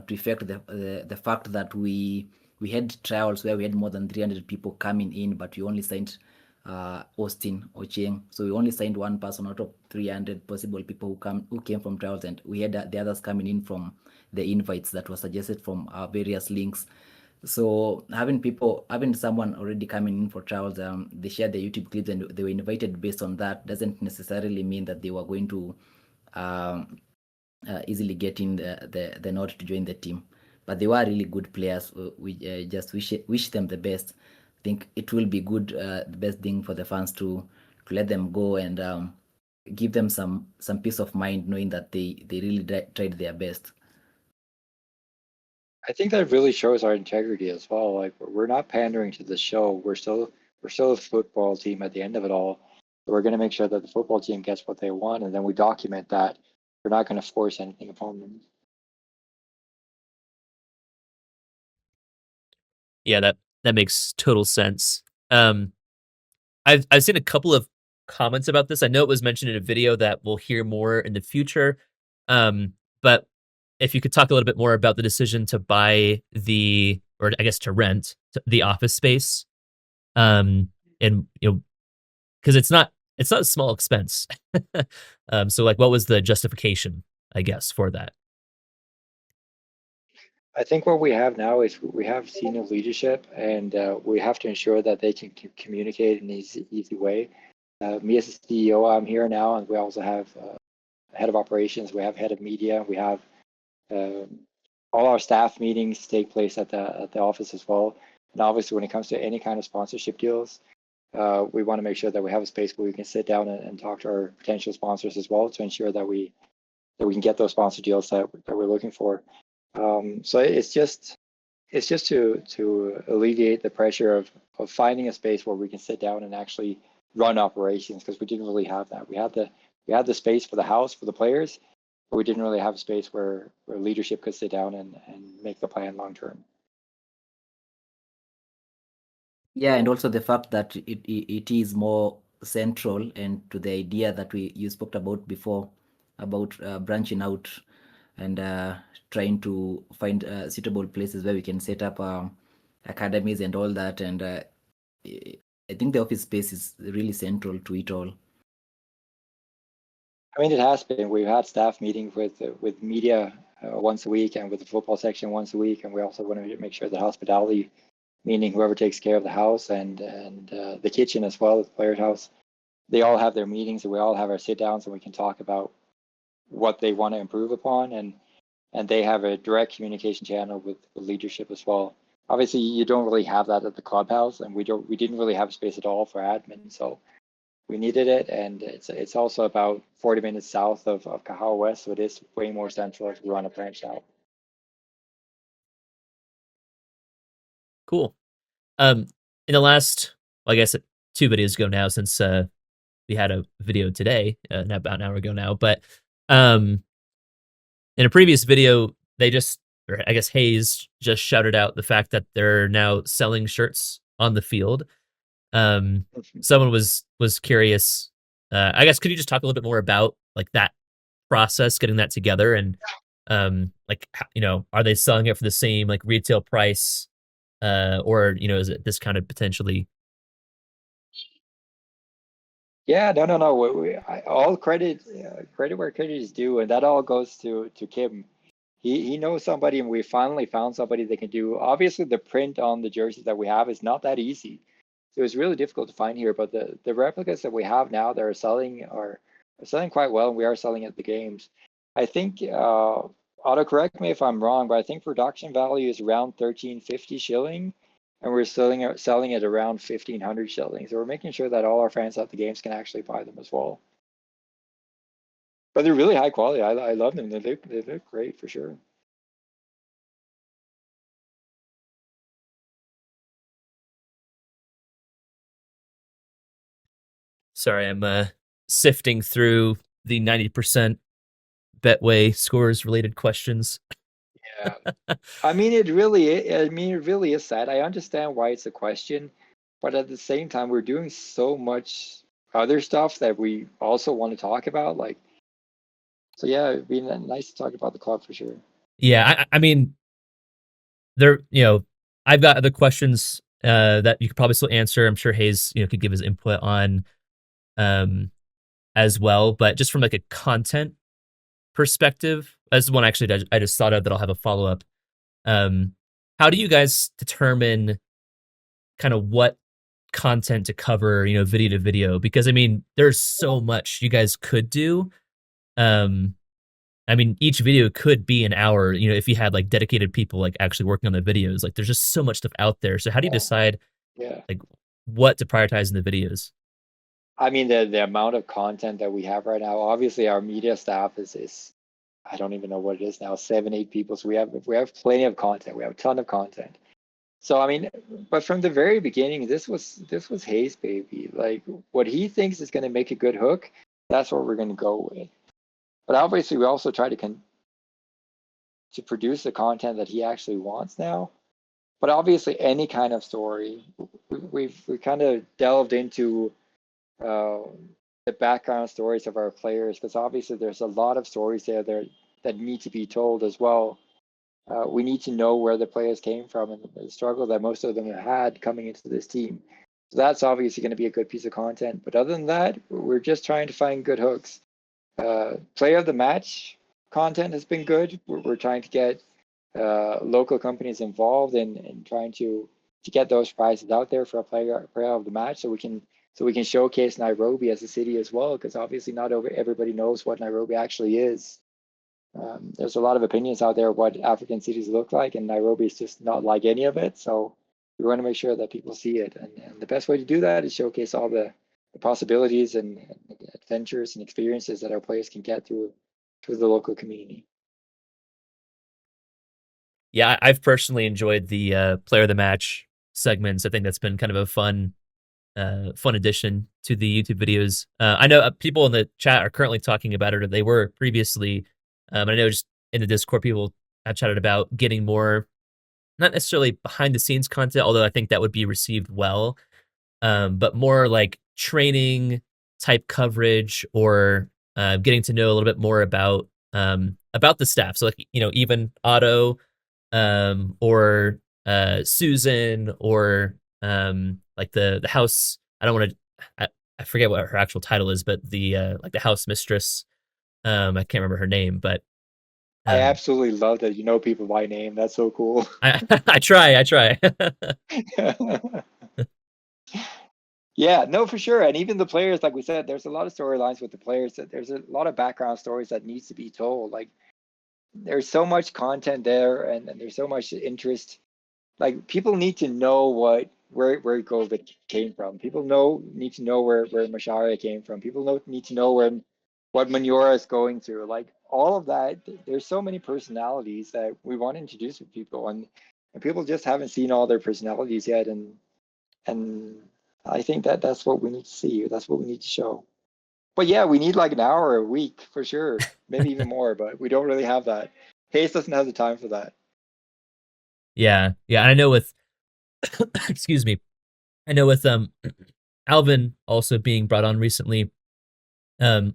effect the fact that we had trials where we had more than 300 people coming in, but we only signed Austin Ocheng. So we only signed one person out of 300 possible people who came from trials, and we had the others coming in from the invites that were suggested from various links. So having someone already coming in for trials, they shared the YouTube clips and they were invited based on that, doesn't necessarily mean that they were going to easily get in the nod to join the team. But they were really good players. We just wish them the best. I think it will be good, the best thing for the fans to let them go and give them some peace of mind, knowing that they really tried their best. I think that really shows our integrity as well. Like, we're not pandering to the show. We're still a football team at the end of it all. We're going to make sure that the football team gets what they want, and then we document that. We're not going to force anything upon them. Yeah, that makes total sense. I've seen a couple of comments about this. I know it was mentioned in a video that we'll hear more in the future. But if you could talk a little bit more about the decision to buy or I guess to rent the office space, and because it's not a small expense. So like, what was the justification, I guess, for that? I think what we have now is we have senior leadership, and we have to ensure that they can communicate in an easy way. Me as a CEO, I'm here now, and we also have head of operations, we have head of media, we have all our staff meetings take place at the office as well. And obviously, when it comes to any kind of sponsorship deals, we want to make sure that we have a space where we can sit down and talk to our potential sponsors as well to ensure that we can get those sponsor deals that we're looking for. So it's just it's just to alleviate the pressure of finding a space where we can sit down and actually run operations, because we didn't really have that. We had the space for the house for the players, but we didn't really have a space where leadership could sit down and make the plan long term. Yeah, and also the fact that it is more central and to the idea that you spoke about before about branching out and trying to find suitable places where we can set up academies and all that. And I think the office space is really central to it all. I mean, it has been. We've had staff meetings with media once a week and with the football section once a week, and we also want to make sure that hospitality, meaning whoever takes care of the house and the kitchen as well, the player's house, they all have their meetings and we all have our sit downs and we can talk about what they want to improve upon, and they have a direct communication channel with leadership as well. Obviously, you don't really have that at the clubhouse, and we didn't really have space at all for admin, so we needed it, and it's also about 40 minutes south of Kahawa West, so it is way more central to run a branch out. Cool. In the last, well, I guess 2 videos ago now, since we had a video today, about an hour ago now, but in a previous video, or I guess Hayes just shouted out the fact that they're now selling shirts on the field. Someone was curious. I guess could you just talk a little bit more about like that process, getting that together, and like are they selling it for the same like retail price, or is it discounted potentially? Yeah, no. All credit where credit is due, and that all goes to Kim. He knows somebody, and we finally found somebody that can do. Obviously, the print on the jerseys that we have is not that easy, so it's really difficult to find here. But the replicas that we have now, that are selling quite well, and we are selling at the games. I think Otto, correct me if I'm wrong, but I think production value is around 1350 shilling, and we're selling at around 1500 shilling. So we're making sure that all our fans at the games can actually buy them as well. But they're really high quality. I love them. They look great for sure. Sorry, I'm sifting through the 90% Betway scores related questions. Yeah, I mean, it really is sad. I understand why it's a question, but at the same time, we're doing so much other stuff that we also want to talk about. So yeah, it'd be nice to talk about the club for sure. Yeah, I mean, there, I've got other questions that you could probably still answer. I'm sure Hayes, could give his input on as well. But just from like a content perspective, as one actually I just thought of that I'll have a follow up. How do you guys determine kind of what content to cover, video to video? Because I mean, there's so much you guys could do. I mean, each video could be an hour, if you had like dedicated people like actually working on the videos. Like there's just so much stuff out there. So how do you decide like what to prioritize in the videos? I mean, the amount of content that we have right now, obviously our media staff is I don't even know what it is now, 7, 8 people. So we have plenty of content. We have a ton of content. So I mean, but from the very beginning, this was Hayes' baby. Like what he thinks is going to make a good hook, that's what we're going to go with. But obviously, we also try to produce the content that he actually wants now. But obviously, any kind of story, we kind of delved into the background stories of our players, because obviously there's a lot of stories there that need to be told as well. We need to know where the players came from and the struggle that most of them had coming into this team. So that's obviously going to be a good piece of content. But other than that, we're just trying to find good hooks. Player of the match content has been good. We're trying to get local companies involved in trying to get those prizes out there for a player of the match, so we can showcase Nairobi as a city as well, because obviously not everybody knows what Nairobi actually is. There's a lot of opinions out there of what African cities look like, and Nairobi is just not like any of it. So we want to make sure that people see it, and the best way to do that is showcase all the possibilities and adventures and experiences that our players can get through the local community. Yeah, I've personally enjoyed the player of the match segments. I think that's been kind of a fun addition to the YouTube videos. I know people in the chat are currently talking about it, or they were previously. I know just in the Discord, people have chatted about getting more, not necessarily behind the scenes content, although I think that would be received well, but more like training type coverage, or getting to know a little bit more about the staff. So like, even Otto, or Susan, or like the house. I don't want to. I forget what her actual title is, but the like the house mistress. I can't remember her name, but I absolutely love that you know people by name. That's so cool. I try. Yeah, no, for sure. And even the players, like we said, there's a lot of storylines with the players. That there's a lot of background stories that needs to be told. Like there's so much content there, and there's so much interest. Like people need to know where Govik came from. People need to know where Masharia came from. People need to know what Manura is going through. Like all of that. There's so many personalities that we want to introduce with people, and people just haven't seen all their personalities yet. And I think that's what we need to see. That's what we need to show. But yeah, we need like an hour a week for sure, maybe even more. But we don't really have that. Hayes doesn't have the time for that. Yeah. I know with excuse me. I know with Alvin also being brought on recently.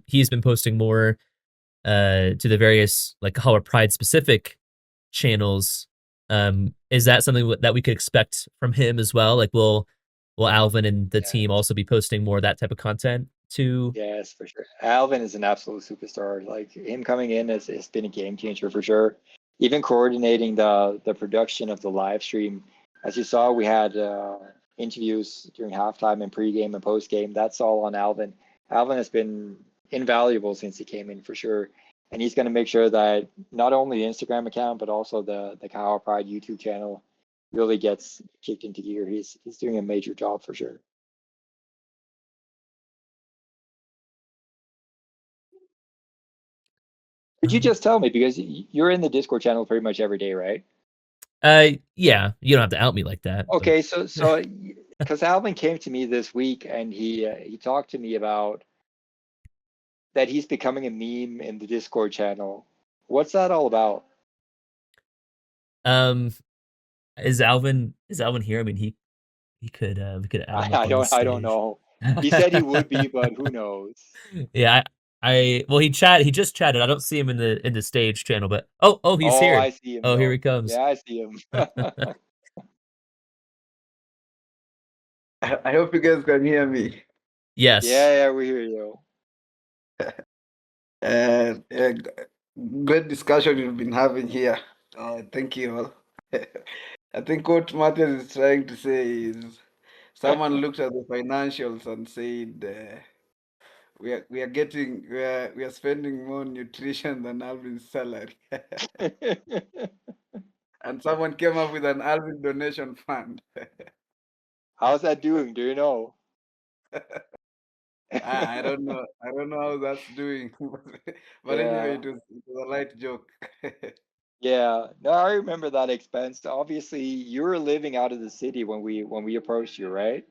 He's been posting more to the various like Kahawa Pride specific channels. Is that something that we could expect from him as well? Like, will Alvin and the team also be posting more of that type of content too? Yes, for sure. Alvin is an absolute superstar. Like him coming in has been a game changer for sure. Even coordinating the production of the live stream. As you saw, we had interviews during halftime and pregame and postgame. That's all on Alvin. Alvin has been invaluable since he came in for sure. And he's going to make sure that not only the Instagram account, but also the Kahawa Pride YouTube channel really gets kicked into gear. He's doing a major job for sure. Could you just tell me, because you're in the Discord channel pretty much every day, right? Yeah, you don't have to out me like that. Okay, so because Alvin came to me this week and he talked to me about that he's becoming a meme in the Discord channel. What's that all about? Is Alvin here? I mean, he could we could add him up I don't know. He said he would be, but who knows? Yeah, well, he just chatted. I don't see him in the stage channel, but oh he's here. I see him. Oh, here he comes. Yeah, I see him. I hope you guys can hear me. Yes. Yeah, we hear you. Great discussion you've been having here. Thank you all. I think what Mathias is trying to say is someone looked at the financials and said we are spending more nutrition than Alvin's salary. And someone came up with an Alvin donation fund. How's that doing? Do you know? I don't know. I don't know how that's doing. But anyway, it was a light joke. Yeah, no, I remember that expense. Obviously, you were living out of the city when we approached you, right?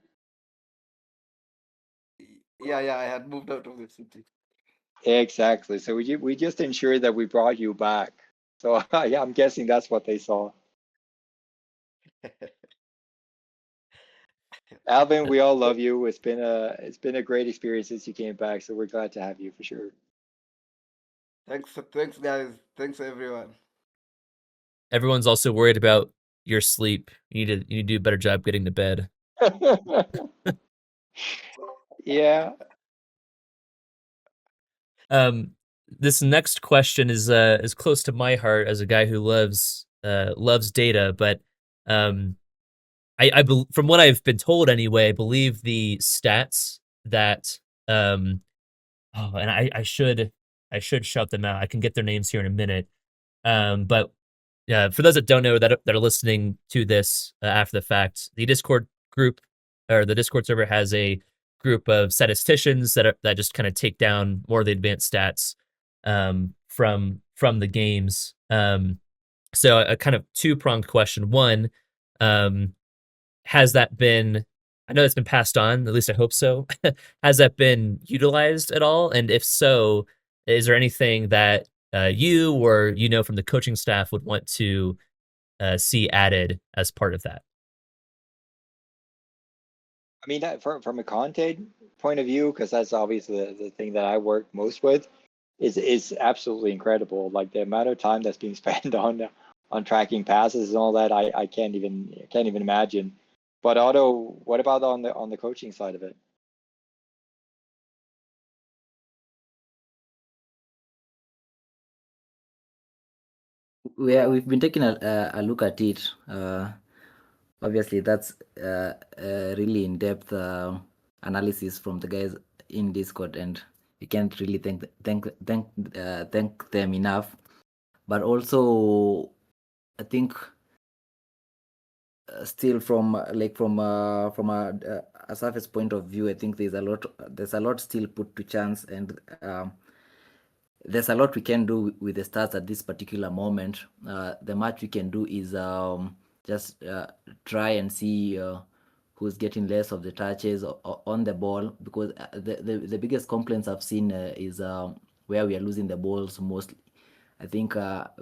Yeah, I had moved out of the city. Exactly. So we just ensured that we brought you back. So yeah, I'm guessing that's what they saw. Alvin, we all love you. It's been a great experience since you came back. So we're glad to have you for sure. Thanks guys. Thanks everyone. Everyone's also worried about your sleep. You need to do a better job getting to bed. Yeah. This next question is close to my heart as a guy who loves data, but I from what I've been told anyway, I believe the stats that and I should shout them out. I can get their names here in a minute. But for those that don't know that are listening to this after the fact, the Discord group or the Discord server has a group of statisticians that just kind of take down more of the advanced stats from the games. So a kind of two-pronged question. One, has that been, I know it's been passed on, at least I hope so. Has that been utilized at all? And if so, is there anything that you or from the coaching staff would want to see added as part of that? I mean, from a content point of view, because that's obviously the thing that I work most with, is absolutely incredible. Like the amount of time that's being spent on tracking passes and all that, I can't even imagine. But Otto, what about on the coaching side of it? We've been taking a look at it. Obviously, that's really in-depth analysis from the guys in Discord, and you can't really thank them enough. But also, I think still from a surface point of view, I think there's a lot still put to chance, and there's a lot we can do with the stats at this particular moment. The much we can do is just try and see who's getting less of the touches on the ball, because the biggest complaints I've seen is where we are losing the balls mostly. I think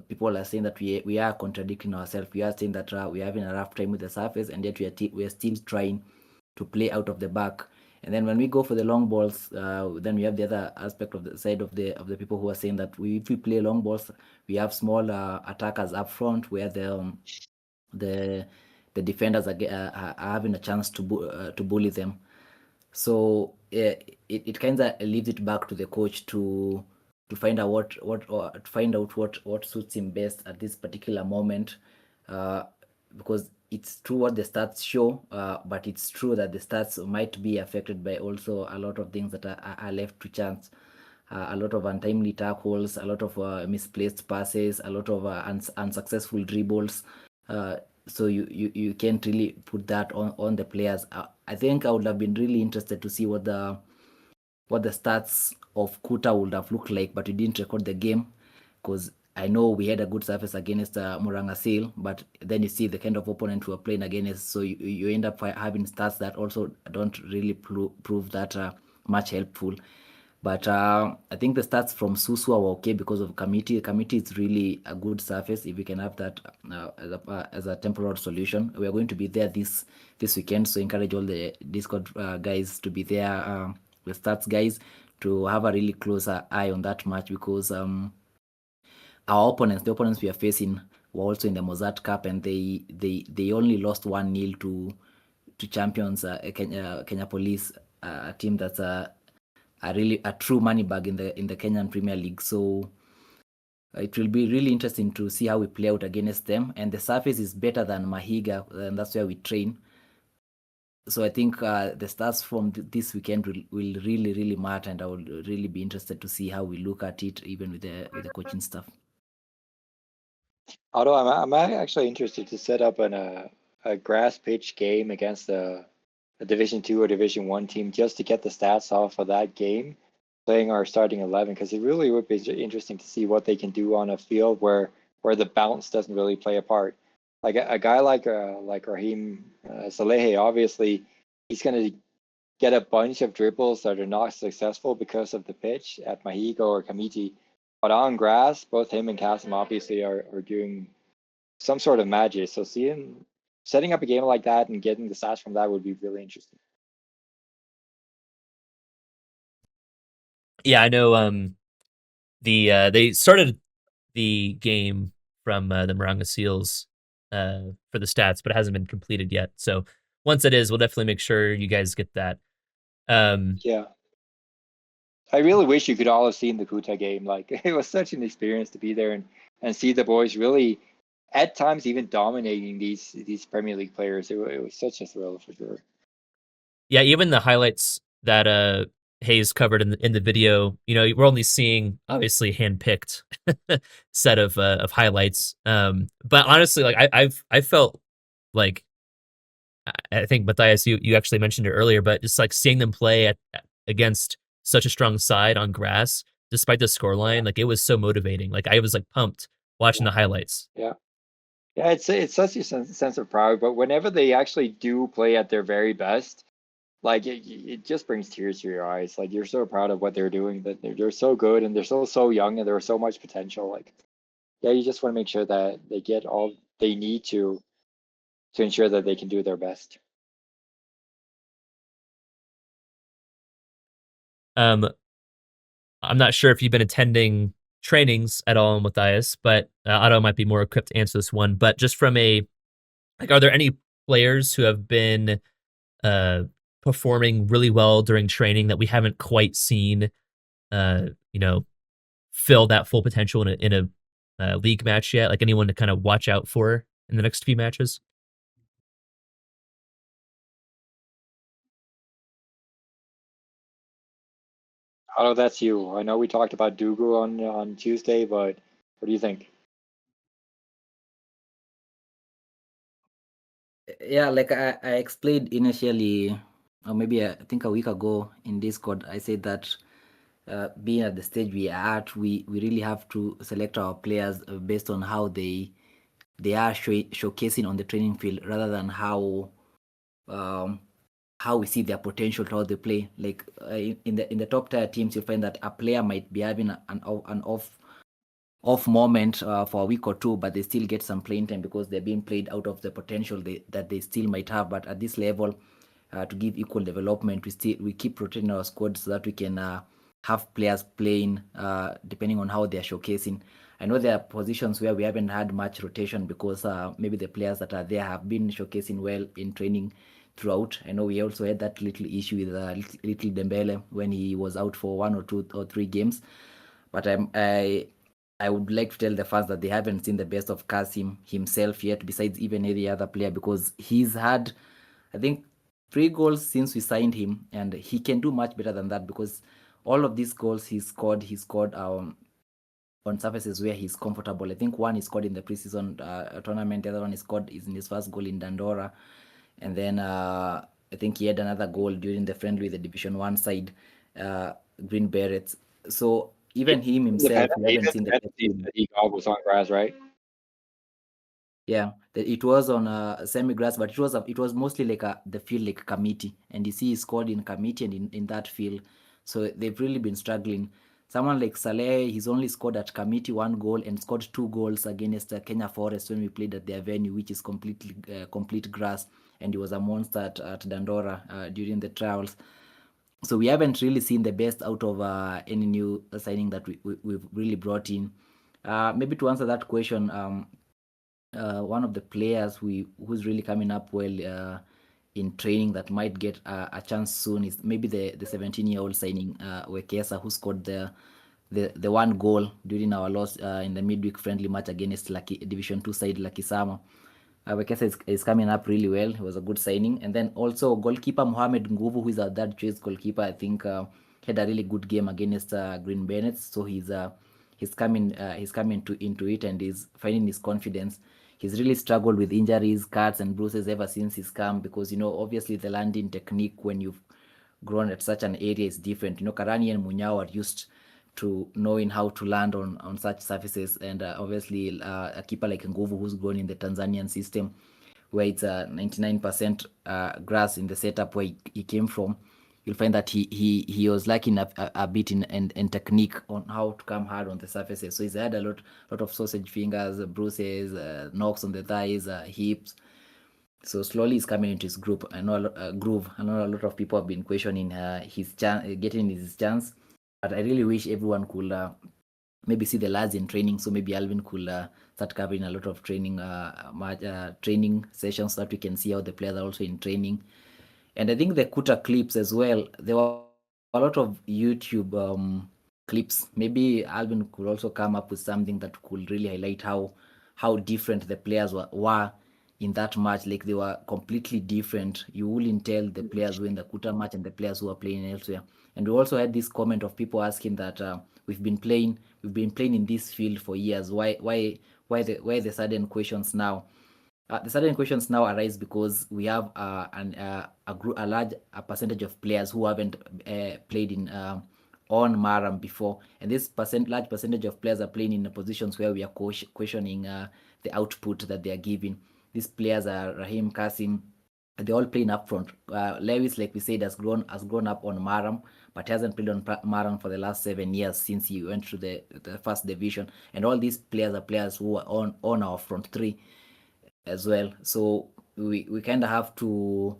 people are saying that we are contradicting ourselves. We are saying that we are having a rough time with the surface, and yet we are still trying to play out of the back. And then when we go for the long balls, then we have the other aspect of the side of the people who are saying that if we play long balls, we have small attackers up front where the defenders are having a chance to bully them. So it kind of leaves it back to the coach to find out what suits him best at this particular moment, because it's true what the stats show, but it's true that the stats might be affected by also a lot of things that are left to chance. A lot of untimely tackles, a lot of misplaced passes, a lot of unsuccessful dribbles. So you can't really put that on the players. I think I would have been really interested to see what the stats of Kuta would have looked like, but we didn't record the game because I know we had a good surface against Muranga Seal, but then you see the kind of opponent we were playing against, so you end up having stats that also don't really prove that much helpful. But I think the stats from Susua were okay because of Committee. Committee is really a good surface if we can have that as a temporary solution. We are going to be there this weekend, so encourage all the Discord guys to be there, the stats guys, to have a really closer eye on that match, because the opponents we are facing were also in the Mozart Cup, and they only lost 1-0 to champions Kenya Police, a team that's a true money bag in the Kenyan Premier League. So it will be really interesting to see how we play out against them. And the surface is better than Mahiga, and that's where we train. So I think the stats from this weekend will really, really matter, and I would really be interested to see how we look at it, even with the coaching staff. Otto, I'm actually interested to set up a grass pitch game against a Division 2 or Division 1 team, just to get the stats off of that game, playing our starting 11, because it really would be interesting to see what they can do on a field where the bounce doesn't really play a part. Like a guy like Raheem Salehe, obviously he's going to get a bunch of dribbles that are not successful because of the pitch at Mahigo or Kamiti. But on grass, both him and Kasim obviously are doing some sort of magic. So setting up a game like that and getting the stats from that would be really interesting. Yeah, I know. They started the game from the Muranga Seals for the stats, but it hasn't been completed yet. So once it is, we'll definitely make sure you guys get that. Yeah. I really wish you could all have seen the Kuta game. Like, it was such an experience to be there and see the boys really, at times, even dominating these Premier League players. It was such a thrill, for sure. Yeah, even the highlights that Hayes covered in the video, we're only seeing obviously handpicked set of highlights. But honestly, like I felt like, I think Mathias, you actually mentioned it earlier, but just like seeing them play against such a strong side on grass, despite the scoreline, like it was so motivating. Like I was like pumped watching the highlights. Yeah. Yeah, it's such a sense of pride, but whenever they actually do play at their very best, like it just brings tears to your eyes. Like you're so proud of what they're doing, that they're so good and they're so young and there's so much potential. Like, yeah, you just want to make sure that they get all they need to ensure that they can do their best. I'm not sure if you've been attending trainings at all, Mathias, but Otto might be more equipped to answer this one. But just from a are there any players who have been performing really well during training that we haven't quite seen, fill that full potential in a league match yet? Like anyone to kind of watch out for in the next few matches? Otto, that's you. I know we talked about Dugu on Tuesday, but what do you think? Yeah, like I explained initially, or maybe I think a week ago in Discord, I said that being at the stage we are at, we really have to select our players based on how they are showcasing on the training field rather than how we see their potential throughout the play. Like in the top tier teams, you find that a player might be having an off moment for a week or two, but they still get some playing time because they're being played out of the potential that they still might have. But at this level, to give equal development, we keep rotating our squad so that we can have players playing depending on how they're showcasing. I know there are positions where we haven't had much rotation because maybe the players that are there have been showcasing well in training throughout. I know we also had that little issue with little Dembele when he was out for 1 or 2 or 3 games. But I would like to tell the fans that they haven't seen the best of Kasim himself yet, besides even any other player, because he's had, I think, 3 goals since we signed him, and he can do much better than that because all of these goals he scored on surfaces where he's comfortable. I think one he scored in the preseason tournament, the other one he scored is in his first goal in Dandora, and then I think he had another goal during the friendly with the Division 1 side, Green Berets. So even him himself, we haven't seen the penalties that he got was on grass, right? Yeah, it was on semi-grass, but it was mostly like the field like committee, and you see he scored in committee and in that field, so they've really been struggling. Someone like Saleh, he's only scored at committee 1 goal and scored 2 goals against Kenya Forest when we played at their venue, which is complete grass, and he was a monster at Dandora during the trials. So we haven't really seen the best out of any new signing that we've really brought in. Maybe to answer that question, one of the players who's really coming up well in training that might get a chance soon is maybe the 17-year-old signing Wekesa, who scored the 1 goal during our loss in the midweek friendly match against Division 2 side Lucky Sama. Wekesa is coming up really well. It was a good signing. And then also goalkeeper Mohamed Nguvu, who is our third choice goalkeeper, I think had a really good game against Green Bennett. So he's coming into it and he's finding his confidence. He's really struggled with injuries, cuts, and bruises ever since he's come because, obviously the landing technique when you've grown at such an area is different. Karani and Munyao are used to knowing how to land on such surfaces, and obviously a keeper like Nguvu, who's grown in the Tanzanian system where it's 99% grass in the setup where he came from, you'll find that he was lacking a bit in technique on how to come hard on the surfaces. So he's had a lot of sausage fingers, bruises, knocks on the thighs, hips. So slowly he's coming into his groove. I know a lot of people have been questioning his getting his chance, but I really wish everyone could maybe see the lads in training. So maybe Alvin could start covering a lot of training training sessions so that we can see how the players are also in training. And I think the Kuta clips as well, there were a lot of YouTube clips. Maybe Alvin could also come up with something that could really highlight how different the players were in that match. Like they were completely different. You wouldn't tell the players who in the Kuta match and the players who are playing elsewhere. And we also had this comment of people asking that we've been playing in this field for years. Why the sudden questions now? The sudden questions now arise because we have a large percentage of players who haven't played in on Maram before, and this large percentage of players are playing in the positions where we are questioning the output that they are giving. These players are Raheem, Kasim. They're all playing up front. Lewis, like we said, has grown up on Maram, but hasn't played on Maram for the last 7 years since he went to the first division. And all these players are players who are on our front three as well. So we kind of have to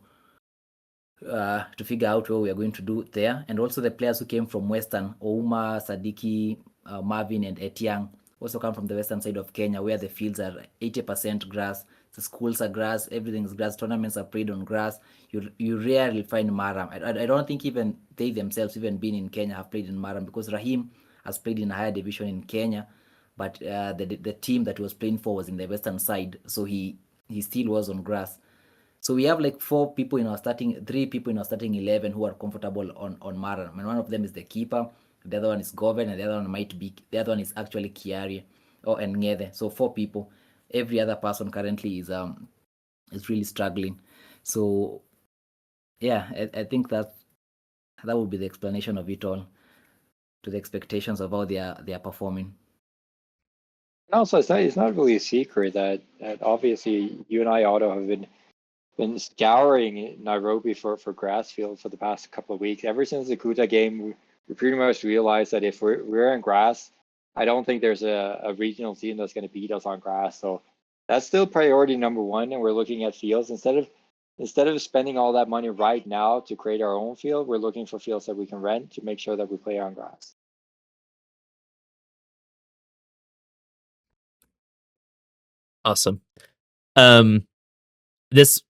figure out what we are going to do there. And also the players who came from Western, Ouma, Sadiki, Marvin, and Etiang, also come from the western side of Kenya, where the fields are 80% grass. The schools are grass, everything's grass. Tournaments are played on grass. You rarely find Maram. I don't think even they themselves, even being in Kenya, have played in Maram, because Raheem has played in a higher division in Kenya, but the team that he was playing for was in the western side, so he still was on grass. So we have like 3 people in our starting 11 who are comfortable on Maram, and one of them is the keeper. The other one is Goven, and the other one is actually Kiari and Ngede. So 4 people. Every other person currently is really struggling. So yeah, I think that would be the explanation of it all, to the expectations of how they are performing. And also, it's not really a secret that obviously you and I, Otto, have been scouring Nairobi for grass field for the past couple of weeks. Ever since the Kuta game, we pretty much realized that if we're in grass, I don't think there's a regional team that's going to beat us on grass. So that's still priority number 1, and we're looking at fields instead of spending all that money right now to create our own field. We're looking for fields that we can rent to make sure that we play on grass. Awesome. This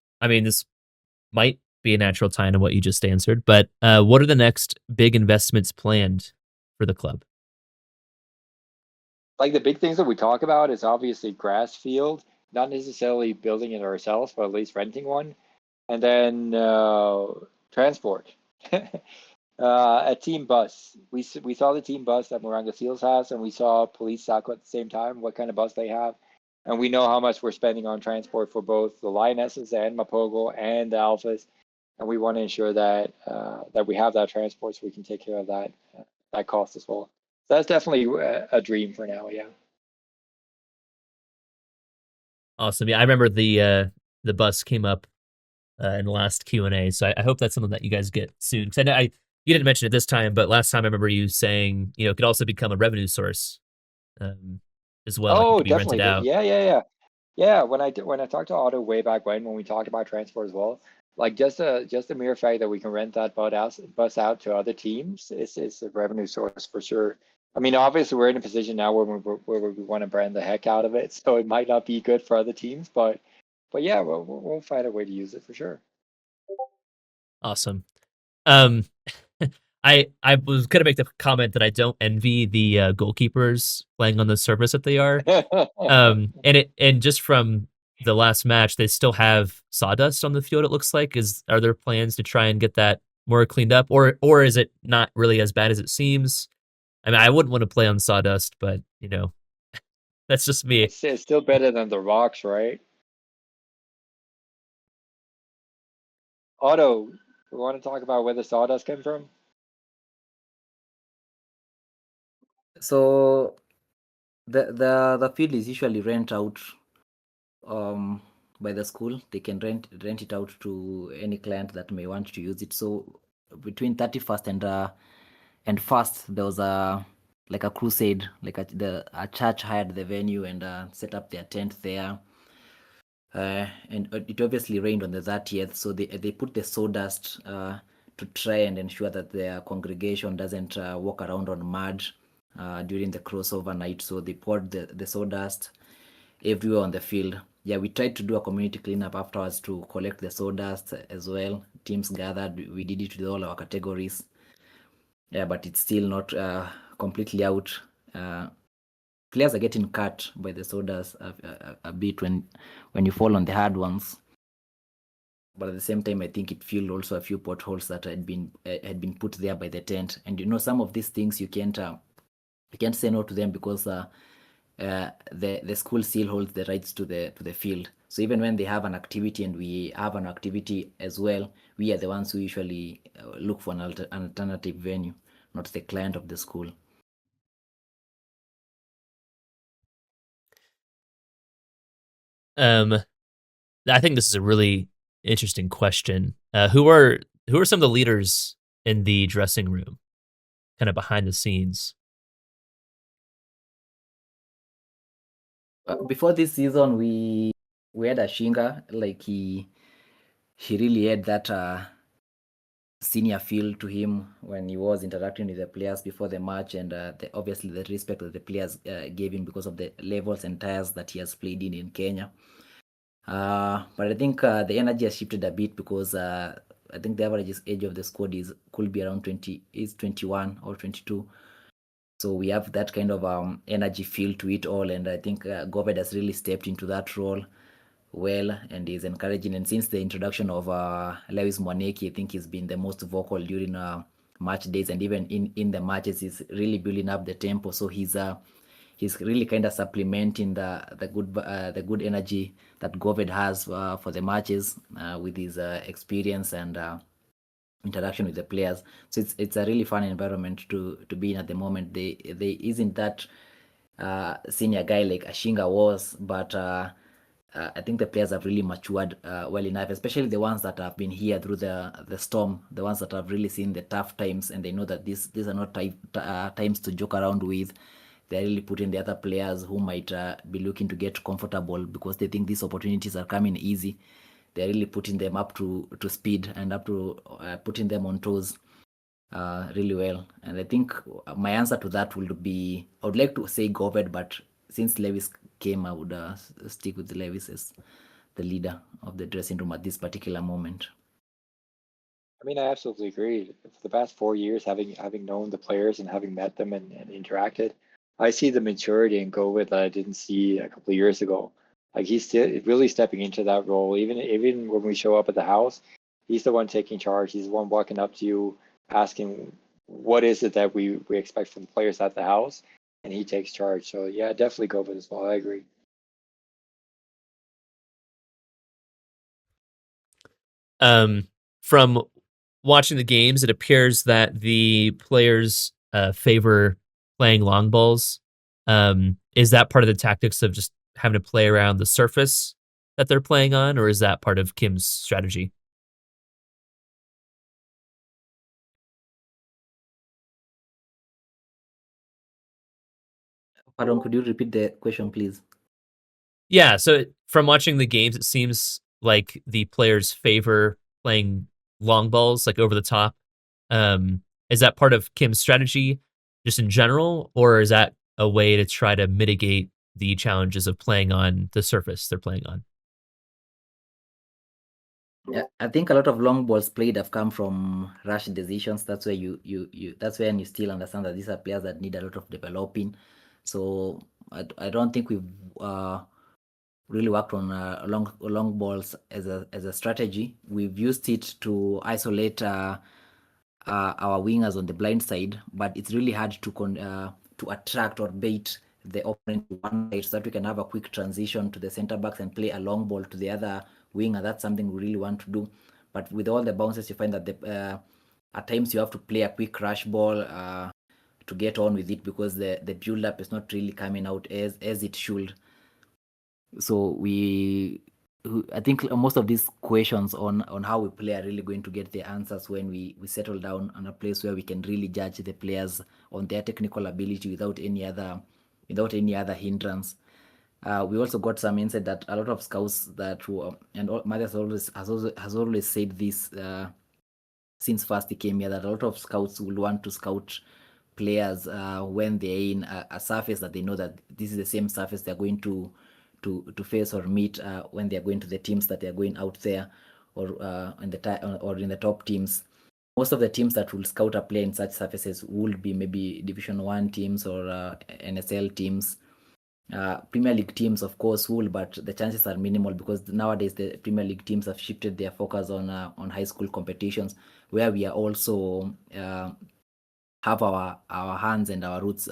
might be a natural tie into what you just answered, but what are the next big investments planned for the club? Like the big things that we talk about is obviously grass field, not necessarily building it ourselves, but at least renting one. And then transport. A team bus. We saw the team bus that Moraga Seals has, and we saw Police Sako at the same time, what kind of bus they have. And we know how much we're spending on transport for both the Lionesses and Mapogo and the Alphas. And we want to ensure that that we have that transport so we can take care of that cost as well. So that's definitely a dream for now, yeah. Awesome. Yeah, I remember the bus came up in the last Q&A, so I hope that's something that you guys get soon. Because I know you didn't mention it this time, but last time I remember you saying, it could also become a revenue source as well. Oh, it could be definitely. rented out. Yeah. When I talked to Otto way back when we talked about transport as well, like just the mere fact that we can rent that bus out to other teams is a revenue source for sure. I mean, obviously we're in a position now where we want to brand the heck out of it, so it might not be good for other teams, but yeah, we'll find a way to use it for sure. Awesome. I was gonna make the comment that I don't envy the goalkeepers playing on the surface that they are. And just from the last match, they still have sawdust on the field. It looks like. Are there plans to try and get that more cleaned up, or is it not really as bad as it seems? I mean, I wouldn't want to play on sawdust, but that's just me. It's still better than the rocks, right? Otto, we want to talk about where the sawdust came from? So the field is usually rent out by the school. They can rent it out to any client that may want to use it. So between 31st and 1st, there was a crusade, a church hired the venue and set up their tent there. And it obviously rained on the 30th, so they put the sawdust to try and ensure that their congregation doesn't walk around on mud during the crossover night. So they poured the sawdust everywhere on the field. Yeah, we tried to do a community cleanup afterwards to collect the sawdust as well. Teams gathered. We did it with all our categories. Yeah, but it's still not completely out. Players are getting cut by the sawdust a bit when you fall on the hard ones. But at the same time, I think it filled also a few potholes that had been put there by the tent. And some of these things you can't say no to them, because the school still holds the rights to the field. So even when they have an activity and we have an activity as well, we are the ones who usually look for an alternative venue, not the client of the school. I think this is a really interesting question. Who are some of the leaders in the dressing room, kind of behind the scenes? Before this season, we had Ashinga, like he really had that senior feel to him when he was interacting with the players before the match, and obviously the respect that the players gave him because of the levels and tiers that he has played in Kenya. But I think the energy has shifted a bit because I think the average age of the squad could be around 21 or 22. So we have that kind of energy feel to it all, and I think Goved has really stepped into that role well and is encouraging. And since the introduction of Lewis Mwaneki, I think he's been the most vocal during match days, and even in the matches, he's really building up the tempo. So he's really kind of supplementing the good energy that Goved has for the matches with his experience and interaction with the players. So it's a really fun environment to be in at the moment. There isn't that senior guy like Ashinga was, but I think the players have really matured well enough, especially the ones that have been here through the storm, the ones that have really seen the tough times, and they know that these are not times to joke around with. They're really putting the other players who might be looking to get comfortable because they think these opportunities are coming easy. They're really putting them up to speed and up to putting them on toes really well. And I think my answer to that would be, I would like to say Goved, but since Lewis came, I would stick with Lewis as the leader of the dressing room at this particular moment. I mean, I absolutely agree. For the past 4 years, having known the players and having met them and interacted, I see the maturity in Goved that I didn't see a couple of years ago. Like he's still really stepping into that role. Even when we show up at the house, he's the one taking charge. He's the one walking up to you, asking what is it that we expect from the players at the house, and he takes charge. So yeah, definitely Goved as well. I agree. From watching the games, it appears that the players favor playing long balls. Is that part of the tactics of just having to play around the surface that they're playing on, or is that part of Kim's strategy? Pardon, could you repeat the question, please? Yeah, so from watching the games, it seems like the players favor playing long balls, like over the top. Is that part of Kim's strategy just in general, or is that a way to try to mitigate the challenges of playing on the surface they're playing on? Yeah, I think a lot of long balls played have come from rash decisions. That's where that's when you still understand that these are players that need a lot of developing. So I don't think we've really worked on long balls as a strategy. We've used it to isolate our wingers on the blind side, but it's really hard to attract or bait the opponent to one side so that we can have a quick transition to the center backs and play a long ball to the other winger. That's something we really want to do. But with all the bounces, you find that at times you have to play a quick rush ball to get on with it because the build up is not really coming out as it should. So I think most of these questions on how we play are really going to get the answers when we settle down on a place where we can really judge the players on their technical ability without any other hindrance. We also got some insight that a lot of scouts that were, and Mathias has always said this since first he came here, that a lot of scouts will want to scout players when they're in a surface that they know that this is the same surface they're going to face or meet when they're going to the teams that they're going out there or in the top teams. Most of the teams that will scout a player in such surfaces will be maybe Division 1 teams or NSL teams. Premier League teams, of course, will, but the chances are minimal because nowadays the Premier League teams have shifted their focus on high school competitions, where we are also have our hands and our roots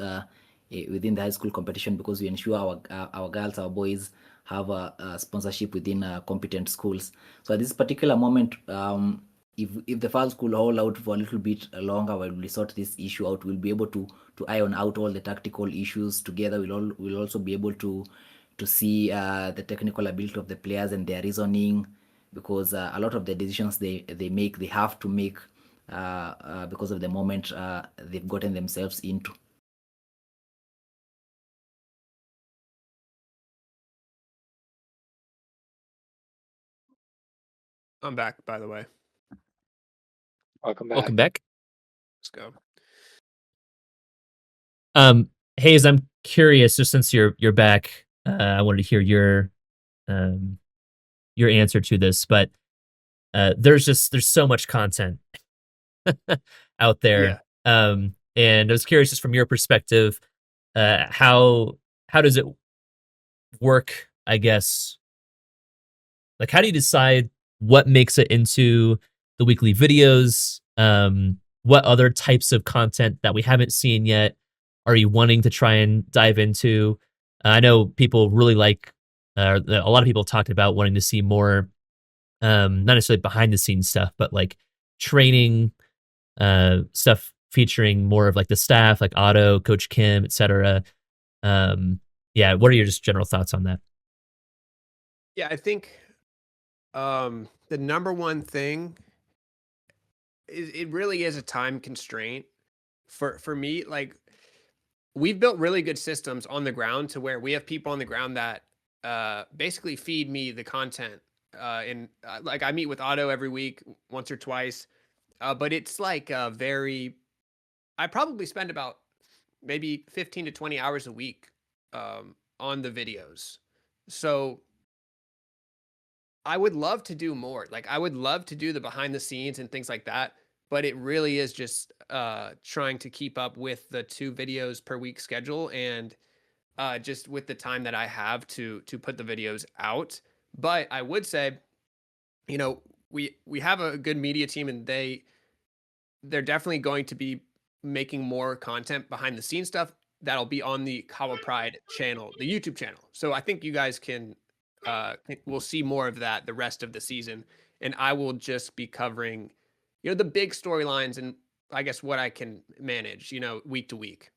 within the high school competition because we ensure our girls, our boys have a sponsorship within competent schools. So at this particular moment, if the files could hold out for a little bit longer while we sort this issue out, we'll be able to iron out all the tactical issues together. We'll also be able to to see the technical ability of the players and their reasoning, because a lot of the decisions they make, they have to make because of the moment they've gotten themselves into. I'm back, by the way. Welcome back. Welcome back. Let's go. Hayes, I'm curious, just since you're back, I wanted to hear your answer to this, but there's so much content out there. Yeah. And I was curious, just from your perspective, how does it work, I guess? Like, how do you decide what makes it into the weekly videos? What other types of content that we haven't seen yet are you wanting to try and dive into? I know people really like, a lot of people talked about wanting to see more, not necessarily behind the scenes stuff, but like training stuff featuring more of like the staff, like Otto, Coach Kim, etc. Yeah, what are your just general thoughts on that? Yeah, I think the number one thing is it really is a time constraint for me. Like, we've built really good systems on the ground to where we have people on the ground that basically feed me the content. And like, I meet with Otto every week, once or twice, but it's like I probably spend about maybe 15 to 20 hours a week on the videos. So I would love to do more. Like, I would love to do the behind the scenes and things like that, but it really is just trying to keep up with the 2 videos per week schedule, and just with the time that I have to put the videos out. But I would say, you know, we have a good media team, and they're definitely going to be making more content behind the scenes stuff that'll be on the Kahawa Pride channel, the YouTube channel. So I think you guys can we'll see more of that the rest of the season, and I will just be covering, you know, the big storylines and I guess what I can manage, you know, week to week.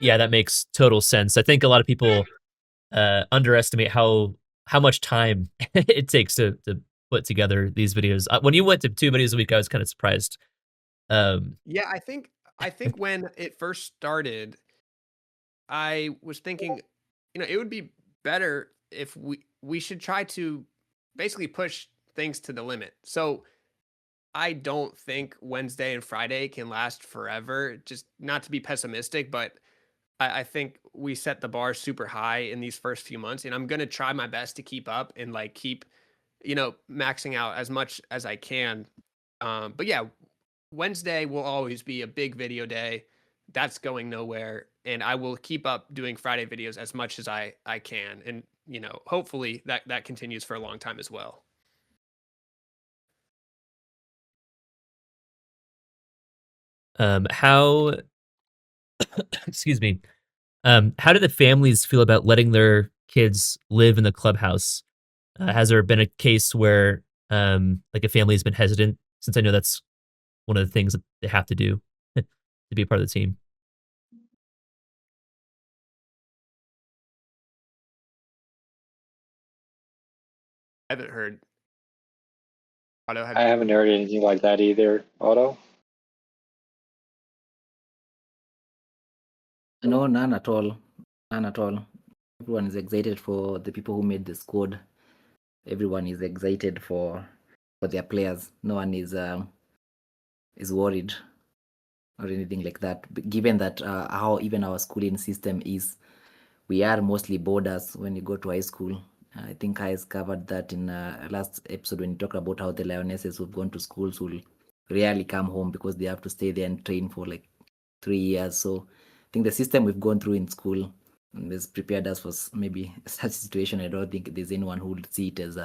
Yeah, that makes total sense. I think a lot of people underestimate how much time it takes to put together these videos. When you went to 2 videos a week, I was kind of surprised. Yeah, I think when it first started, I was thinking, you know, it would be better if we should try to basically push things to the limit. So I don't think Wednesday and Friday can last forever. Just not to be pessimistic, but I think we set the bar super high in these first few months, and I'm gonna try my best to keep up and like keep, you know, maxing out as much as I can. But yeah, Wednesday will always be a big video day. That's going nowhere, and I will keep up doing Friday videos as much as I can, and you know, hopefully that continues for a long time as well. How excuse me. How do the families feel about letting their kids live in the clubhouse? Has there been a case where like a family has been hesitant, since I know that's one of the things that they have to do to be a part of the team? I haven't heard. Otto, I haven't heard anything like that either, Otto. No, none at all. None at all. Everyone is excited for the people who made the squad. Everyone is excited for their players. No one is worried or anything like that. But given that how even our schooling system is, we are mostly boarders when you go to high school. I think I covered that in last episode when you talked about how the Lionesses who've gone to schools will rarely come home because they have to stay there and train for like 3 years. So I think the system we've gone through in school has prepared us for maybe such situation. I don't think there's anyone who would see it as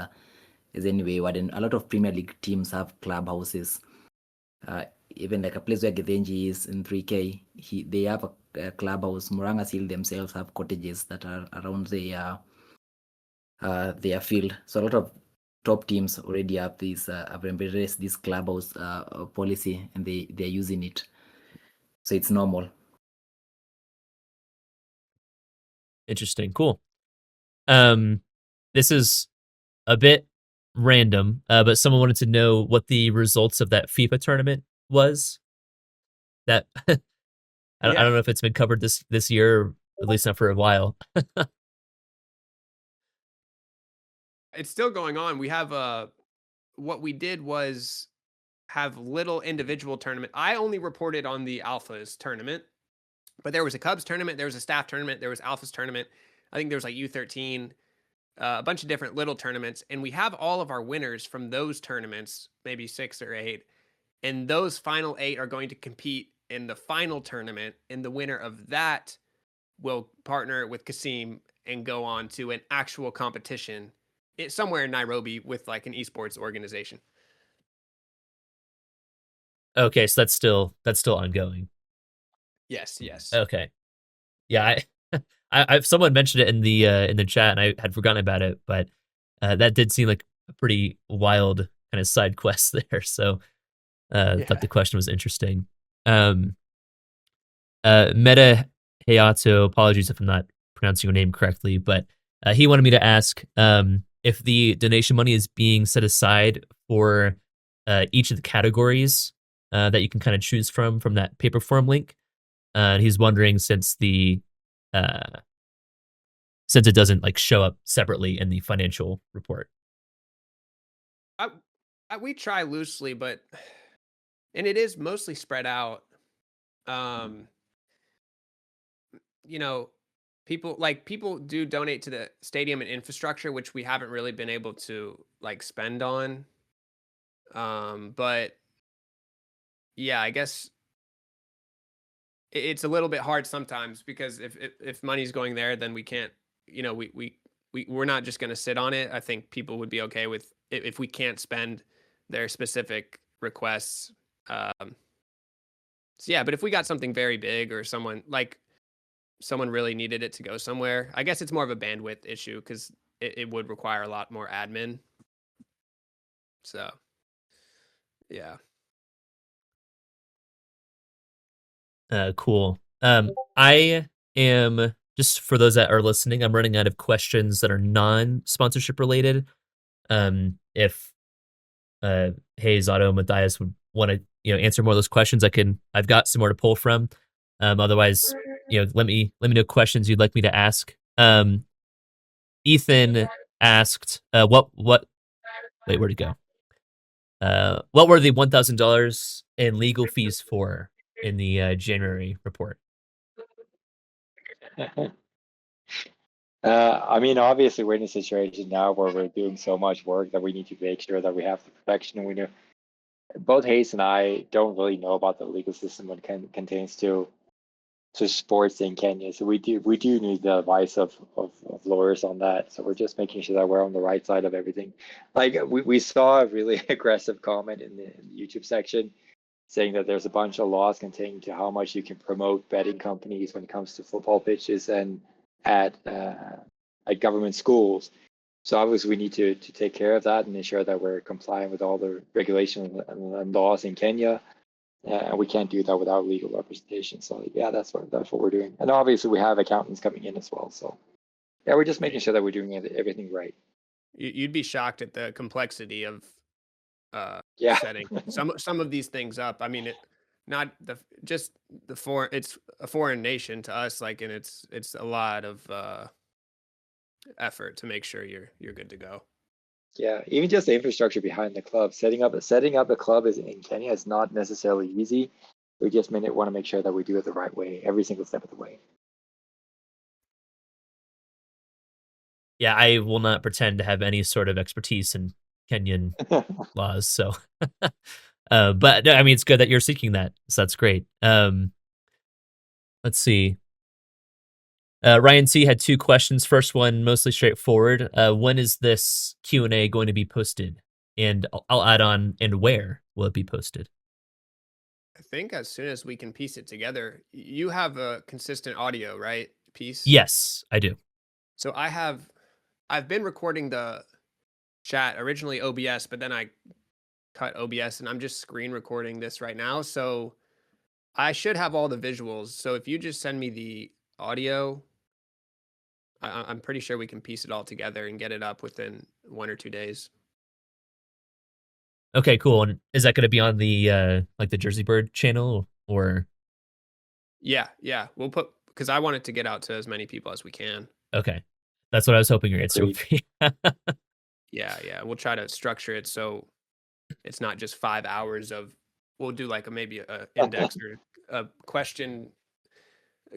any wayward. And a lot of Premier League teams have clubhouses. Even like a place where Gethenji is in 3K, they have a clubhouse. Muranga Seal themselves have cottages that are around their field. So a lot of top teams already have these have embraced this clubhouse policy, and they're using it. So it's normal. Interesting. Cool. This is a bit random, but someone wanted to know what the results of that FIFA tournament was. That I don't know if it's been covered this year, or at least not for a while. It's still going on. We have what we did was have little individual tournament. I only reported on the Alphas tournament, but there was a Cubs tournament, there was a staff tournament, there was Alphas tournament. I think there was like U13, a bunch of different little tournaments, and we have all of our winners from those tournaments, maybe 6 or 8, and those final 8 are going to compete in the final tournament, and the winner of that will partner with Kasim and go on to an actual competition somewhere in Nairobi with like an esports organization. Okay, so that's still ongoing. Yes. Okay. Yeah, I someone mentioned it in the chat, and I had forgotten about it, but that did seem like a pretty wild kind of side quest there. So thought the question was interesting. Meta Hayato, apologies if I'm not pronouncing your name correctly, but he wanted me to ask if the donation money is being set aside for each of the categories that you can kind of choose from that paper form link. And he's wondering since it doesn't like show up separately in the financial report. We try loosely, and it is mostly spread out. People do donate to the stadium and infrastructure, which we haven't really been able to like spend on. But yeah, I guess it's a little bit hard sometimes because if money's going there, then we can't, we're not just going to sit on it. I think people would be okay with if we can't spend their specific requests. So yeah, but if we got something very big or someone really needed it to go somewhere, I guess it's more of a bandwidth issue because it would require a lot more admin. So yeah. Cool. I am, just for those that are listening, I'm running out of questions that are non-sponsorship related. If Hayes, Otto, Mathias would want to answer more of those questions, I've got some more to pull from. Otherwise, let me know questions you'd like me to ask. Ethan asked, where'd it go? What were the $1,000 in legal fees for in the January report? I mean, obviously, we're in a situation now where we're doing so much work that we need to make sure that we have the protection. And we know both Hayes and I don't really know about the legal system when it contains to sports in Kenya. So we do need the advice of lawyers on that. So we're just making sure that we're on the right side of everything. Like we saw a really aggressive comment in the YouTube section saying that there's a bunch of laws containing to how much you can promote betting companies when it comes to football pitches and at government schools. So obviously we need to take care of that and ensure that we're complying with all the regulations and laws in Kenya. And we can't do that without legal representation. So yeah, that's what we're doing. And obviously we have accountants coming in as well. So yeah, we're just making sure that we're doing everything right. You'd be shocked at the complexity of setting some of these things up. I mean, it's a foreign nation to us, like, and it's a lot of effort to make sure you're good to go. Yeah, even just the infrastructure behind the club, setting up a club in Kenya is not necessarily easy. We just want to make sure that we do it the right way, every single step of the way. Yeah, I will not pretend to have any sort of expertise in Kenyan laws. So, but no, I mean, it's good that you're seeking that. So that's great. Let's see. Ryan C had 2 questions. First one, mostly straightforward. When is this Q&A going to be posted? And I'll add on, and where will it be posted? I think as soon as we can piece it together. You have a consistent audio, right? Piece? Yes, I do. So I've been recording the chat, originally OBS, but then I cut OBS and I'm just screen recording this right now. So I should have all the visuals. So if you just send me the audio, I'm pretty sure we can piece it all together and get it up within 1 or 2 days. Okay, cool. And is that going to be on the like the JerseyBird channel or? Yeah, we'll put, because I want it to get out to as many people as we can. Okay, that's what I was hoping your answer would be. Yeah, we'll try to structure it so it's not just 5 hours of. We'll do like maybe a index or a question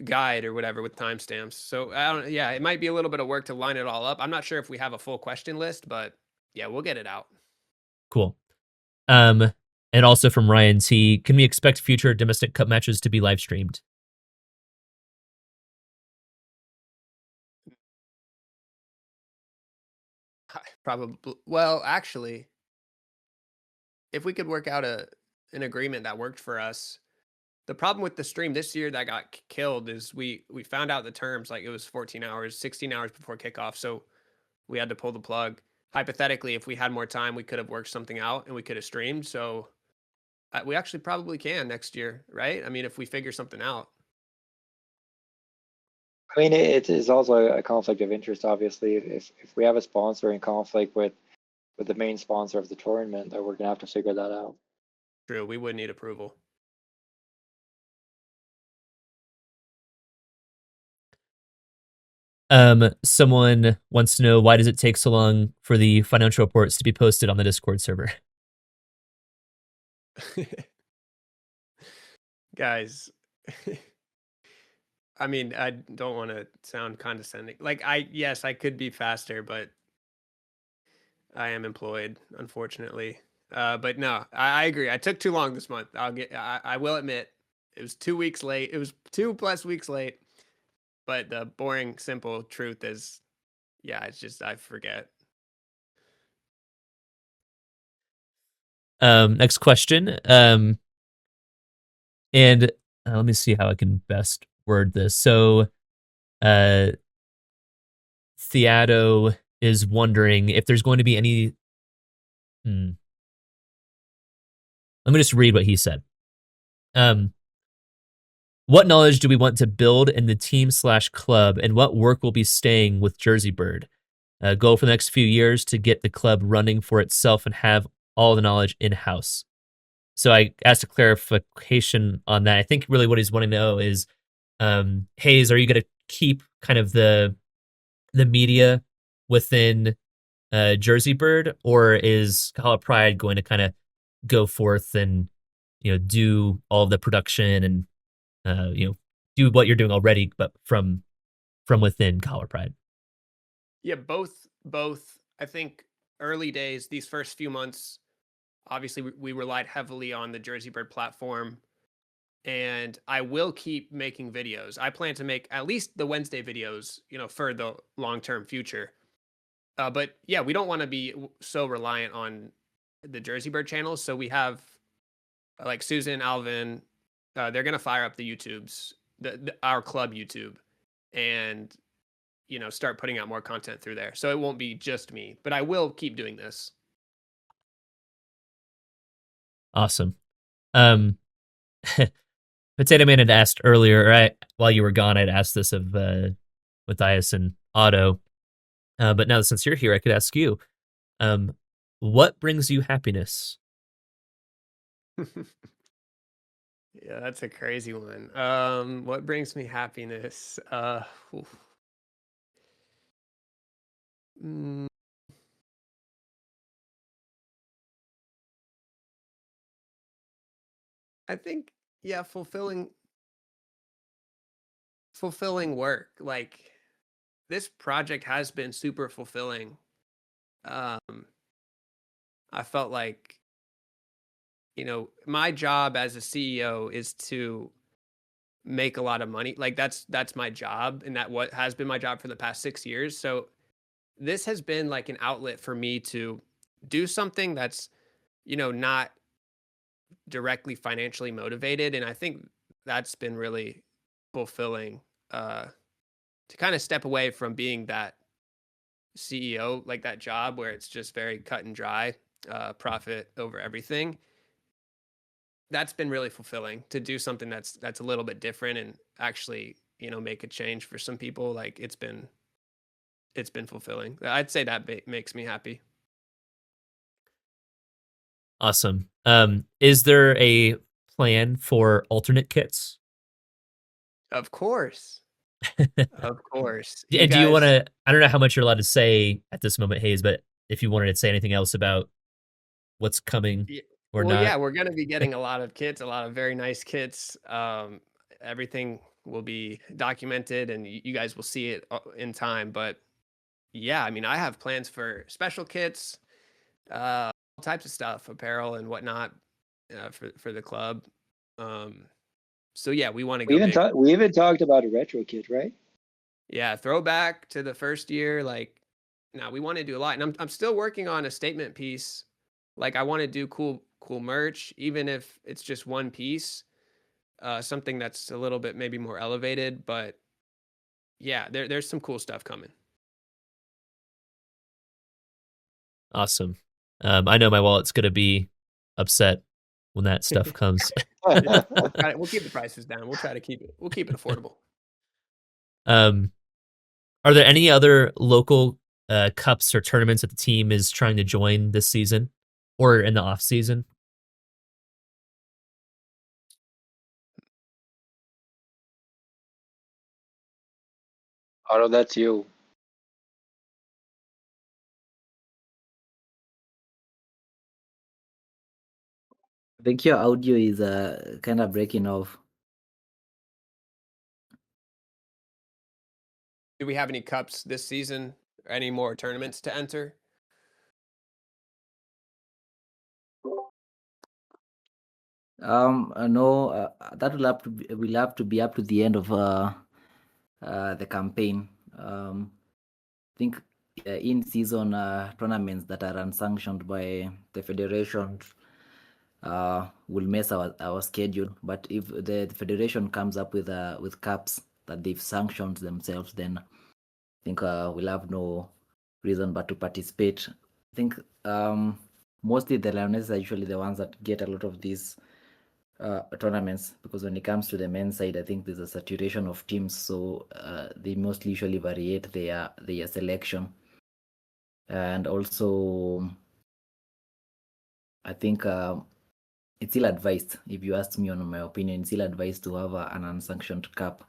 guide or whatever with timestamps. So I don't. Yeah, it might be a little bit of work to line it all up. I'm not sure if we have a full question list, but yeah, we'll get it out. Cool. And also from Ryan T, can we expect future domestic cup matches to be live streamed? Probably. Well, actually, if we could work out an agreement that worked for us. The problem with the stream this year that got killed is we found out the terms, like it was 14 hours, 16 hours before kickoff, so we had to pull the plug. Hypothetically, if we had more time, we could have worked something out and we could have streamed. So we actually probably can next year, right? I mean, if we figure something out. I mean, it is also a conflict of interest, obviously. If we have a sponsor in conflict with the main sponsor of the tournament, then we're gonna have to figure that out. True, we would need approval. Someone wants to know, why does it take so long for the financial reports to be posted on the Discord server? Guys, I mean, I don't want to sound condescending. Like, yes, I could be faster, but I am employed, unfortunately. But no, I agree. I took too long this month. I will admit, it was 2 weeks late. It was 2+ weeks late. But the boring, simple truth is, yeah, it's just I forget. Next question. And let me see how I can best word this. So, Theado is wondering if there's going to be any. Let me just read what he said. What knowledge do we want to build in the team/club, and what work will be staying with JerseyBird? Goal for the next few years to get the club running for itself and have all the knowledge in-house. So I asked a clarification on that. I think really what he's wanting to know is, Hayes, are you going to keep kind of the media within JerseyBird, or is Kahawa Pride going to kind of go forth and do all the production and do what you're doing already, but from within Kahawa Pride? Yeah, both. I think early days, these first few months, obviously we relied heavily on the JerseyBird platform, and I will keep making videos. I plan to make at least the Wednesday videos, for the long-term future. But yeah, we don't want to be so reliant on the JerseyBird channels. So we have like Susan, Alvin, they're gonna fire up the YouTubes, our club YouTube, and start putting out more content through there. So it won't be just me, but I will keep doing this. Awesome. Potato Man had asked earlier, right while you were gone, I'd asked this of Mathias and Otto. But now since you're here, I could ask you, what brings you happiness? Yeah, that's a crazy one. What brings me happiness? I think, yeah, fulfilling work. Like, this project has been super fulfilling. I felt like, my job as a CEO is to make a lot of money. Like, that's my job, and that what has been my job for the past 6 years. So this has been like an outlet for me to do something that's, not directly financially motivated. And I think that's been really fulfilling, to kind of step away from being that CEO, like that job where it's just very cut and dry, profit over everything. That's been really fulfilling to do something that's a little bit different and actually, make a change for some people. Like, it's been it's been fulfilling. I'd say that makes me happy. Awesome. Is there a plan for alternate kits? Of course. Of course. And do you want to? I don't know how much you're allowed to say at this moment, Hayes, but if you wanted to say anything else about what's coming or well, not. yeah, we're going to be getting a lot of kits, a lot of very nice kits. Everything will be documented, and you guys will see it in time. But yeah, I mean, I have plans for special kits, all types of stuff, apparel and whatnot, for the club. So yeah, we want to go big. We even talked about a retro kit, right? Yeah, throwback to the first year. Like, we want to do a lot, and I'm still working on a statement piece. Like, I want to do cool merch, even if it's just one piece, something that's a little bit maybe more elevated. But yeah, there's some cool stuff coming. Awesome. I know my wallet's gonna be upset when that stuff comes. We'll keep the prices down. We'll try to keep it affordable. Are there any other local cups or tournaments that the team is trying to join this season or in the off season? Otto, that's you. I think your audio is kind of breaking off. Do we have any cups this season? Or any more tournaments to enter? No, that will have to be up to the end of the campaign. I think in season tournaments that are unsanctioned by the federation will mess our schedule. But if the federation comes up with caps that they've sanctioned themselves, then I think we'll have no reason but to participate. I think mostly the Lionesses are usually the ones that get a lot of these tournaments, because when it comes to the men's side, I think there's a saturation of teams, so they mostly usually variate their selection. And also, I think it's ill advised, if you ask me on my opinion, it's ill advised to have an unsanctioned cup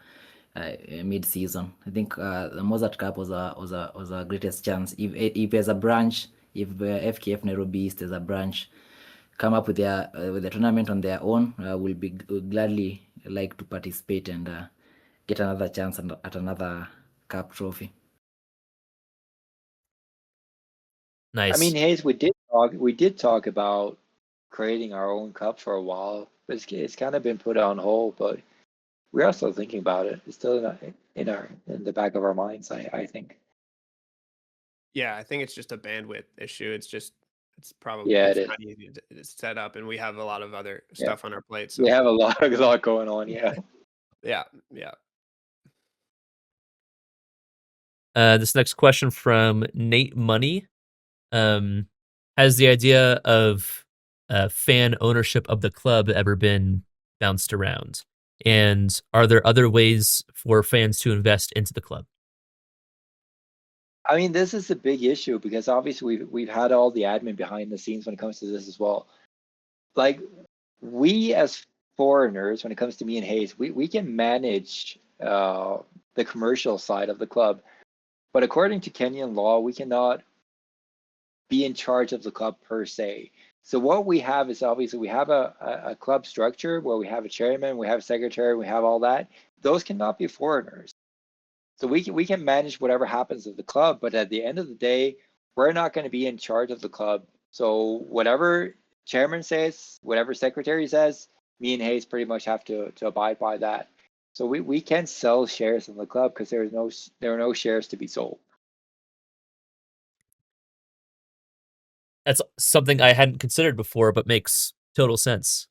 mid-season. I think the Mozart Cup was our greatest chance. If there's a branch, if FKF Nairobi East has a branch, come up with the tournament on their own, will gladly like to participate and get another chance at another cup trophy. Nice. I mean, Hayes, we did talk about creating our own cup for a while, but it's kind of been put on hold. But we are still thinking about it. It's still in the back of our minds, I think. Yeah, I think it's just a bandwidth issue. It's probably it is. not easy to set up, and we have a lot of other stuff on our plate. So we have a lot going on. Yeah. Yeah. This next question from Nate Money. Has the idea of fan ownership of the club ever been bounced around? And are there other ways for fans to invest into the club? I mean, this is a big issue because obviously we've had all the admin behind the scenes when it comes to this as well. Like, we as foreigners, when it comes to me and Hayes, we can manage the commercial side of the club, but according to Kenyan law, we cannot be in charge of the club per se. So what we have is obviously we have a club structure where we have a chairman, we have a secretary, we have all that. Those cannot be foreigners. So we can manage whatever happens at the club, but at the end of the day, we're not going to be in charge of the club. So whatever chairman says, whatever secretary says, me and Hayes pretty much have to abide by that. So we can sell shares in the club because there are no shares to be sold. That's something I hadn't considered before, but makes total sense.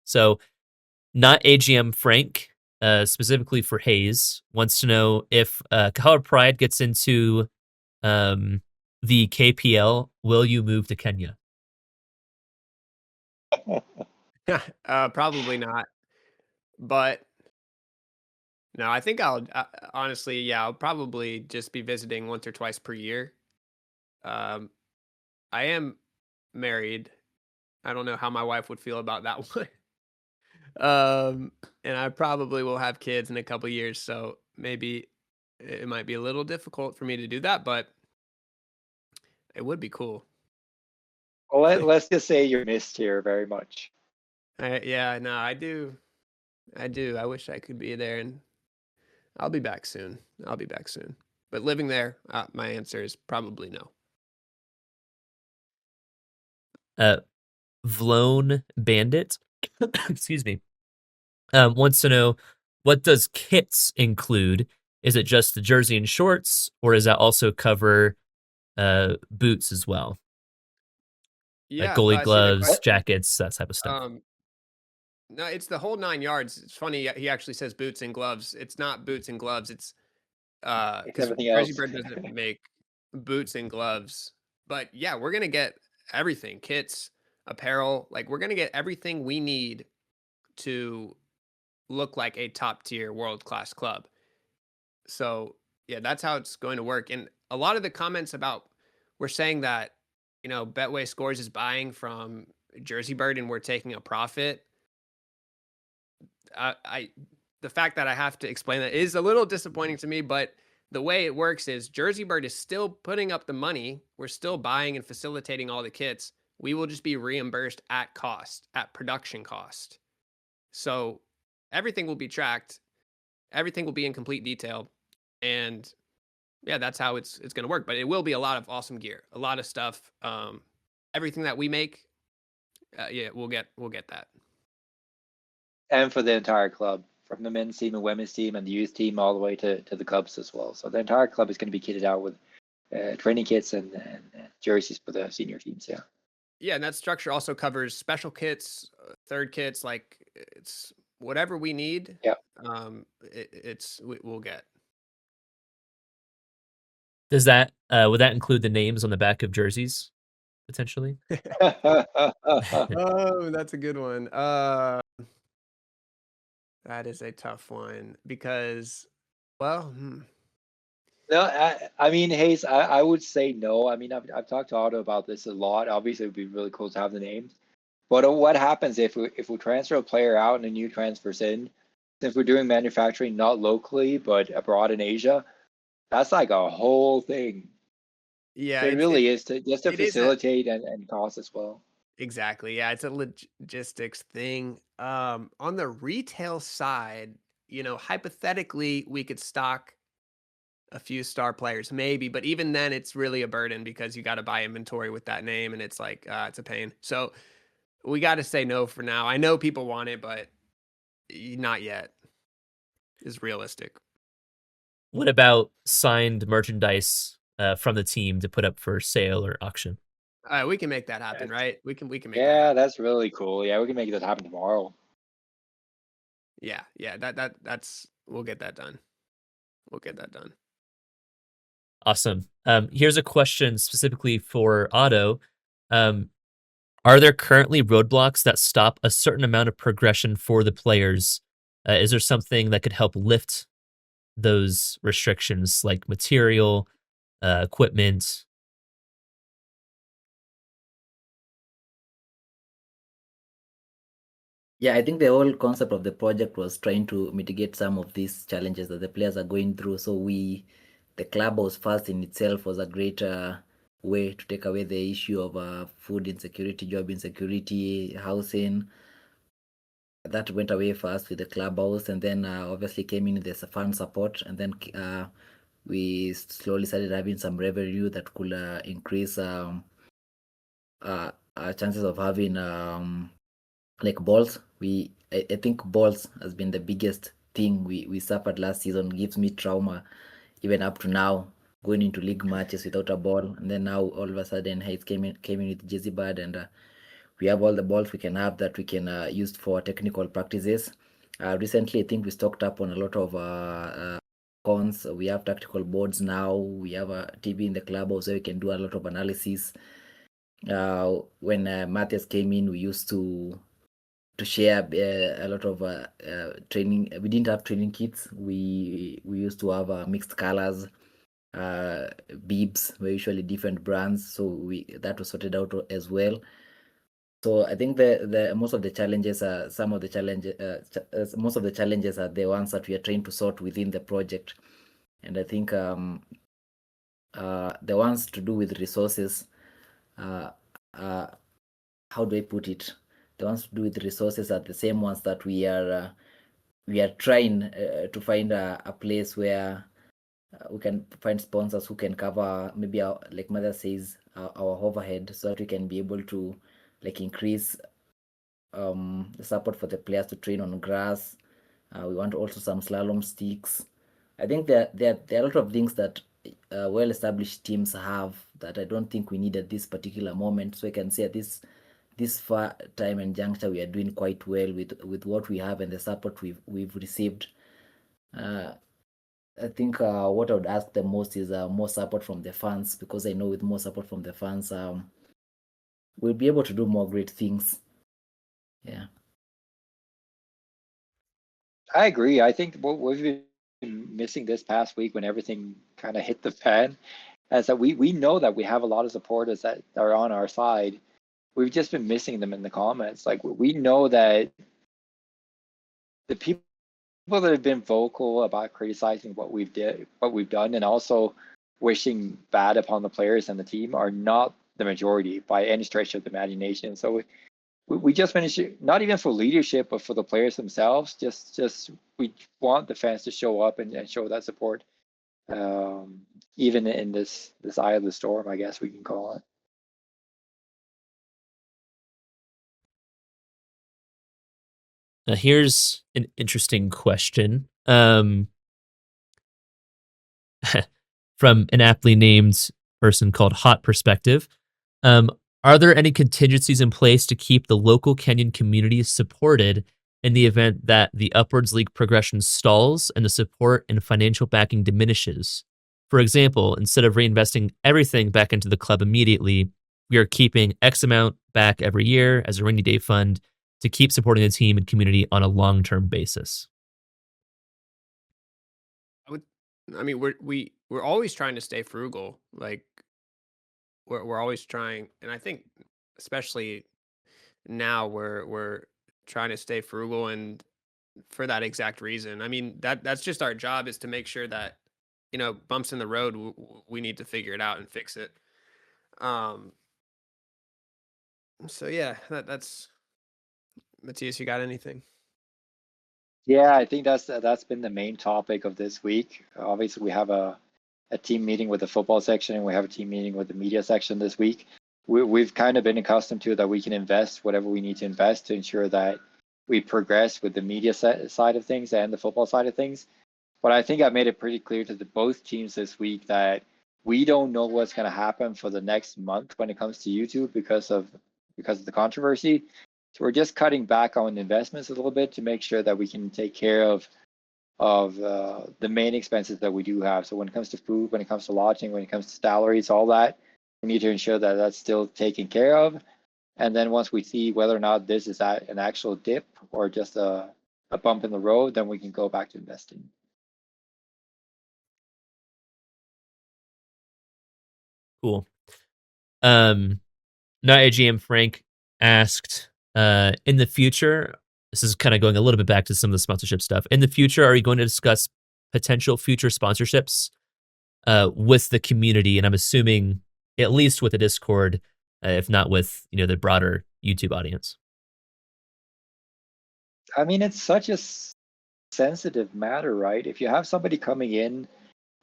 So not AGM Frank, specifically for Hayes, wants to know if Kahawa Pride gets into the KPL, will you move to Kenya? Probably not. But No, I think I'll honestly, yeah, I'll probably just be visiting once or twice per year. I am married. I don't know how my wife would feel about that one. And I probably will have kids in a couple years, so maybe it might be a little difficult for me to do that, but it would be cool. Well, let's just say you're missed here very much. Yeah, no, I do. I do. I wish I could be there, and I'll be back soon. I'll be back soon. But living there, my answer is probably no. Vlone Bandit, excuse me, wants to know, what does kits include? Is it just the jersey and shorts, or does that also cover boots as well? Like Yeah, goalie see, gloves, jackets, that type of stuff. No, it's the whole 9 yards. It's funny, he actually says boots and gloves. It's not boots and gloves. It's because everything else. JerseyBird doesn't make boots and gloves. But yeah, we're gonna get everything: kits, apparel. Like we're gonna get everything we need to look like a top tier world class club. So yeah, that's how it's going to work. And a lot of the comments about we're saying that Betway Scores is buying from JerseyBird and we're taking a profit. The fact that I have to explain that is a little disappointing to me, but the way it works is JerseyBird is still putting up the money. We're still buying and facilitating all the kits. We will just be reimbursed at cost, at production cost. So everything will be tracked. Everything will be in complete detail. And yeah, that's how it's going to work. But it will be a lot of awesome gear, a lot of stuff. Everything that we make, yeah, we'll get that. And for the entire club, from the men's team and women's team and the youth team all the way to the clubs as well. So the entire club is going to be kitted out with training kits and jerseys for the senior teams. Yeah. Yeah, and that structure also covers special kits, third kits, like it's whatever we need. Yeah. We'll get. Does that would that include the names on the back of jerseys potentially? Oh, that's a good one. That is a tough one because, well, No, I mean, Hayes, I would say no. I mean, I've talked to Otto about this a lot. Obviously, it would be really cool to have the names. But what happens if we transfer a player out and a new transfers in? If we're doing manufacturing not locally but abroad in Asia, that's like a whole thing. Yeah, so it really is to facilitate and cost as well. Exactly. Yeah, it's a logistics thing. On the retail side, hypothetically, we could stock a few star players, maybe, but even then, it's really a burden because you got to buy inventory with that name, and it's like it's a pain. So we got to say no for now. I know people want it, but not yet. Is realistic. What about signed merchandise from the team to put up for sale or auction? We can make that happen, right? We can make that happen. That's really cool. Yeah, we can make that happen tomorrow. Yeah, that's we'll get that done. We'll get that done. Awesome. Here's a question specifically for Otto. Are there currently roadblocks that stop a certain amount of progression for the players? Is there something that could help lift those restrictions, like material, equipment? Yeah, I think the whole concept of the project was trying to mitigate some of these challenges that the players are going through. So the Clubhouse first in itself was a great way to take away the issue of food insecurity, job insecurity, housing. That went away first with the Clubhouse, and then obviously came in the fund support, and then we slowly started having some revenue that could increase our chances of having like balls. I think balls has been the biggest thing we suffered last season. Gives me trauma even up to now, going into league matches without a ball, and then now all of a sudden Hayes came in with JerseyBird, and we have all the balls we can have that we can use for technical practices. Recently, I think we stocked up on a lot of cons. We have tactical boards now. We have a TV in the clubhouse where we can do a lot of analysis. When Mathias came in, we used to to share a lot of training. We didn't have training kits. We used to have mixed colors. Bibs were usually different brands, so that was sorted out as well. So I think most of the challenges are most of the challenges are the ones that we are trying to sort within the project, and I think the ones to do with resources, how do I put it? The ones to do with resources are the same ones that we are trying to find a place where we can find sponsors who can cover maybe like Mathias says, our overhead, so that we can be able to like increase the support for the players to train on grass. We want also some slalom sticks. I think there are a lot of things that well-established teams have that I don't think we need at this particular moment. So I can say at this far time and juncture, we are doing quite well with what we have and the support we've received. I think what I would ask the most is more support from the fans, because I know with more support from the fans, we'll be able to do more great things. Yeah. I agree. I think what we've been missing this past week when everything kind of hit the fan is that we know that we have a lot of supporters that are on our side. We've just been missing them in the comments. Like, we know that the people that have been vocal about criticizing what we've done, and also wishing bad upon the players and the team, are not the majority by any stretch of the imagination. So we just managed to, not even for leadership, but for the players themselves, just we want the fans to show up and show that support, even in this eye of the storm, I guess we can call it. Now here's an interesting question from an aptly named person called Hot Perspective. Are there any contingencies in place to keep the local Kenyan community supported in the event that the Upwards League progression stalls and the support and financial backing diminishes? For example, instead of reinvesting everything back into the club immediately, we are keeping X amount back every year as a rainy day fund to keep supporting the team and community on a long-term basis. I mean, we're always trying to stay frugal. Like, we're always trying, and I think especially now we're trying to stay frugal, and for that exact reason. I mean, that's just our job, is to make sure that, bumps in the road, we need to figure it out and fix it. So yeah, that's Mathias, you got anything? Yeah, I think that's been the main topic of this week. Obviously, we have a team meeting with the football section, and we have a team meeting with the media section this week. We've kind of been accustomed to that we can invest whatever we need to invest to ensure that we progress with the media side of things and the football side of things. But I think I made it pretty clear to both teams this week that we don't know what's going to happen for the next month when it comes to YouTube because of the controversy. So we're just cutting back on investments a little bit to make sure that we can take care of the main expenses that we do have. So when it comes to food, when it comes to lodging, when it comes to salaries, all that, we need to ensure that that's still taken care of. And then once we see whether or not this is an actual dip or just a bump in the road, then we can go back to investing. Cool. Now AGM Frank asked, in the future, this is kind of going a little bit back to some of the sponsorship stuff. In the future, are you going to discuss potential future sponsorships with the community? And I'm assuming at least with the Discord, if not with the broader YouTube audience. I mean, it's such a sensitive matter, right? If you have somebody coming in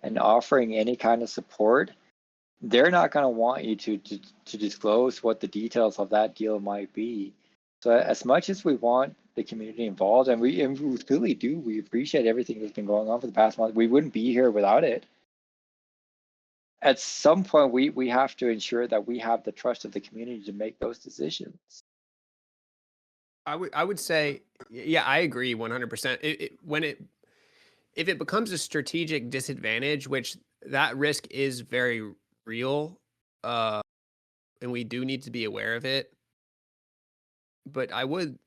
and offering any kind of support, they're not going to want you to disclose what the details of that deal might be. So as much as we want the community involved, and we really do, we appreciate everything that's been going on for the past month. We wouldn't be here without it. At some point, we have to ensure that we have the trust of the community to make those decisions. I would say, yeah, I agree 100%. If it becomes a strategic disadvantage, which that risk is very real, and we do need to be aware of it. But I would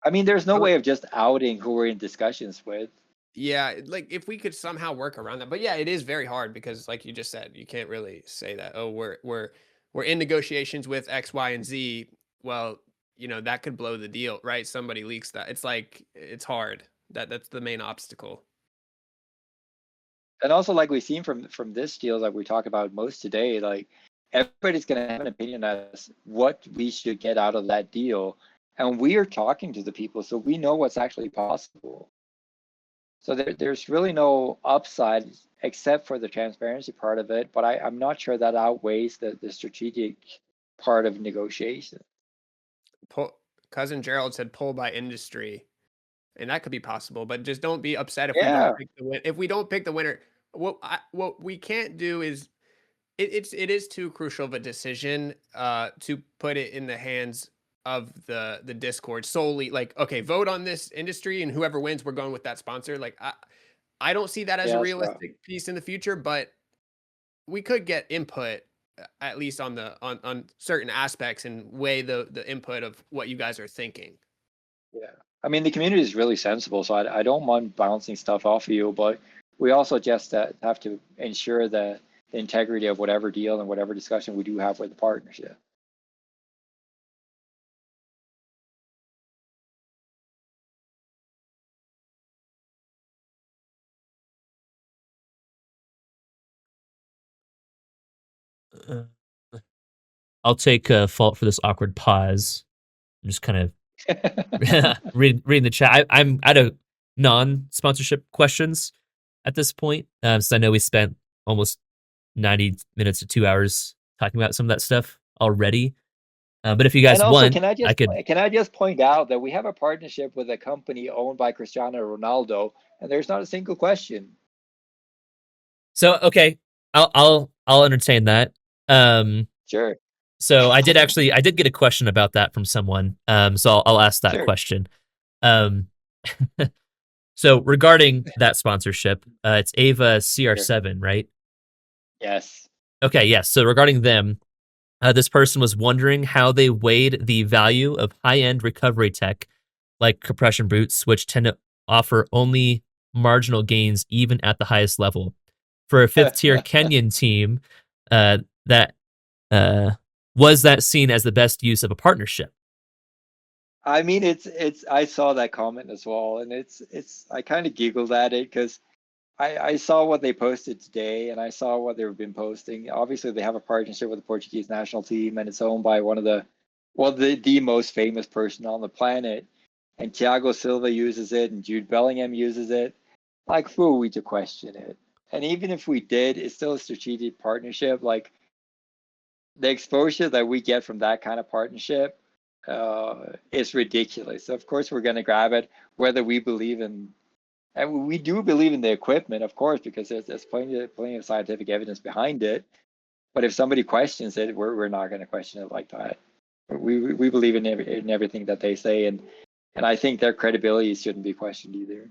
I mean, there's no way of just outing who we're in discussions with. Yeah, like if we could somehow work around that. But yeah, it is very hard because like you just said, you can't really say that, oh, we're in negotiations with X, Y, and Z. Well, you know, that could blow the deal, right? Somebody leaks that. It's like it's hard. That's the main obstacle. And also, like we've seen from this deal that we talk about most today, like everybody's going to have an opinion as what we should get out of that deal, and we are talking to the people, so we know what's actually possible. So there's really no upside except for the transparency part of it, but I'm not sure that outweighs the strategic part of negotiation. Cousin Gerald said pull by industry, and that could be possible, but just don't be upset if we Yeah. don't pick the win. If we don't pick the winner, what we can't do is it is too crucial of a decision to put it in the hands of the Discord solely. Like, okay, vote on this industry, and whoever wins, we're going with that sponsor. Like, I don't see that as a Yeah, realistic piece in the future, but we could get input at least on certain aspects and weigh the input of what you guys are thinking. Yeah. I mean, the community is really sensible, so I don't mind bouncing stuff off of you, but we also just have to ensure the integrity of whatever deal and whatever discussion we do have with the partnership. I'll take fault for this awkward pause. I'm just kind of reading the chat. I'm out of non-sponsorship questions at this point, since I know we spent almost 90 minutes to 2 hours talking about some of that stuff already. But if you guys And also, want, can I I just point out that we have a partnership with a company owned by Cristiano Ronaldo, and there's not a single question. So okay, I'll entertain that. Sure. So I did get a question about that from someone. So I'll ask that question. So regarding that sponsorship, it's Ava CR7, right? Yes. Okay, yes. So regarding them, this person was wondering how they weighed the value of high-end recovery tech like compression boots, which tend to offer only marginal gains even at the highest level. For a fifth-tier Kenyan team, was that seen as the best use of a partnership? I mean, it's I saw that comment as well, and it's I kind of giggled at it because I saw what they posted today, and I saw what they've been posting. Obviously, they have a partnership with the Portuguese national team, and it's owned by one of the most famous person on the planet. And Thiago Silva uses it, and Jude Bellingham uses it. Like, who are we to question it? And even if we did, it's still a strategic partnership. Like, the exposure that we get from that kind of partnership is ridiculous. Of course, we're going to grab it, whether we believe in, and we do believe in the equipment, of course, because there's plenty of scientific evidence behind it. But if somebody questions it, we're not going to question it like that. We believe in everything that they say, and I think their credibility shouldn't be questioned either.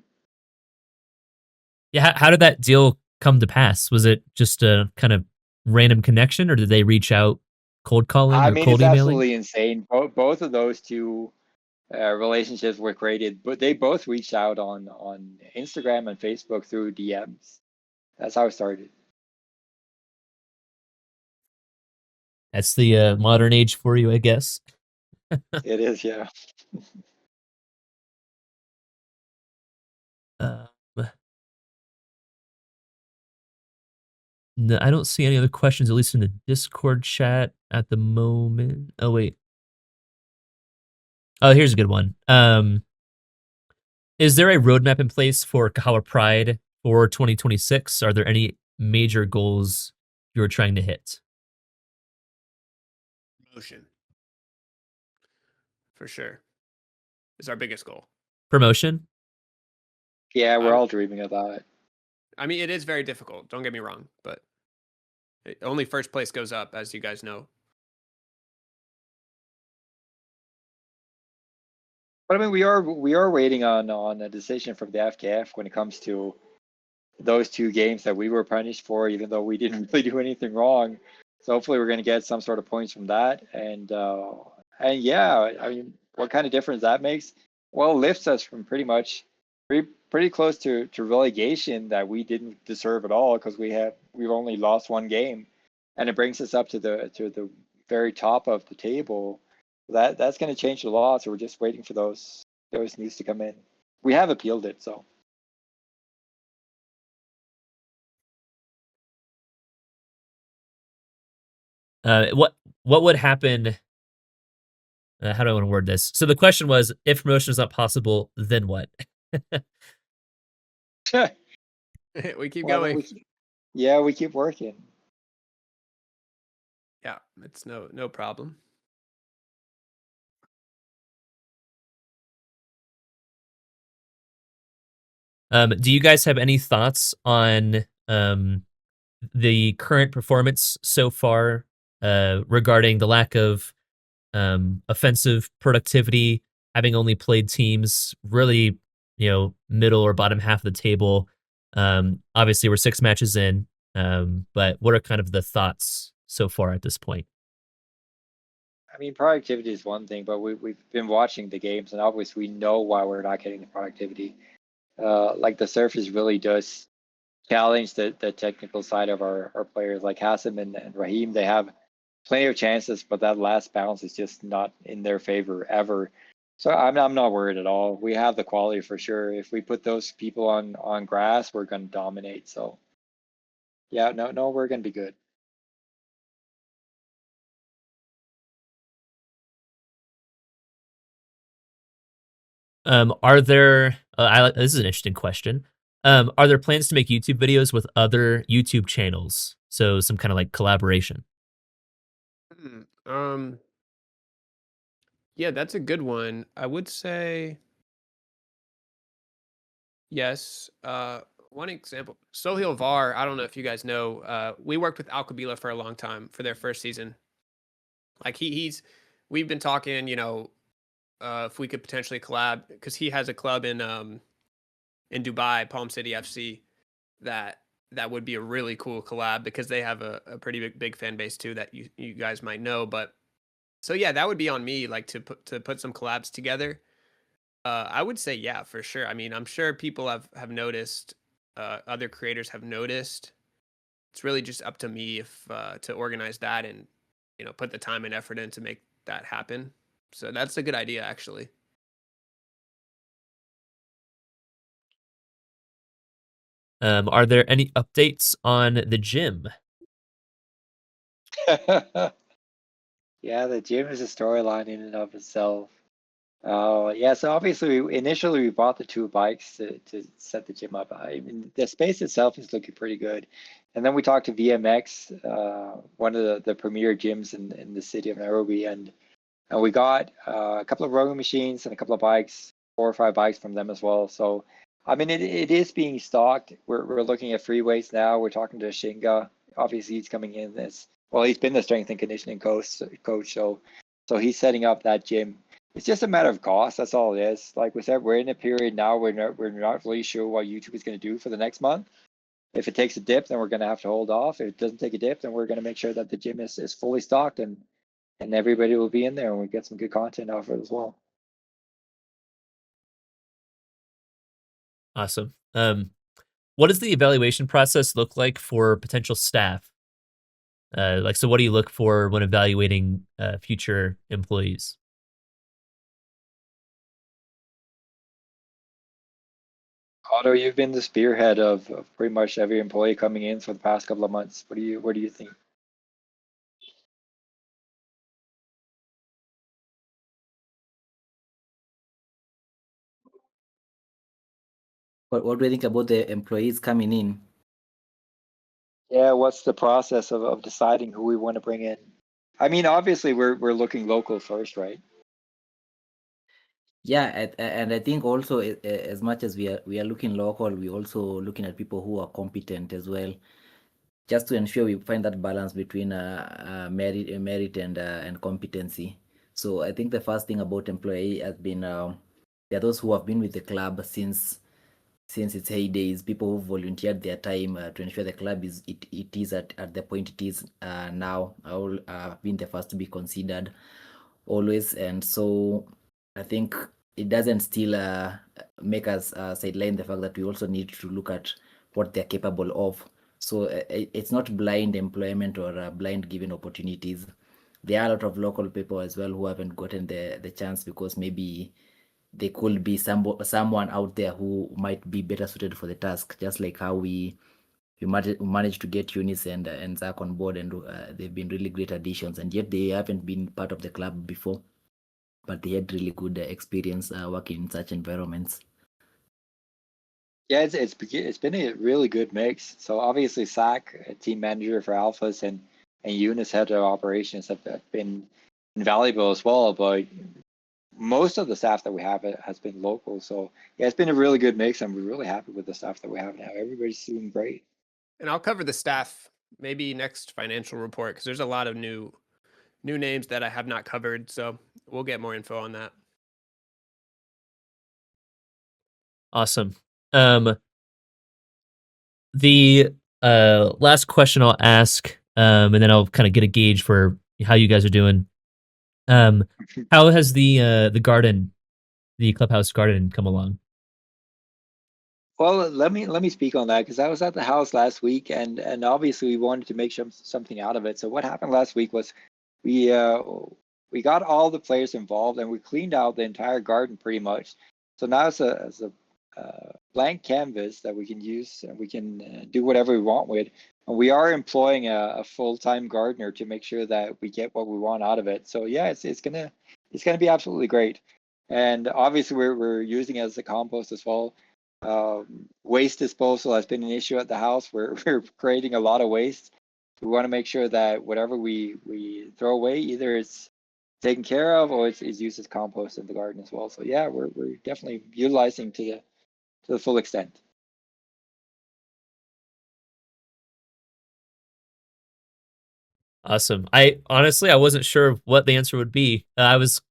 Yeah, how did that deal come to pass? Was it just a kind of random connection, or did they reach out cold calling or cold it's emailing? Absolutely insane. Both of those two relationships were created, but they both reached out on Instagram and Facebook through DMs. That's how it started. That's the modern age for you, I guess. It is, yeah. No, I don't see any other questions, at least in the Discord chat at the moment. Oh, wait. Oh, here's a good one. Is there a roadmap in place for Kahawa Pride for 2026? Are there any major goals you're trying to hit? Promotion. For sure. Is our biggest goal. Promotion? Yeah, we're all dreaming of that. I mean, it is very difficult. Don't get me wrong, but only first place goes up, as you guys know. But I mean, we are waiting on a decision from the FKF when it comes to those two games that we were punished for, even though we didn't really do anything wrong. So hopefully, we're going to get some sort of points from that. And yeah, I mean, what kind of difference that makes? well, lifts us from pretty close to relegation that we didn't deserve at all because we've only lost one game, and it brings us up to the very top of the table. That's going to change a lot. So we're just waiting for those news to come in. We have appealed it, so. What would happen? How do I want to word this? So the question was, if promotion is not possible, then what? We keep Well, going. we keep working. Yeah, it's no problem. Do you guys have any thoughts on the current performance so far regarding the lack of offensive productivity, having only played teams really, middle or bottom half of the table? Obviously, we're 6 matches in, but what are kind of the thoughts so far at this point? I mean, productivity is one thing, but we've been watching the games, and obviously we know why we're not getting the productivity. Like the surface really does challenge the technical side of our players, like Hassan and Raheem. They have plenty of chances, but that last bounce is just not in their favor ever. So I'm not worried at all. We have the quality for sure. If we put those people on grass, we're going to dominate. So yeah, no, we're going to be good. Are there? This is an interesting question. Are there plans to make YouTube videos with other YouTube channels? So some kind of like collaboration. Yeah, that's a good one. I would say yes. One example, Sohail Var. I don't know if you guys know. We worked with Alcabila for a long time for their first season. Like we've been talking. If we could potentially collab, because he has a club in Dubai, Palm City FC, that would be a really cool collab because they have a pretty big fan base too that you guys might know. But so yeah, that would be on me, like to put some collabs together. I would say yeah, for sure. I mean, I'm sure people have noticed, other creators have noticed. It's really just up to me if to organize that and put the time and effort in to make that happen. So that's a good idea, actually. Are there any updates on the gym? Yeah, the gym is a storyline in and of itself. Yeah, so obviously initially we bought the 2 bikes to set the gym up. I mean, the space itself is looking pretty good. And then we talked to VMX, one of the premier gyms in the city of Nairobi, and we got a couple of rowing machines and a couple of bikes, 4 or 5 bikes from them as well. So I mean, it is being stocked. We're looking at free weights now. We're talking to Shinga. Obviously, he's coming in as well. He's been the strength and conditioning coach, so he's setting up that gym. It's just a matter of cost. That's all it is. Like we said, we're in a period now where we're not really sure what YouTube is going to do for the next month. If it takes a dip, then we're going to have to hold off. If it doesn't take a dip, then we're going to make sure that the gym is fully stocked and everybody will be in there and we get some good content off it as well. Awesome. What does the evaluation process look like for potential staff? So what do you look for when evaluating future employees? Otto, you've been the spearhead of pretty much every employee coming in for the past couple of months. What do you think? What do you think about the employees coming in? Yeah, what's the process of deciding who we want to bring in? I mean, obviously we're looking local first, right? Yeah, and I think also as much as we are looking local, we're also looking at people who are competent as well, just to ensure we find that balance between merit and competency. So I think the first thing about employee has been there are those who have been with the club since its heydays, people who volunteered their time to ensure the club is at the point it is now. Been the first to be considered always, and so I think it doesn't still make us sideline the fact that we also need to look at what they're capable of. So it's not blind employment or blind given opportunities. There are a lot of local people as well who haven't gotten the chance because maybe there could be someone out there who might be better suited for the task, just like how we managed to get Eunice and Zach on board, and they've been really great additions, and yet they haven't been part of the club before, but they had really good experience working in such environments. Yeah, it's been a really good mix. So obviously Zach, a team manager for Alphas, and Eunice, head of operations, have been invaluable as well. But most of the staff that we have has been local. So yeah, it's been a really good mix, and we're really happy with the staff that we have now. Everybody's doing great. And I'll cover the staff maybe next financial report because there's a lot of new names that I have not covered. So we'll get more info on that. Awesome. The last question I'll ask, and then I'll kind of get a gauge for how you guys are doing. How has the garden, the Clubhouse garden, come along? Well, let me speak on that because I was at the house last week, and obviously we wanted to make something out of it. So what happened last week was we got all the players involved, and we cleaned out the entire garden pretty much. So now it's a blank canvas that we can use, and we can do whatever we want with. And we are employing a full-time gardener to make sure that we get what we want out of it. So yeah, it's gonna be absolutely great. And obviously we're using it as a compost as well. Waste disposal has been an issue at the house. We're creating a lot of waste. We want to make sure that whatever we throw away, either it's taken care of or it's used as compost in the garden as well. So yeah, we're definitely utilizing to the full extent. Awesome. I honestly wasn't sure what the answer would be. I was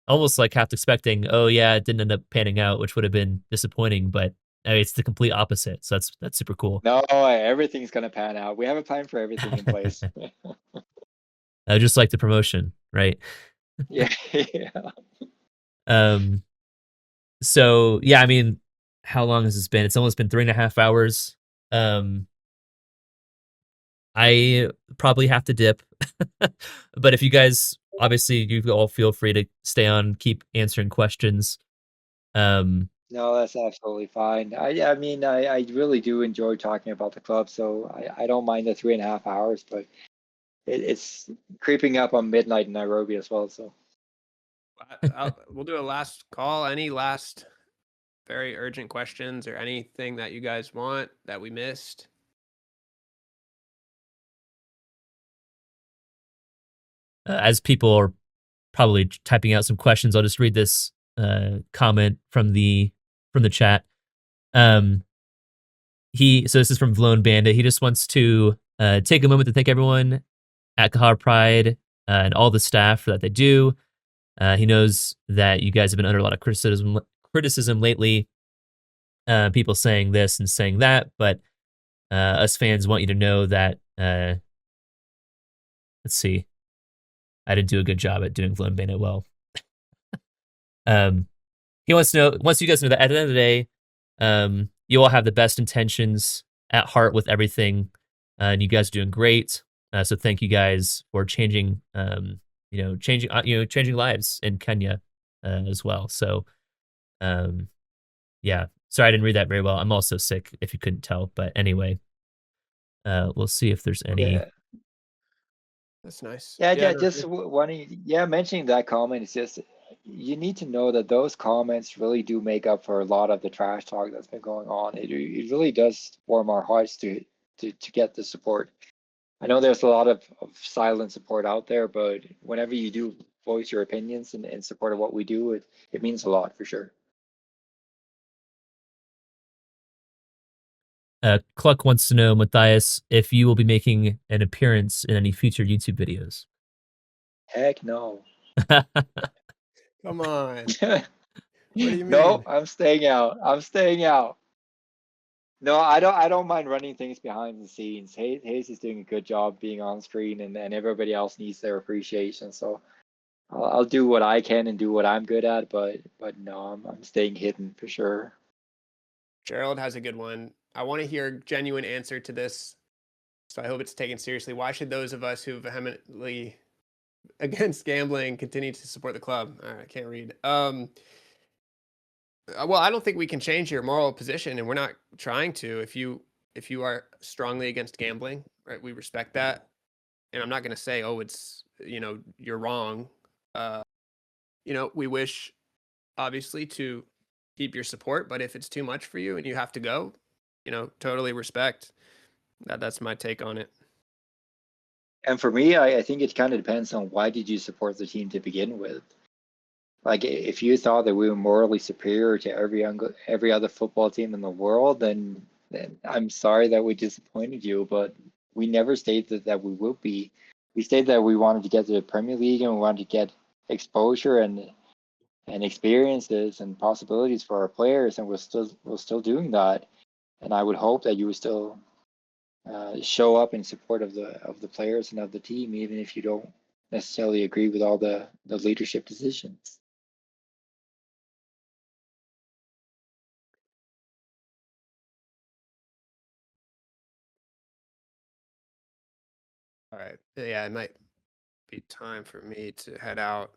almost like half expecting, oh yeah, it didn't end up panning out, which would have been disappointing, but I mean, it's the complete opposite. So that's super cool. No, everything's gonna pan out. We have a plan for everything in place. Just like the promotion, right? Yeah. So yeah, I mean, how long has this been? It's almost been 3.5 hours. I probably have to dip, but if you guys, obviously, you all feel free to stay on, keep answering questions. No, that's absolutely fine. I mean, I really do enjoy talking about the club, so I don't mind the 3.5 hours, but it's creeping up on midnight in Nairobi as well. So we'll do a last call. Any last very urgent questions or anything that you guys want that we missed? As people are probably typing out some questions, I'll just read this comment from the chat. So this is from Vlone Bandit. He just wants to take a moment to thank everyone at Kahawa Pride and all the staff for that they do. He knows that you guys have been under a lot of criticism lately. People saying this and saying that, but us fans want you to know that. Let's see. I didn't do a good job at doing Vlone Bandit well. He wants you guys to know that at the end of the day, you all have the best intentions at heart with everything, and you guys are doing great. So thank you guys for changing lives in Kenya as well. So, yeah. Sorry, I didn't read that very well. I'm also sick, if you couldn't tell. But anyway, we'll see if there's any. yeah. That's nice. Yeah, just mentioning that comment is just, you need to know that those comments really do make up for a lot of the trash talk that's been going on. It really does warm our hearts to get the support. I know there's a lot of silent support out there, but whenever you do voice your opinions in support of what we do, it means a lot for sure. Cluck wants to know, Mathias, if you will be making an appearance in any future YouTube videos. Heck no. Come on. What do you mean? No, I'm staying out. No, I don't mind running things behind the scenes. Hayes is doing a good job being on screen, and everybody else needs their appreciation. So I'll do what I can and do what I'm good at, but no, I'm staying hidden for sure. Gerald has a good one. I want to hear a genuine answer to this, so I hope it's taken seriously. Why should those of us who vehemently against gambling continue to support the club? All right, I can't read. Well, I don't think we can change your moral position, and we're not trying to. If you are strongly against gambling, right, we respect that, and I'm not going to say, oh, it's you're wrong. We wish obviously to keep your support, but if it's too much for you and you have to go, totally respect that. That's my take on it. And for me, I think it kind of depends on why did you support the team to begin with. Like if you thought that we were morally superior to every other football team in the world, then I'm sorry that we disappointed you, but we never stated that we would be. We stated that we wanted to get to the Premier League and we wanted to get exposure and experiences and possibilities for our players, and we're still doing that. And I would hope that you would still show up in support of the players and of the team, even if you don't necessarily agree with all the leadership decisions. All right. Yeah, it might be time for me to head out.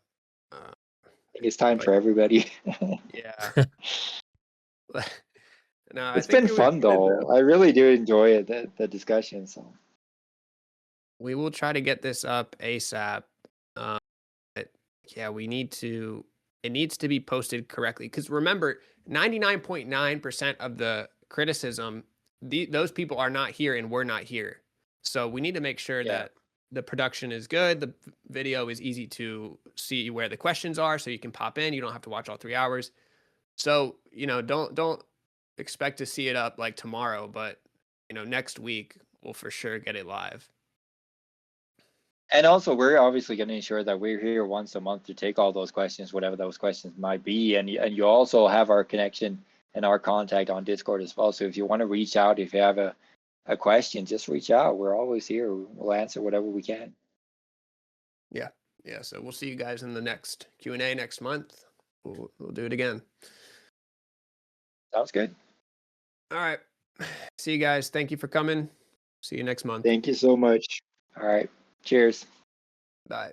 I think it's time for everybody. Yeah. No, It's been fun though. I really do enjoy it, the discussion. So we will try to get this up ASAP. But yeah, it needs to be posted correctly. Because remember, 99.9% of the criticism, those people are not here and we're not here. So we need to make sure that the production is good. The video is easy to see where the questions are, so you can pop in. You don't have to watch all 3 hours. So, don't expect to see it up like tomorrow, but next week we'll for sure get it live. and also we're obviously going to ensure that we're here once a month to take all those questions, whatever those questions might be, and you also have our connection and our contact on Discord as well. So if you want to reach out, if you have a question, just reach out. We're always here. We'll answer whatever we can. Yeah, so we'll see you guys in the next Q&A next month. We'll do it again. Sounds good. All right. See you guys. Thank you for coming. See you next month. Thank you so much. All right. Cheers. Bye.